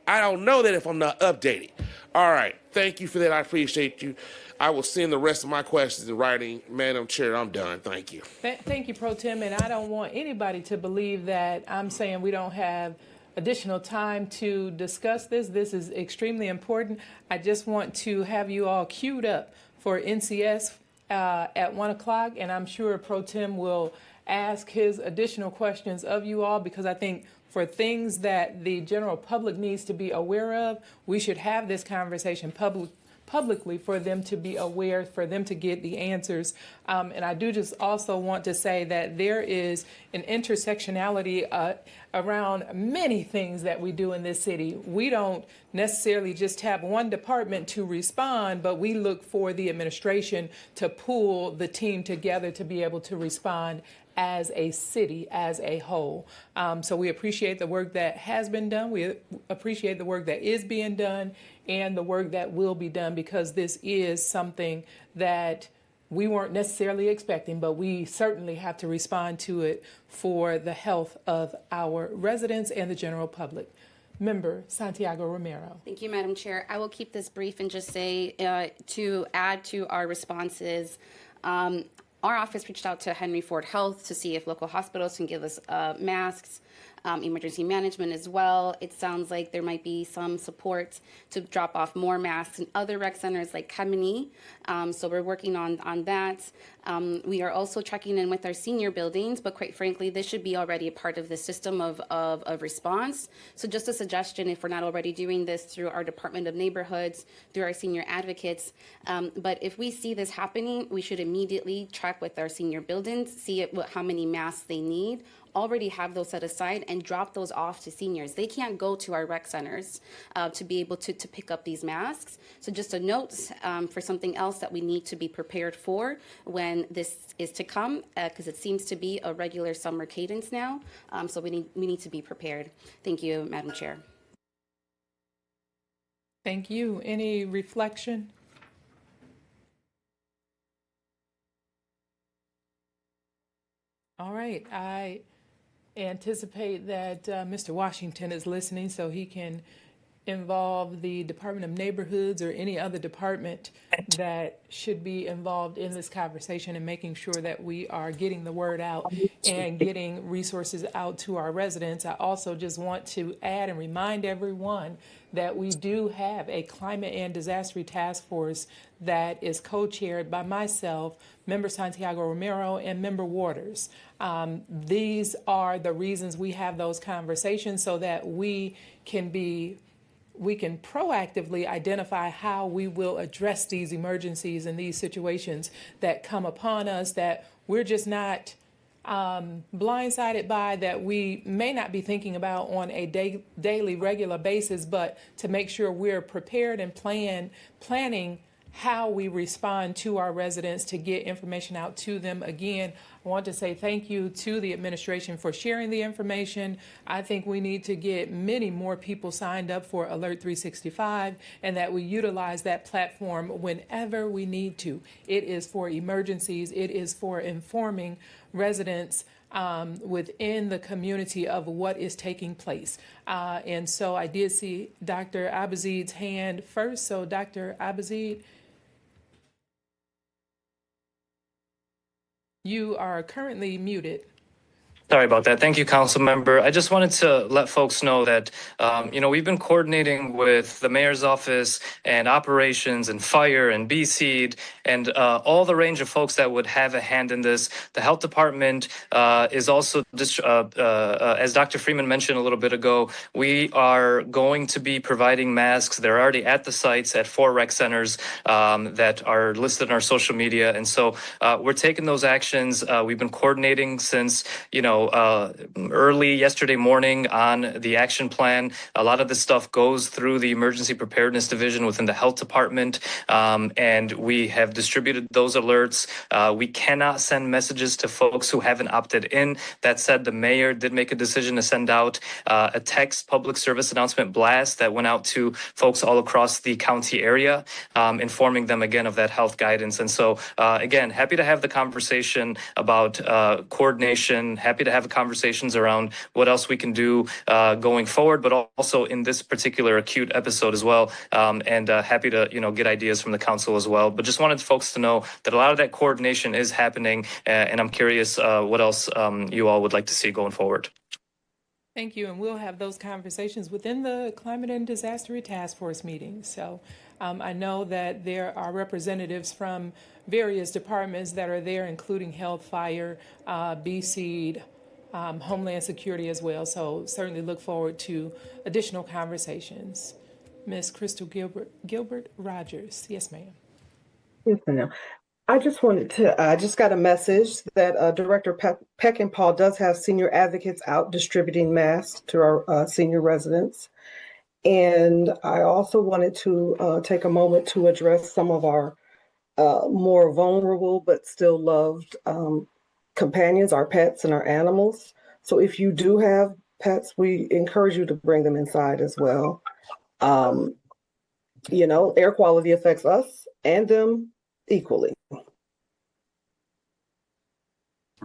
I don't know that if I'm not updated. All right. Thank you for that. I appreciate you. I will send the rest of my questions in writing. Madam Chair, I'm done. Thank you. Thank you, Pro Tem, and I don't want anybody to believe that I'm saying we don't have additional time to discuss this. This is extremely important. I just want to have you all queued up for NCS at 1 o'clock, and I'm sure Pro Tem will ask his additional questions of you all, because I think for things that the general public needs to be aware of, we should have this conversation publicly for them to be aware, for them to get the answers. And I do just also want to say that there is an intersectionality around many things that we do in this city. We don't necessarily just have one department to respond, but we look for the administration to pull the team together to be able to respond as a city, as a whole. So we appreciate the work that has been done. We appreciate the work that is being done and the work that will be done, because this is something that we weren't necessarily expecting, but we certainly have to respond to it for the health of our residents and the general public. Member Santiago Romero. Thank you, Madam Chair. I will keep this brief and just say to add to our responses, our office reached out to Henry Ford Health to see if local hospitals can give us masks, emergency management as well. It sounds like there might be some support to drop off more masks in other rec centers like Kamini. So we're working on that. We are also checking in with our senior buildings, but quite frankly, this should be already a part of the system of response. So just a suggestion, if we're not already doing this through our Department of Neighborhoods, through our senior advocates, but if we see this happening, we should immediately check with our senior buildings, see how many masks they need, already have those set aside and drop those off to seniors. They can't go to our rec centers to be able to pick up these masks. So just a note for something else that we need to be prepared for when this is to come, because it seems to be a regular summer cadence now. So we need to be prepared. Thank you, Madam Chair. Thank you. Any reflection? All right. I anticipate that Mr. Washington is listening, so he can involve the Department of Neighborhoods or any other department that should be involved in this conversation and making sure that we are getting the word out and getting resources out to our residents. I also just want to add and remind everyone that we do have a climate and disaster task force that is co-chaired by myself, Member Santiago Romero, and Member Waters. These are the reasons we have those conversations, so that we can proactively identify how we will address these emergencies and these situations that come upon us that we're just not blindsided by, that we may not be thinking about on a daily, regular basis, but to make sure we're prepared and planning how we respond to our residents to get information out to them. Again, I want to say thank you to the administration for sharing the information. I think we need to get many more people signed up for Alert 365, and that we utilize that platform whenever we need to. It is for emergencies. It is for informing residents within the community of what is taking place. And so I did see Dr. Abazid's hand first. So Dr. Abazid, you are currently muted. Sorry about that. Thank you, Council Member. I just wanted to let folks know that, we've been coordinating with the Mayor's Office and Operations and Fire and BSEED and all the range of folks that would have a hand in this. The Health Department is also, as Dr. Freeman mentioned a little bit ago, we are going to be providing masks. They're already at the sites at 4 rec centers that are listed on our social media. And so we're taking those actions. We've been coordinating since, early yesterday morning on the action plan. A lot of this stuff goes through the emergency preparedness division within the health department, and we have distributed those alerts. We cannot send messages to folks who haven't opted in. That said, the mayor did make a decision to send out a text public service announcement blast that went out to folks all across the county area, informing them again of that health guidance. And so, again, happy to have the conversation about coordination, happy to have conversations around what else we can do going forward, but also in this particular acute episode as well. And happy to, get ideas from the council as well. But just wanted folks to know that a lot of that coordination is happening, and I'm curious what else you all would like to see going forward. Thank you, and we'll have those conversations within the Climate and Disaster Task Force meeting. So I know that there are representatives from various departments that are there, including Health, Fire, BSEED, Homeland Security as well. So certainly look forward to additional conversations. Ms. Crystal Gilbert Rogers. Yes, ma'am. Yes, ma'am. I just wanted to, I just got a message that Director Peckinpah does have senior advocates out distributing masks to our senior residents. And I also wanted to take a moment to address some of our more vulnerable but still loved companions, our pets and our animals. So if you do have pets, we encourage you to bring them inside as well. Air quality affects us and them equally.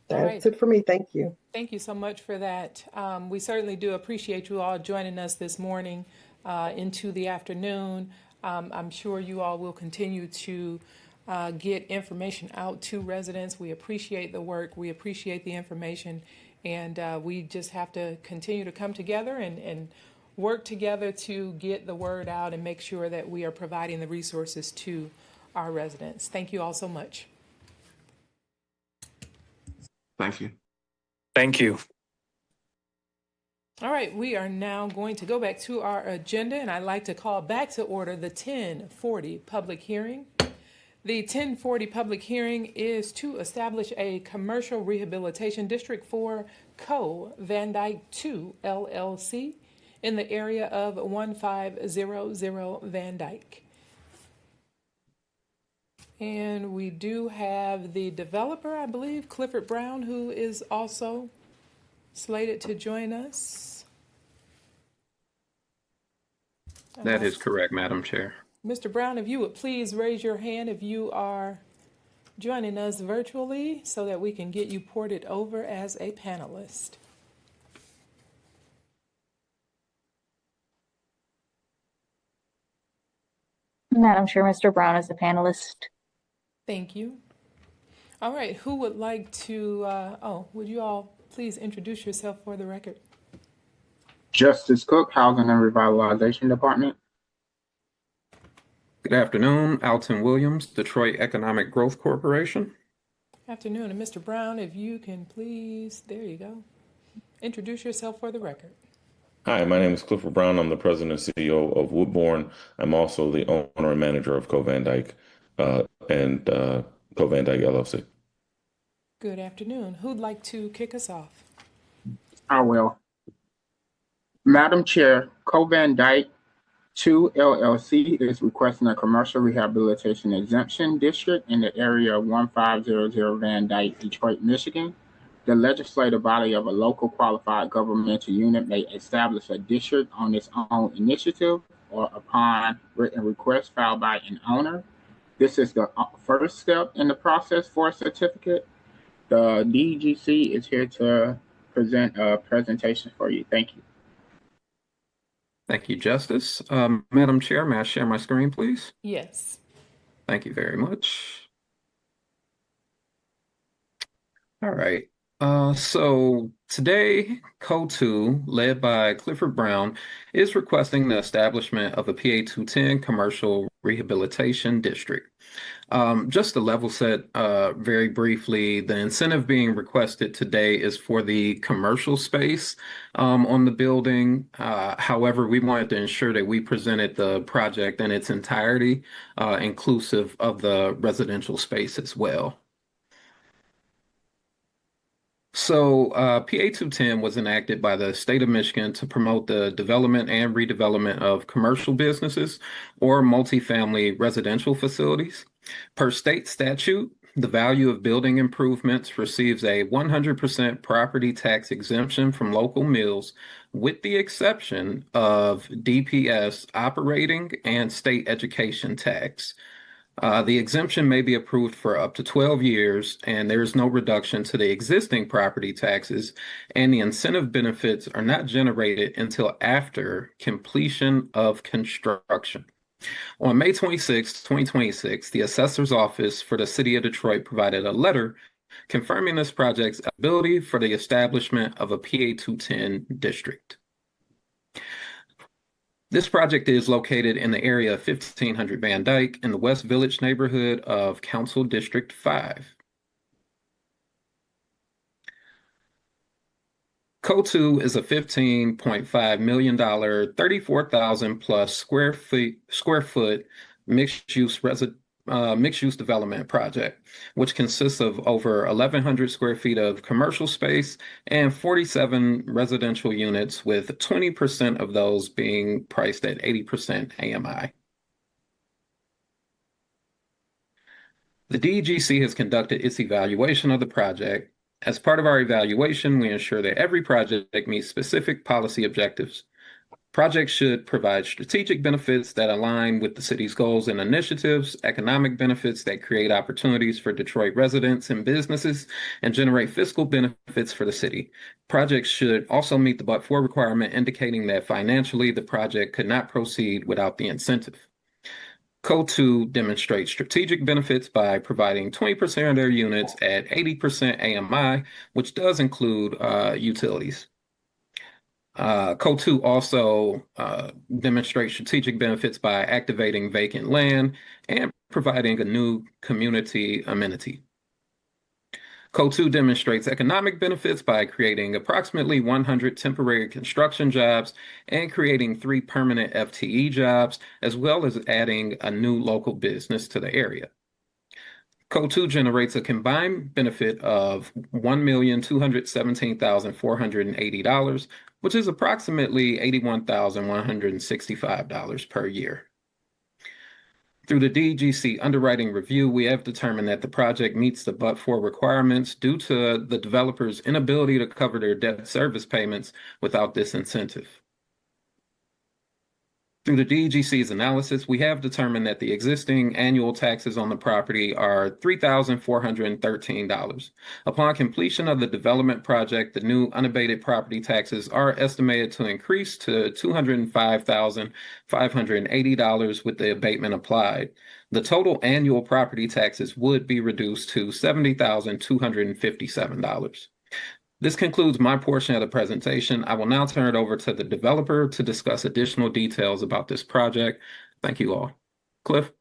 That's it for me. Thank you. Thank you so much for that. We certainly do appreciate you all joining us this morning into the afternoon. I'm sure you all will continue to get information out to residents. We appreciate the work. We appreciate the information. And we just have to continue to come together and work together to get the word out and make sure that we are providing the resources to our residents. Thank you all so much. Thank you. Thank you. All right, we are now going to go back to our agenda, and I'd like to call back to order the 1040 public hearing. The 1040 public hearing is to establish a commercial rehabilitation district for Co. Van Dyke 2 LLC in the area of 1500 Van Dyke. And we do have the developer, I believe, Clifford Brown, who is also slated to join us. That is correct, Madam Chair. Mr. Brown, if you would please raise your hand if you are joining us virtually so that we can get you ported over as a panelist. Madam Chair, Mr. Brown is a panelist. Thank you. All right, who would like to, would you all please introduce yourself for the record? Justice Cook, Housing and Revitalization Department. Good afternoon, Alton Williams, Detroit Economic Growth Corporation. Afternoon, and Mr. Brown, if you can please, there you go, introduce yourself for the record. Hi, my name is Clifford Brown. I'm the president and CEO of Woodbourne. I'm also the owner and manager of Co. Van Dyke and Co. Van Dyke LLC. Good afternoon. Who'd like to kick us off? I will. Madam Chair, Co. Van Dyke 2 LLC is requesting a commercial rehabilitation exemption district in the area of 1500 Van Dyke, Detroit, Michigan. The legislative body of a local qualified governmental unit may establish a district on its own initiative or upon written request filed by an owner. This is the first step in the process for a certificate. The DGC is here to present a presentation for you. Thank you. Thank you, Justice. Madam Chair, may I share my screen, please? Yes. Thank you very much. All right. So today, CO2, led by Clifford Brown, is requesting the establishment of a PA 210 commercial rehabilitation district. Just to level set very briefly, the incentive being requested today is for the commercial space on the building. However, we wanted to ensure that we presented the project in its entirety, inclusive of the residential space as well. So, PA 210 was enacted by the state of Michigan to promote the development and redevelopment of commercial businesses or multifamily residential facilities. Per state statute, the value of building improvements receives a 100% property tax exemption from local mills, with the exception of DPS operating and state education tax. The exemption may be approved for up to 12 years, and there is no reduction to the existing property taxes, and the incentive benefits are not generated until after completion of construction. On May 26, 2026, the Assessor's Office for the City of Detroit provided a letter confirming this project's ability for the establishment of a PA 210 district. This project is located in the area of 1500 Van Dyke in the West Village neighborhood of Council District 5. CO2 is a $15.5 million, 34,000 plus square foot mixed-use development project, which consists of over 1,100 square feet of commercial space and 47 residential units, with 20% of those being priced at 80% AMI. The DEGC has conducted its evaluation of the project. As part of our evaluation, we ensure that every project meets specific policy objectives. Projects should provide strategic benefits that align with the city's goals and initiatives, economic benefits that create opportunities for Detroit residents and businesses, and generate fiscal benefits for the city. Projects should also meet the but-for requirement, indicating that financially the project could not proceed without the incentive. CO2 demonstrates strategic benefits by providing 20% of their units at 80% AMI, which does include utilities. CO2 also demonstrates strategic benefits by activating vacant land and providing a new community amenity. CO2 demonstrates economic benefits by creating approximately 100 temporary construction jobs and creating 3 permanent FTE jobs, as well as adding a new local business to the area. CO2 generates a combined benefit of $1,217,480, which is approximately $81,165 per year. Through the DEGC underwriting review, we have determined that the project meets the but-for requirements due to the developer's inability to cover their debt service payments without this incentive. Through the DEGC's analysis, we have determined that the existing annual taxes on the property are $3,413. Upon completion of the development project, the new unabated property taxes are estimated to increase to $205,580 with the abatement applied. The total annual property taxes would be reduced to $70,257. This concludes my portion of the presentation. I will now turn it over to the developer to discuss additional details about this project. Thank you all. Cliff?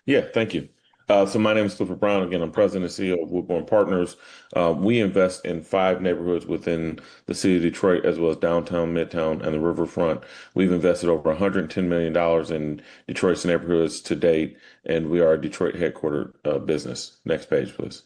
Yeah, thank you. So my name is Clifford Brown. Again, I'm president and CEO of Woodbourne Partners. We invest in 5 neighborhoods within the city of Detroit, as well as downtown, midtown, and the riverfront. We've invested over $110 million in Detroit's neighborhoods to date, and we are a Detroit headquartered business. Next page, please.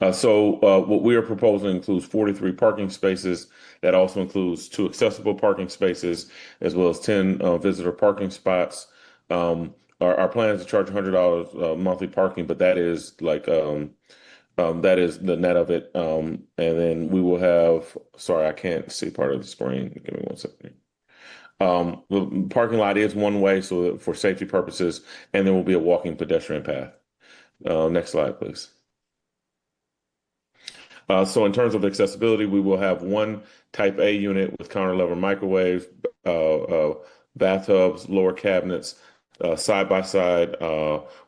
What we are proposing includes 43 parking spaces. That also includes 2 accessible parking spaces, as well as 10 visitor parking spots. Our plan is to charge $100 monthly parking, but that is that is the net of it. And then we will have, sorry, I can't see part of the screen. Give me 1 second. The parking lot is one way, so for safety purposes, and there will be a walking pedestrian path. Next slide, please. So in terms of accessibility, we will have 1 type A unit with counter level microwaves, bathtubs, lower cabinets, side-by-side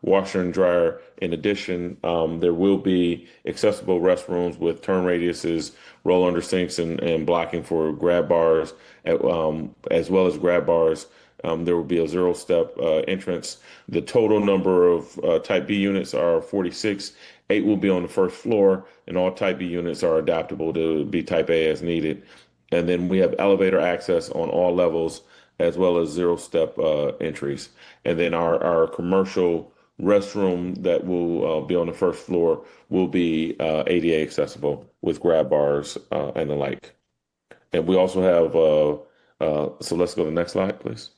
washer and dryer. In addition, there will be accessible restrooms with turn radiuses, roll under sinks, and blocking for grab bars, as well as grab bars. There will be a 0-step entrance. The total number of type B units are 46. 8 will be on the first floor, and all type B units are adaptable to be type A as needed. And then we have elevator access on all levels, as well as 0-step entries. And then our commercial restroom that will be on the first floor will be ADA accessible with grab bars and the like. And we also have, so let's go to the next slide, please.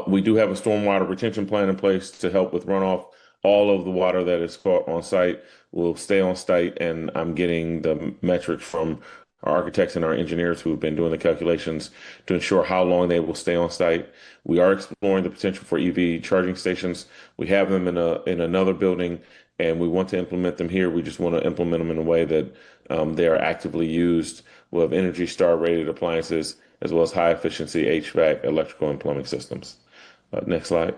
We do have a stormwater retention plan in place to help with runoff. All of the water that is caught on site will stay on site, and I'm getting the metrics from our architects and our engineers who have been doing the calculations to ensure how long they will stay on site. We are exploring the potential for EV charging stations. We have them in another building, and we want to implement them here. We just want to implement them in a way that they are actively used. We'll have Energy Star rated appliances as well as high efficiency HVAC, electrical and plumbing systems. Next slide.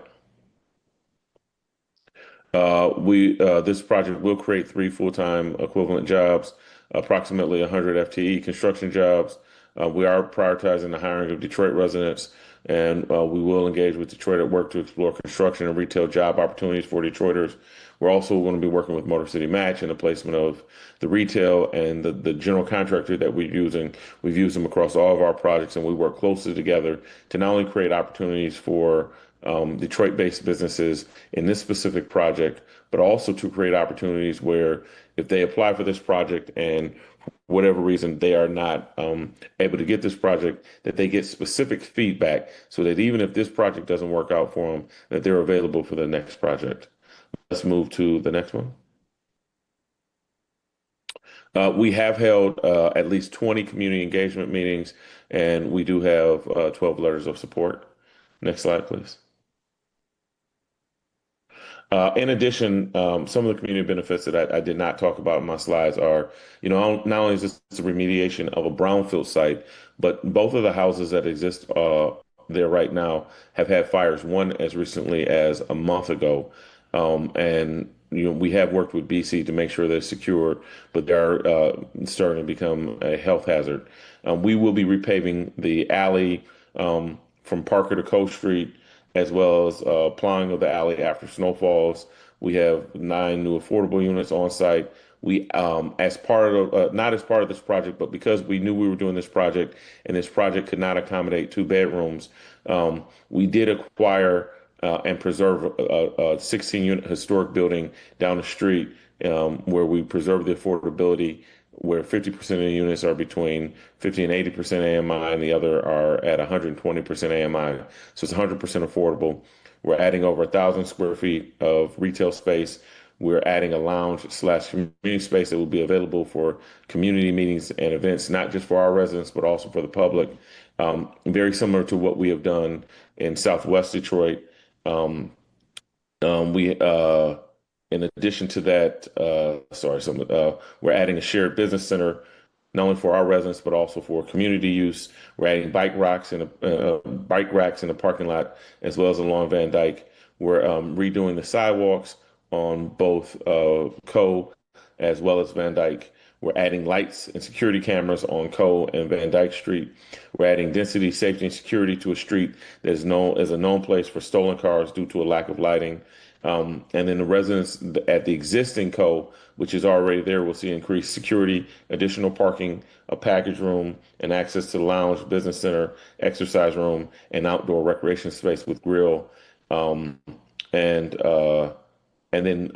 This project will create 3 full-time equivalent jobs, approximately 100 FTE construction jobs. We are prioritizing the hiring of Detroit residents, and we will engage with Detroit at Work to explore construction and retail job opportunities for Detroiters. We're also going to be working with Motor City Match in the placement of the retail and the general contractor that we're using. We've used them across all of our projects, and we work closely together to not only create opportunities for Detroit-based businesses in this specific project, but also to create opportunities where if they apply for this project and for whatever reason they are not able to get this project, that they get specific feedback so that even if this project doesn't work out for them, that they're available for the next project. Let's move to the next one. We have held at least 20 community engagement meetings, and we do have 12 letters of support. Next slide, please. In addition, some of the community benefits that I did not talk about in my slides are, not only is this a remediation of a brownfield site, but both of the houses that exist there right now have had fires, one as recently as a month ago. And we have worked with BC to make sure they're secure, but they're starting to become a health hazard. We will be repaving the alley from Parker to Coast Street, as well as plowing of the alley after snowfalls. We have 9 new affordable units on site. We, as part of, not as part of this project, but because we knew we were doing this project and this project could not accommodate 2 bedrooms, we did acquire and preserve a 16-unit historic building down the street where we preserve the affordability, where 50% of the units are between 50 and 80% AMI, and the other are at 120% AMI. So it's 100% affordable. We're adding over 1,000 square feet of retail space. We're adding a lounge/community space that will be available for community meetings and events, not just for our residents, but also for the public. Very similar to what we have done in Southwest Detroit. In addition to that, we're adding a shared business center, not only for our residents, but also for community use. We're adding bike racks in the parking lot, as well as along Van Dyke. We're redoing the sidewalks on both Co as well as Van Dyke. We're adding lights and security cameras on Co and Van Dyke Street. We're adding density, safety, and security to a street that is known as a known place for stolen cars due to a lack of lighting. And then the residents at the existing Co, which is already there, will see increased security, additional parking, a package room, and access to the lounge, business center, exercise room, and outdoor recreation space with grill. And then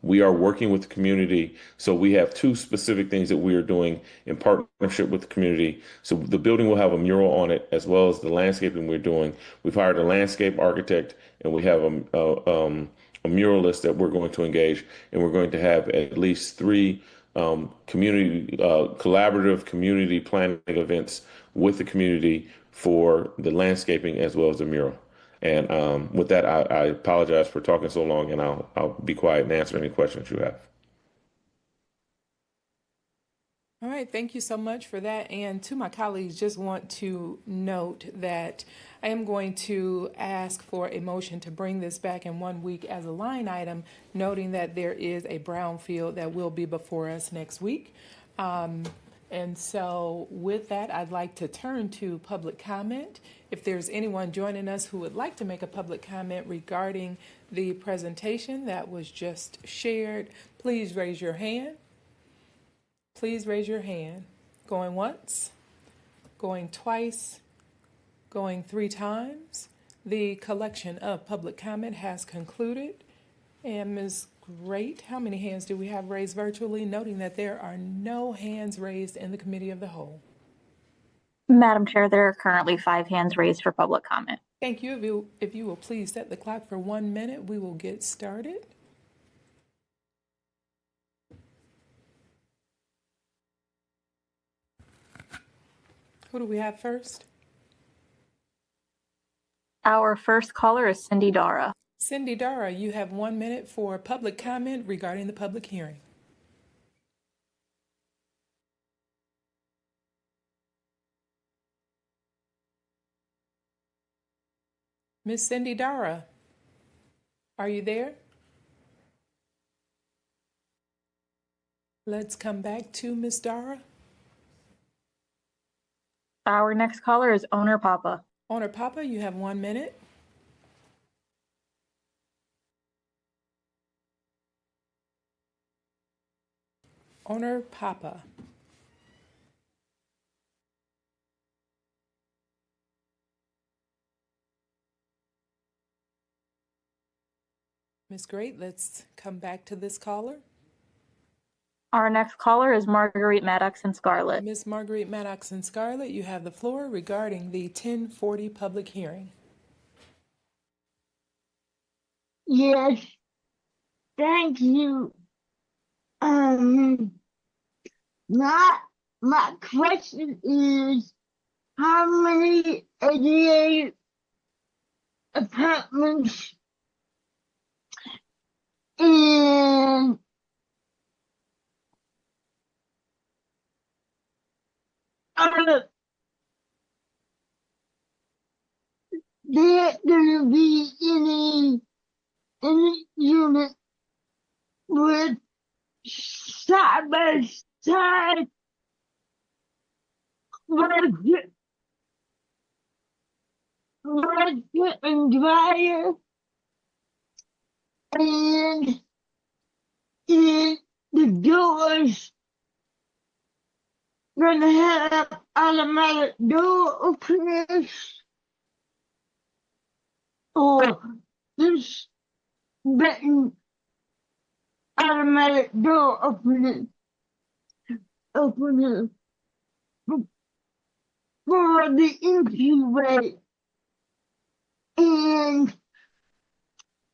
we are working with the community. So we have 2 specific things that we are doing in partnership with the community. So the building will have a mural on it, as well as the landscaping we're doing. We've hired a landscape architect, and we have a muralist that we're going to engage. And we're going to have at least 3 collaborative community planning events with the community for the landscaping as well as the mural. And with that, I apologize for talking so long, and I'll be quiet and answer any questions you have. All right, thank you so much for that. And to my colleagues, just want to note that I am going to ask for a motion to bring this back in 1 week as a line item, noting that there is a brownfield that will be before us next week. And so with that, I'd like to turn to public comment. If there's anyone joining us who would like to make a public comment regarding the presentation that was just shared, please raise your hand. Please raise your hand. Going once, going twice, going 3 times. The collection of public comment has concluded. And Ms. Great, how many hands do we have raised virtually? Noting that there are no hands raised in the committee of the whole. Madam Chair, there are currently 5 hands raised for public comment. Thank you. If you will please set the clock for 1 minute, we will get started. Who do we have first? Our first caller is Cindy Dara. Cindy Dara, you have 1 minute for public comment regarding the public hearing. Miss Cindy Dara, are you there? Let's come back to Miss Dara. Our next caller is Owner Papa. Owner Papa, you have 1 minute. Owner Papa. Ms. Great, let's come back to this caller. Our next caller is Marguerite Maddox and Scarlett. Ms. Marguerite Maddox and Scarlett, you have the floor regarding the 1040 public hearing. Yes, thank you. My question is, how many ADA apartments and are there gonna be any unit with side by side washer and dryer, and the doors gonna have automatic door openers, or just button automatic door opener for the entryway, and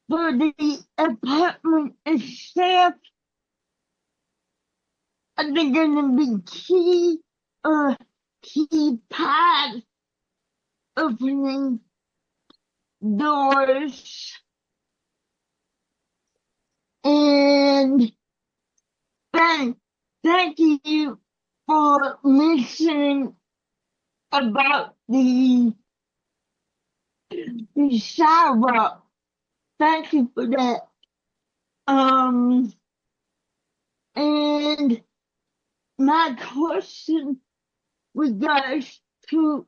for the apartment itself, are they gonna be keypad opening doors? And thank you for mentioning about the sidewalk. Thank you for that. And my question regards to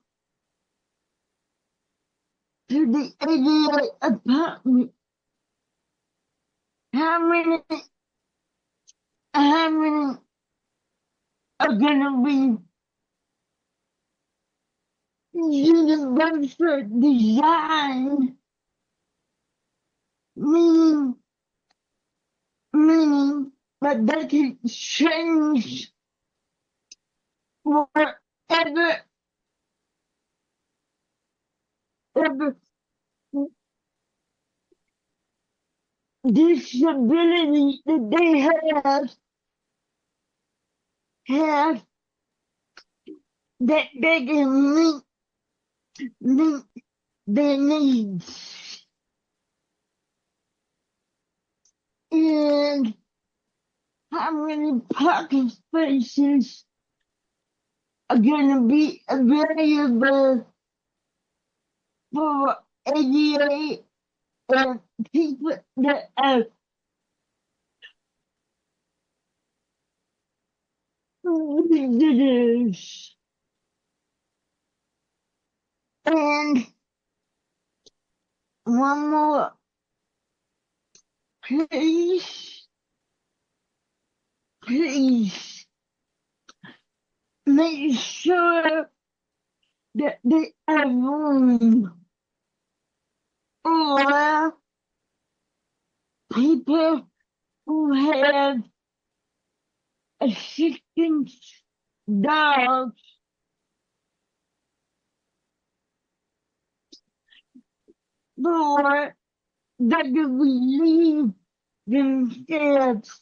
the ADA apartment. How many are gonna be universal design, meaning that they can change whatever disability that they have that they can meet their needs. And how many parking spaces are gonna be available for ADA and people that are visitors? And one more, please make sure that they have room or people who have assistance dogs or that they relieve themselves.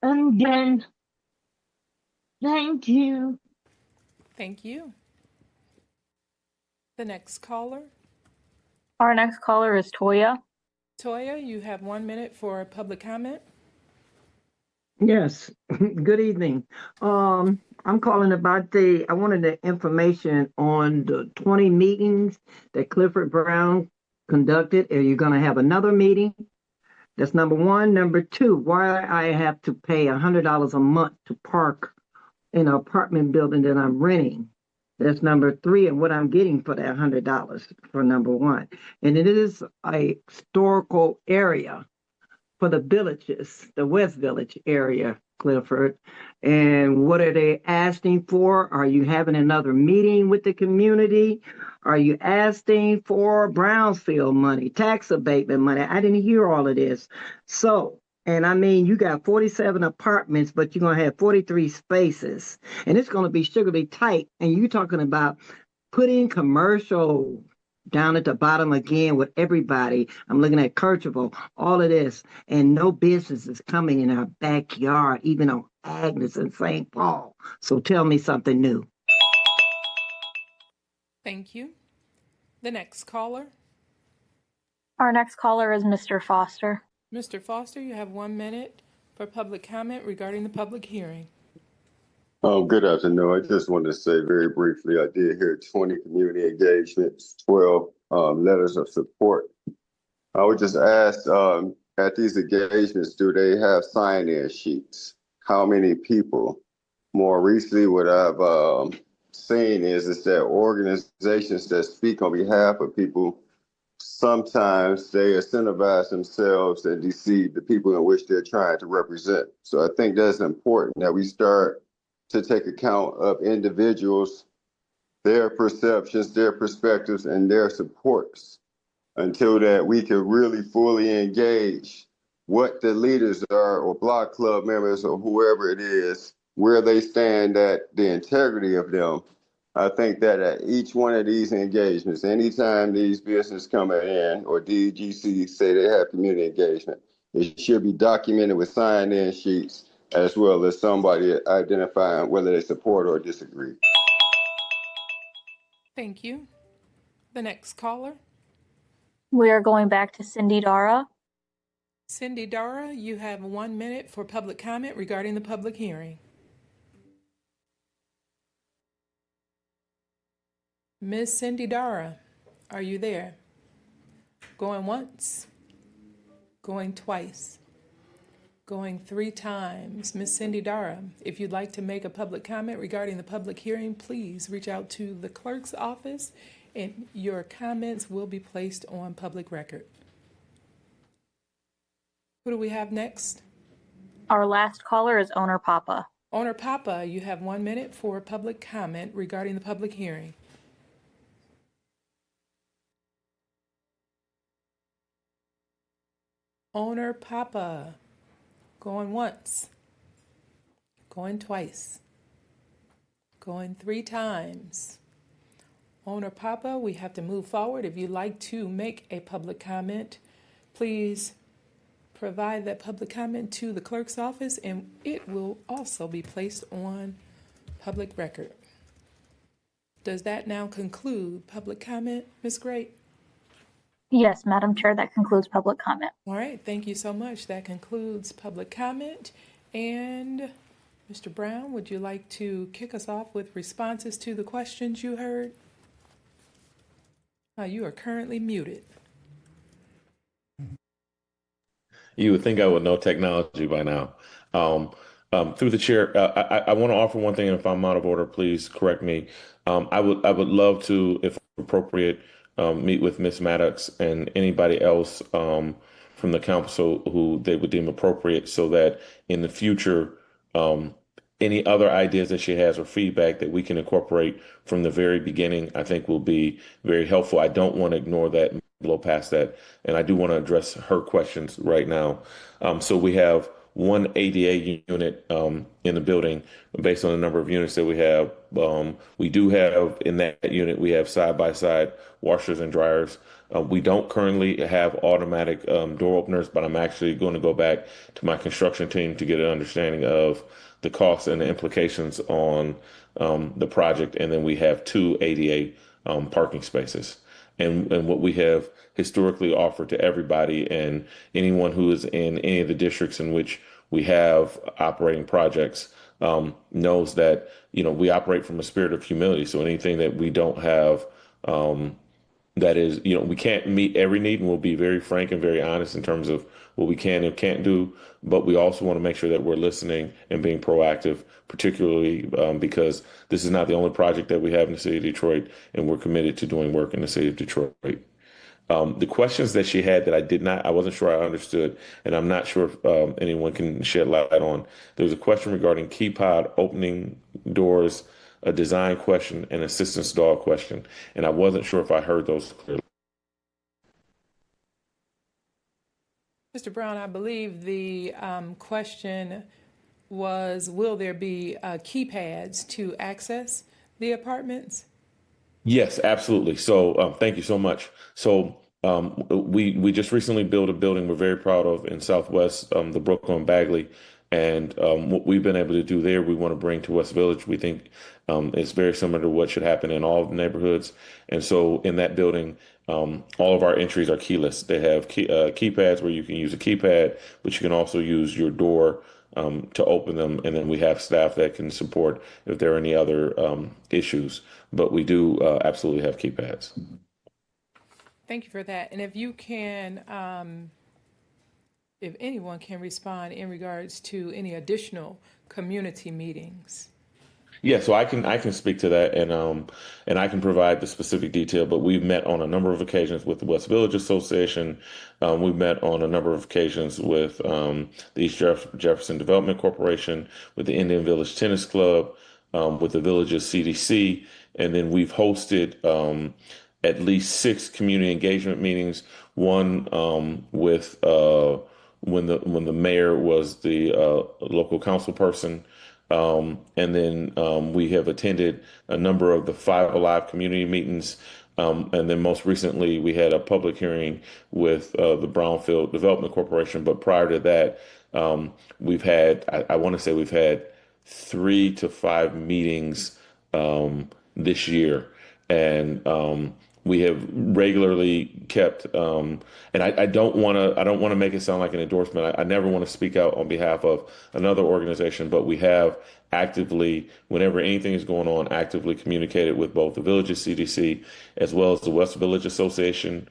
And then, thank you. Thank you. The next caller. Our next caller is Toya. Toya, you have 1 minute for public comment. Yes, good evening. I'm calling about I wanted the information on the 20 meetings that Clifford Brown conducted. Are you going to have another meeting? That's number one. Number two, why I have to pay $100 a month to park in an apartment building that I'm renting. That's number three, and what I'm getting for that $100 for number one. And it is a historical area for the villages, the West Village area, Clifford. And what are they asking for? Are you having another meeting with the community? Are you asking for Brownsfield money, tax abatement money? I didn't hear all of this. So, and I mean, you got 47 apartments, but you're going to have 43 spaces, and it's going to be sugarly tight. And you're talking about putting commercial down at the bottom again with everybody. I'm looking at Kercheval, all of this, and no business is coming in our backyard, even on Agnes and St. Paul. So tell me something new. Thank you. The next caller. Our next caller is Mr. Foster. Mr. Foster, you have 1 minute for public comment regarding the public hearing. Good afternoon. I just wanted to say very briefly, I did hear 20 community engagements, 12 letters of support. I would just ask, at these engagements, do they have sign-in sheets? How many people? More recently, what I've seen is that organizations that speak on behalf of people, sometimes they incentivize themselves and deceive the people in which they're trying to represent. So I think that's important that we start to take account of individuals, their perceptions, their perspectives, and their supports until that we can really fully engage what the leaders are or block club members or whoever it is, where they stand at the integrity of them. I think that at each one of these engagements, anytime these businesses come in or DGC say they have community engagement, it should be documented with sign-in sheets as well as somebody identifying whether they support or disagree. Thank you. The next caller. We are going back to Cindy Dara. Cindy Dara, you have 1 minute for public comment regarding the public hearing. Ms. Cindy Dara, are you there? Going once, going twice, going 3 times. Ms. Cindy Dara, if you'd like to make a public comment regarding the public hearing, please reach out to the clerk's office and your comments will be placed on public record. Who do we have next? Our last caller is Owner Papa. Owner Papa, you have 1 minute for public comment regarding the public hearing. Owner Papa, going once, going twice, going 3 times. Owner Papa, we have to move forward. If you'd like to make a public comment, please provide that public comment to the clerk's office and it will also be placed on public record. Does that now conclude public comment, Ms. Great? Yes, Madam Chair, that concludes public comment. All right, thank you so much. That concludes public comment. And Mr. Brown, would you like to kick us off with responses to the questions you heard? You are currently muted. You would think I would know technology by now. Through the chair, I want to offer one thing, and if I'm out of order, please correct me. I would love to, if appropriate, meet with Ms. Maddox and anybody else from the council who they would deem appropriate, so that in the future, any other ideas that she has or feedback that we can incorporate from the very beginning, I think will be very helpful. I don't want to ignore that and blow past that. And I do want to address her questions right now. So we have one ADA unit in the building based on the number of units that we have. We do have in that unit, we have side-by-side washers and dryers. We don't currently have automatic door openers, but I'm actually going to go back to my construction team to get an understanding of the costs and the implications on the project. And then we have two ADA parking spaces. And what we have historically offered to everybody and anyone who is in any of the districts in which we have operating projects knows that, we operate from a spirit of humility. So anything that we don't have, that is, we can't meet every need, and we'll be very frank and very honest in terms of what we can and can't do. But we also want to make sure that we're listening and being proactive, particularly because this is not the only project that we have in the city of Detroit, and we're committed to doing work in the city of Detroit. The questions that she had that I wasn't sure I understood, and I'm not sure if anyone can shed light on. There was a question regarding key pod opening doors, a design question, and assistance dog question, and I wasn't sure if I heard those clearly. Mr. Brown, I believe the question was, will there be keypads to access the apartments? Yes, absolutely. So thank you so much. So we just recently built a building we're very proud of in Southwest, the Brooklyn Bagley. And what we've been able to do there, we want to bring to West Village. We think it's very similar to what should happen in all of the neighborhoods. And so in that building, all of our entries are keyless. They have keypads where you can use a keypad, but you can also use your door to open them. And then we have staff that can support if there are any other issues. But we do absolutely have keypads. Thank you for that. And if you can, if anyone can respond in regards to any additional community meetings. Yeah, so I can speak to that, and I can provide the specific detail. But we've met on a number of occasions with the West Village Association. We've met on a number of occasions with the East Jefferson Development Corporation, with the Indian Village Tennis Club, with the Villages CDC, and then we've hosted at least 6 community engagement meetings. One with when the mayor was the local council person. And then we have attended a number of the 5 Alive community meetings. And then most recently, we had a public hearing with the Brownfield Development Corporation. But prior to that, we've had, I want to say we've had 3 to 5 meetings this year. And we have regularly kept, and I don't want to make it sound like an endorsement. I never want to speak out on behalf of another organization, but we have actively, whenever anything is going on, actively communicated with both the Villages CDC as well as the West Village Association,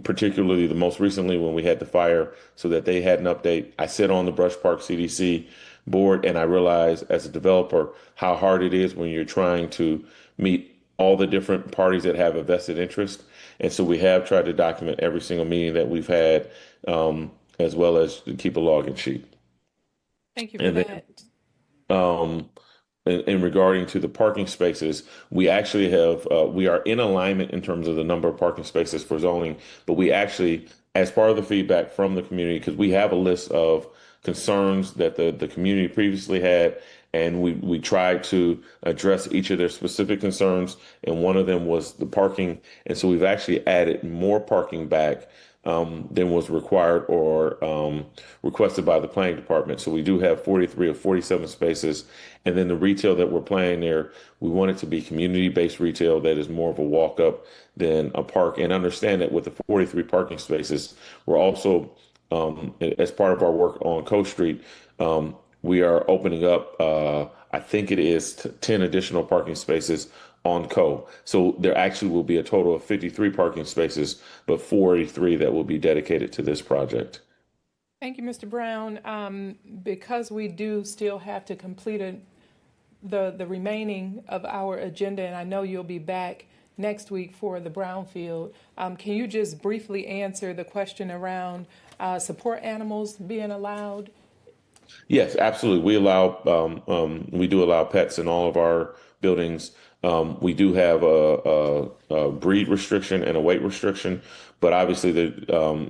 particularly the most recently when we had the fire, so that they had an update. I sit on the Brush Park CDC board, and I realize as a developer how hard it is when you're trying to meet all the different parties that have a vested interest. And so we have tried to document every single meeting that we've had, as well as keep a login sheet. Thank you for that. In regarding to the parking spaces, we actually have, we are in alignment in terms of the number of parking spaces for zoning, but we actually, as part of the feedback from the community, because we have a list of concerns that the community previously had, and we tried to address each of their specific concerns, and one of them was the parking. And so we've actually added more parking back than was required or requested by the planning department. So we do have 43 of 47 spaces. And then the retail that we're planning there, we want it to be community-based retail that is more of a walk-up than a park. And understand that with the 43 parking spaces, we're also, as part of our work on Coast Street, we are opening up, I think it is 10 additional parking spaces on Co. So there actually will be a total of 53 parking spaces, but 43 that will be dedicated to this project. Thank you, Mr. Brown. Because we do still have to complete the remaining of our agenda, and I know you'll be back next week for the Brownfield, can you just briefly answer the question around support animals being allowed Yes, absolutely. We do allow pets in all of our buildings. We do have a breed restriction and a weight restriction, but obviously,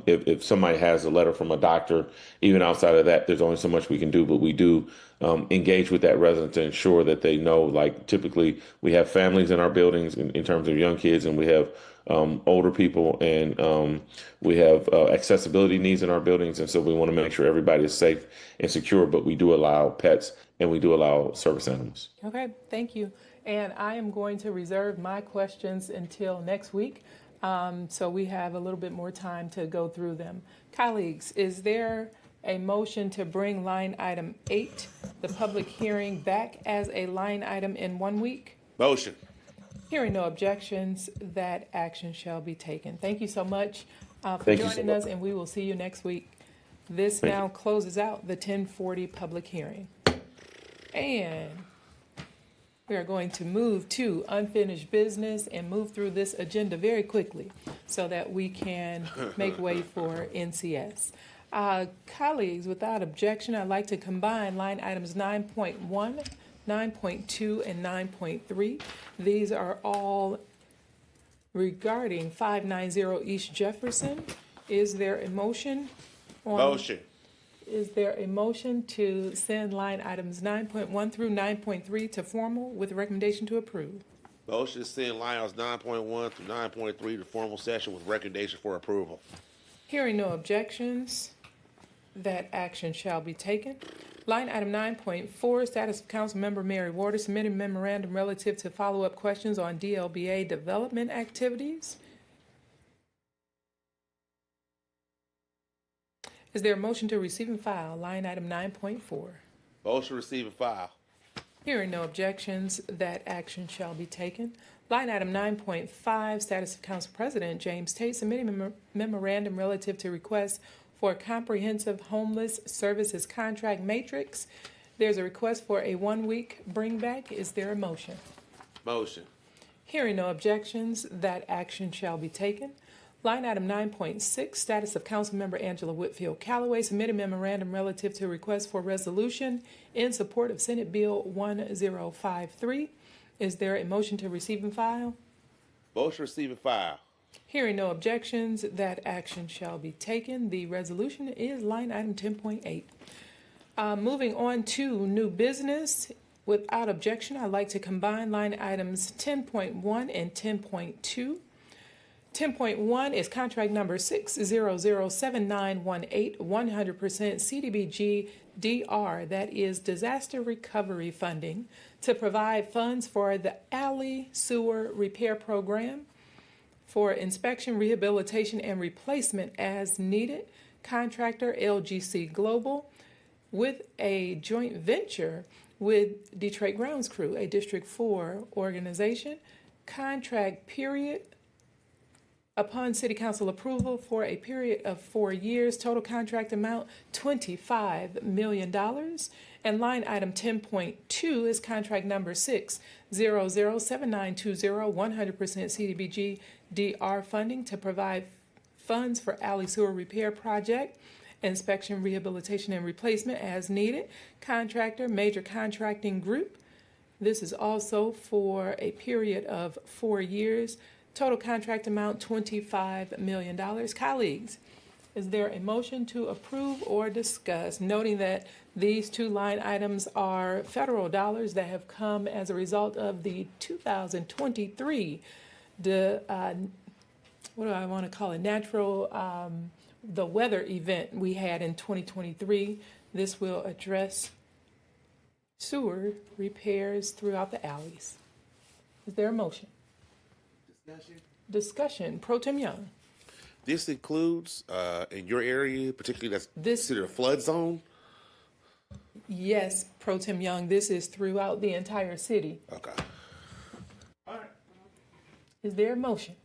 if somebody has a letter from a doctor, even outside of that, there's only so much we can do. But we do engage with that resident to ensure that they know. Like typically, we have families in our buildings in terms of young kids, and we have older people, and we have accessibility needs in our buildings, and so we want to make sure everybody is safe and secure. But we do allow pets, and we do allow service animals. Okay, thank you. And I am going to reserve my questions until next week, so we have a little bit more time to go through them. Colleagues, is there a motion to bring line item 8, the public hearing, back as a line item in 1 week? Motion. Hearing no objections, that action shall be taken. Thank you so much for Thank you so joining much. us, and we will see you next week. This Thank now you. closes out the 1040 public hearing. And we are going to move to unfinished business and move through this agenda very quickly so that we can make way for NCS. Colleagues, without objection, I'd like to combine line items 9.1, 9.2, and 9.3. These are all regarding 590 East Jefferson. Is there a motion on? Motion. Is there a motion to send line items 9.1 through 9.3 to formal with a recommendation to approve? Motion to send line items 9.1 through 9.3 to formal session with recommendation for approval. Hearing no objections, that action shall be taken. Line item 9.4, status of council member Mary Warder submitted memorandum relative to follow-up questions on DLBA development activities. Is there a motion to receive and file line item 9.4? Motion receive and file. Hearing no objections, that action shall be taken. Line item 9.5, status of council president James Tate submitting memorandum relative to request for a comprehensive homeless services contract matrix. There's a request for a 1-week bring back. Is there a motion? Motion. Hearing no objections, that action shall be taken. Line item 9.6, status of Councilmember Angela Whitfield Callaway submitted memorandum relative to request for resolution in support of Senate Bill 1053. Is there a motion to receive and file? Motion receive and file. Hearing no objections, that action shall be taken. The resolution is line item 10.8. Moving on to new business. Without objection, I'd like to combine line items 10.1 and 10.2. 10.1 is contract number 6007918, 100% CDBG DR, that is disaster recovery funding, to provide funds for the alley sewer repair program for inspection, rehabilitation, and replacement as needed. Contractor LGC Global with a joint venture with Detroit Grounds Crew, a District 4 organization. Contract period upon City Council approval for a period of 4 years. Total contract amount $25 million. And line item 10.2 is contract number 6007920, 100% CDBG DR funding to provide funds for alley sewer repair project, inspection, rehabilitation, and replacement as needed. Contractor, Major Contracting Group. This is also for a period of 4 years. Total contract amount $25 million. Colleagues, is there a motion to approve or discuss, noting that these two line items are federal dollars that have come as a result of the 2023, what do I want to call it, the weather event we had in 2023. This will address sewer repairs throughout the alleys. Is there a motion? Discussion. Pro Tem Young. This includes in your area, particularly that's considered a flood zone? Yes, Pro Tem Young, this is throughout the entire city. Okay. All right. Is there a motion?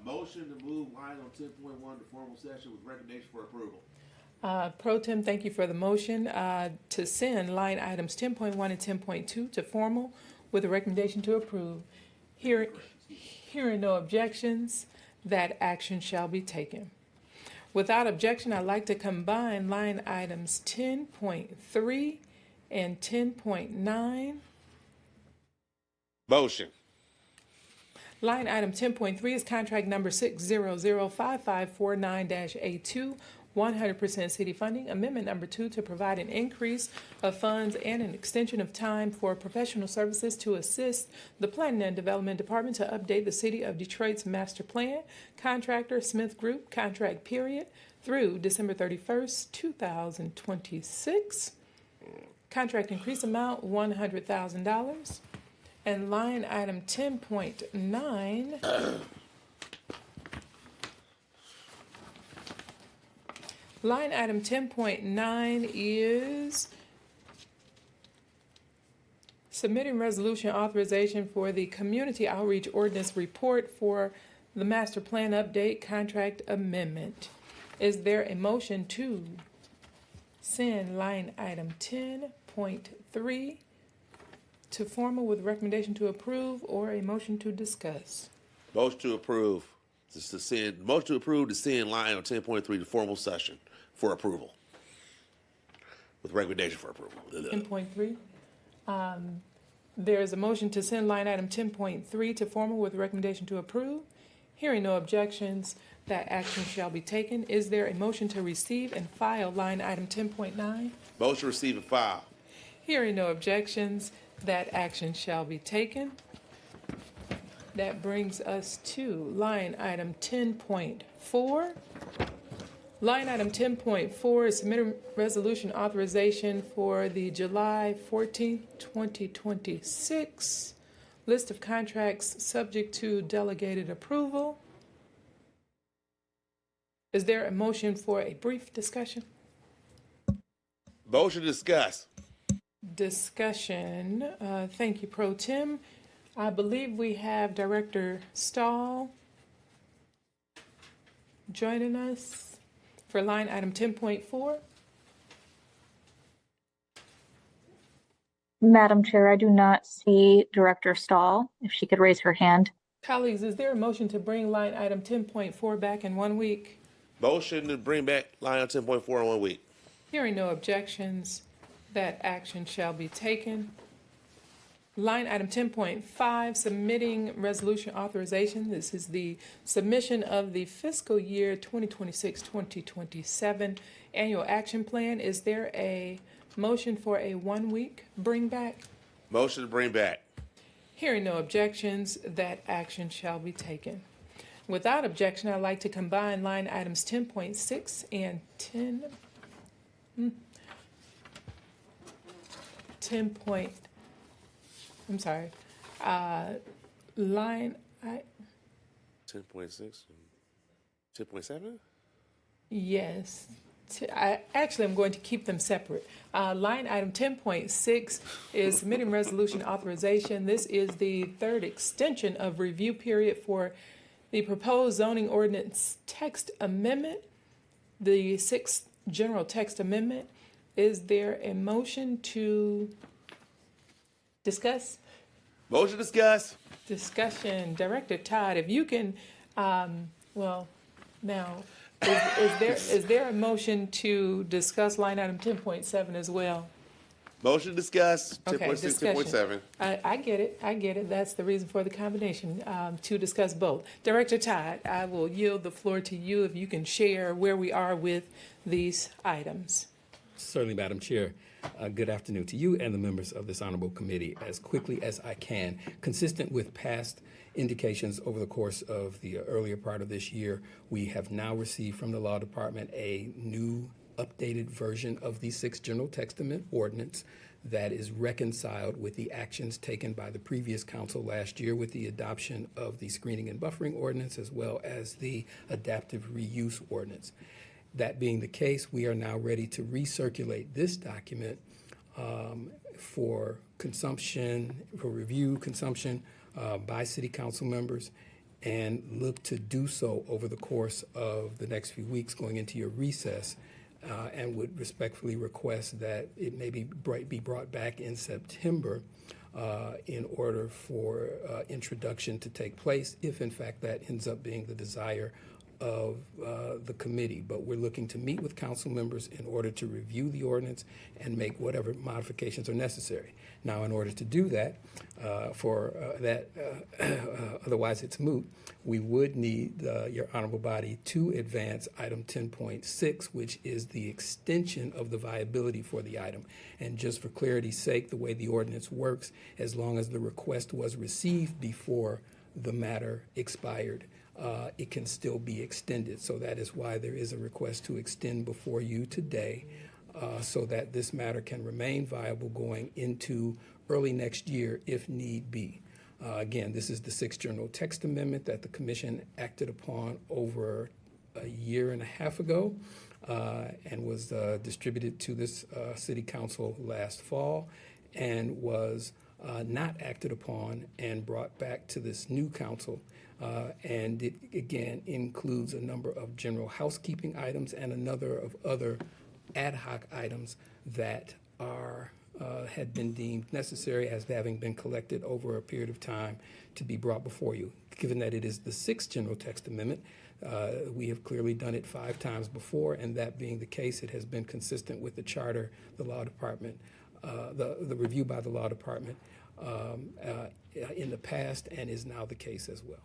Motion to move line on 10.1 to formal session with recommendation for approval. Pro Tem, thank you for the motion to send line items 10.1 and 10.2 to formal with a recommendation to approve. Hearing no objections, that action shall be taken. Without objection, I'd like to combine line items 10.3 and 10.9. Motion. Line item 10.3 is contract number 6005549-A2, 100% city funding. Amendment number 2 to provide an increase of funds and an extension of time for professional services to assist the Planning and Development Department to update the City of Detroit's master plan. Contractor Smith Group, contract period through December 31st, 2026. Contract increase amount $100,000. And line item 10.9, line item 10.9 is submitting resolution authorization for the Community Outreach Ordinance Report for the Master Plan Update Contract Amendment. Is there a motion to send line item 10.3 to formal with recommendation to approve, or a motion to discuss? Motion to approve. Motion to approve to send line on 10.3 to formal session for approval. With recommendation for approval. 10.3. There is a motion to send line item 10.3 to formal with recommendation to approve. Hearing no objections, that action shall be taken. Is there a motion to receive and file line item 10.9? Motion to receive and file. Hearing no objections, that action shall be taken. That brings us to line item 10.4. Line item 10.4 is submitted resolution authorization for the July 14th, 2026 list of contracts subject to delegated approval. Is there a motion for a brief discussion? Motion to discuss. Discussion. Thank you, Pro Tem. I believe we have Director Stahl joining us for line item 10.4. Madam Chair, I do not see Director Stahl. If she could raise her hand. Colleagues, is there a motion to bring line item 10.4 back in 1 week? Motion to bring back line on 10.4 in 1 week. Hearing no objections, that action shall be taken. Line item 10.5, submitting resolution authorization. This is the submission of the fiscal year 2026-2027 annual action plan. Is there a motion for a 1 week bring back? Motion to bring back. Hearing no objections, that action shall be taken. Without objection, I'd like to combine line items 10.6 and 10 point, I'm sorry, line, 10.6 and 10.7? yes. I'm going to keep them separate. Line item 10.6 is submitting resolution authorization. This is the third extension of review period for the proposed zoning ordinance text amendment, the sixth general text amendment. Is there a motion to discuss? Motion to discuss. Discussion. Director Todd, if you can, well, now, is there a motion to discuss line item 10.7 as well? Motion to discuss. Okay, 10.6, discussion. 10.7. I get it. That's the reason for the combination, to discuss both. Director Todd, I will yield the floor to you if you can share where we are with these items. Certainly, Madam Chair. Good afternoon to you and the members of this honorable committee. As quickly as I can, consistent with past indications over the course of the earlier part of this year, we have now received from the Law Department a new updated version of the sixth general text amendment ordinance that is reconciled with the actions taken by the previous council last year with the adoption of the screening and buffering ordinance as well as the adaptive reuse ordinance. That being the case, we are now ready to recirculate this document for consumption, for review, consumption by city council members, and look to do so over the course of the next few weeks going into your recess, and would respectfully request that it may be brought back in September in order for introduction to take place, if in fact that ends up being the desire of the committee, but we're looking to meet with council members in order to review the ordinance and make whatever modifications are necessary. Now, in order to do that, otherwise it's moot, we would need your honorable body to advance item 10.6, which is the extension of the viability for the item. And just for clarity's sake, the way the ordinance works, as long as the request was received before the matter expired, it can still be extended. So that is why there is a request to extend before you today, so that this matter can remain viable going into early next year if need be. Again, this is the 6th General Text Amendment that the Commission acted upon over a year and a half ago and was distributed to this City Council last fall and was not acted upon and brought back to this new council. And it, again, includes a number of general housekeeping items and a number of other ad hoc items that are had been deemed necessary as having been collected over a period of time to be brought before you. Given that it is the 6th General Text Amendment, we have clearly done it 5 times before, and that being the case, it has been consistent with the charter, the law department, the review by the law department in the past, and is now the case as well.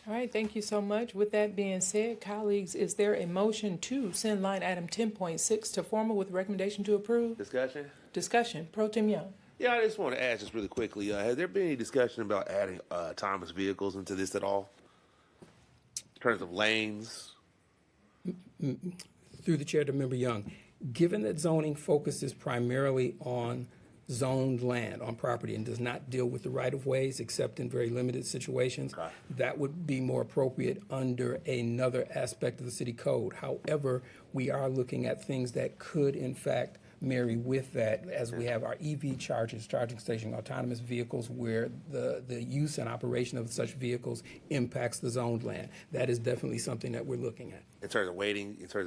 All right, thank you so much. With that being said, colleagues, is there a motion to send line item 10.6 to formal with recommendation to approve? Discussion? Discussion. Pro Tem Young. Yeah, I just want to ask just really quickly, has there been any discussion about adding autonomous vehicles into this at all? In terms of lanes? Through the chair to Member Young, given that zoning focuses primarily on zoned land, on property, and does not deal with the right-of-ways except in very limited situations, that would be more appropriate under another aspect of the city code. However, we are looking at things that could, in fact, marry with that, as we have our EV charging station, autonomous vehicles, where the use and operation of such vehicles impacts the zoned land. That is definitely something that we're looking at. In terms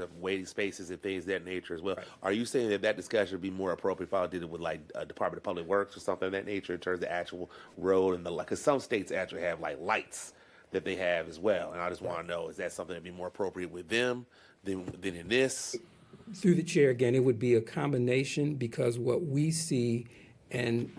of waiting spaces and things of that nature as well. Right. Are you saying that discussion would be more appropriate if I did it with like Department of Public Works or something of that nature in terms of the actual road and because some states actually have like lights that they have as well, and I just want to know, is that something that'd be more appropriate with them than in this? Through the chair, again, it would be a combination, because what we see and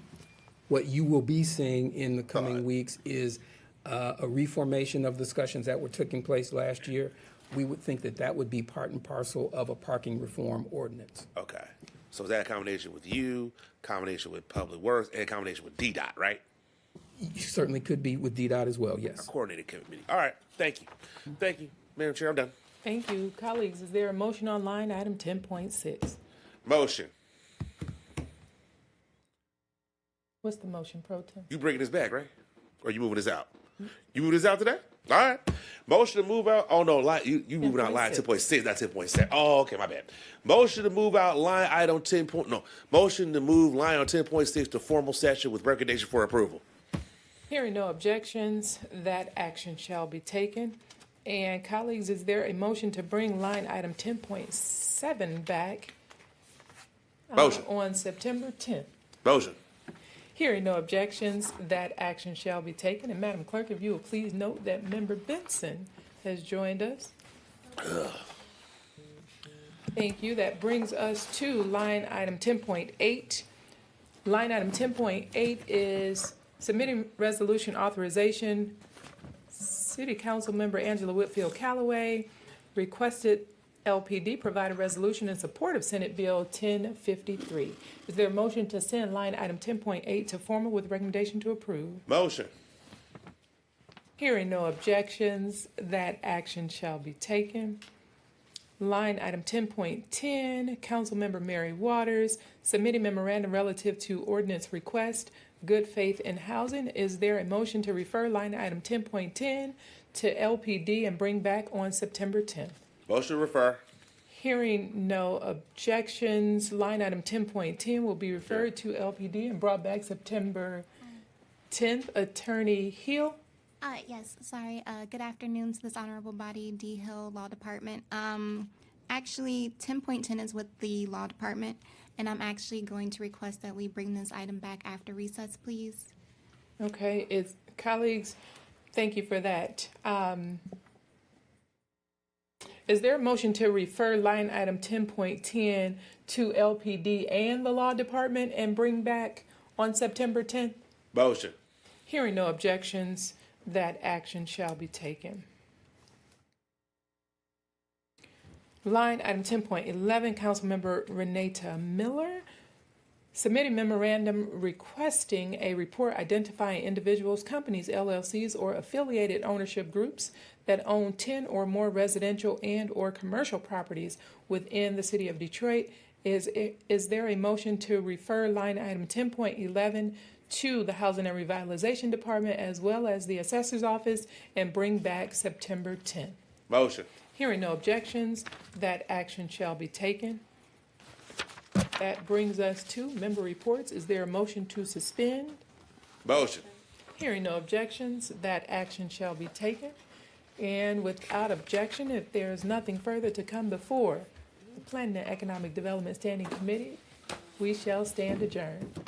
what you will be seeing in the coming weeks is a reformation of discussions that were taking place last year. We would think that that would be part and parcel of a parking reform ordinance. Okay. So is that a combination with you, combination with Public Works, and a combination with DDOT, right? You certainly could be with DDOT as well, yes. A coordinated committee. All right. Thank you. Thank you, Madam Chair. I'm done. Thank you. Colleagues, is there a motion on line item 10.6? Motion. What's the motion, Pro Tem? You bringing this back, right? Or you moving this out? You moving this out today? All right. Motion to move out. Oh, no. You moving out line 10.6, not 10.7. Oh, okay. My bad. Motion to move out line item 10. Motion to move line on 10.6 to formal session with recommendation for approval. Hearing no objections, that action shall be taken. And colleagues, is there a motion to bring line item 10.7 back on September 10th? Motion. Hearing no objections, that action shall be taken. And Madam Clerk, if you will please note that Member Benson has joined us. Thank you. That brings us to line item 10.8. Line item 10.8 is submitting resolution authorization. City Council Member Angela Whitfield Callaway requested LPD provide a resolution in support of Senate Bill 1053. Is there a motion to send line item 10.8 to formal with recommendation to approve? Motion. Hearing no objections, that action shall be taken. Line item 10.10, Councilmember Mary Waters, submitting memorandum relative to ordinance request, good faith in housing. Is there a motion to refer line item 10.10 to LPD and bring back on September 10th? Motion to refer. Hearing no objections, line item 10.10 will be referred to LPD and brought back September 10th. Attorney Hill. Yes, sorry. Good afternoon to this honorable body, D Hill Law Department. Actually, 10.10 is with the Law Department, and I'm actually going to request that we bring this item back after recess, please. Okay, colleagues, thank you for that. Is there a motion to refer line item 10.10 to LPD and the Law Department and bring back on September 10th? Motion. Hearing no objections, that action shall be taken. Line item 10.11, Councilmember Renata Miller, submitting memorandum requesting a report identifying individuals, companies, LLCs, or affiliated ownership groups that own 10 or more residential and or commercial properties within the city of Detroit. Is there a motion to refer line item 10.11 to the Housing and Revitalization Department as well as the Assessor's Office and bring back September 10th? Motion. Hearing no objections, that action shall be taken. That brings us to member reports. Is there a motion to suspend? Motion. Hearing no objections, that action shall be taken. And without objection, if there is nothing further to come before the Planning and Economic Development Standing Committee, we shall stand adjourned.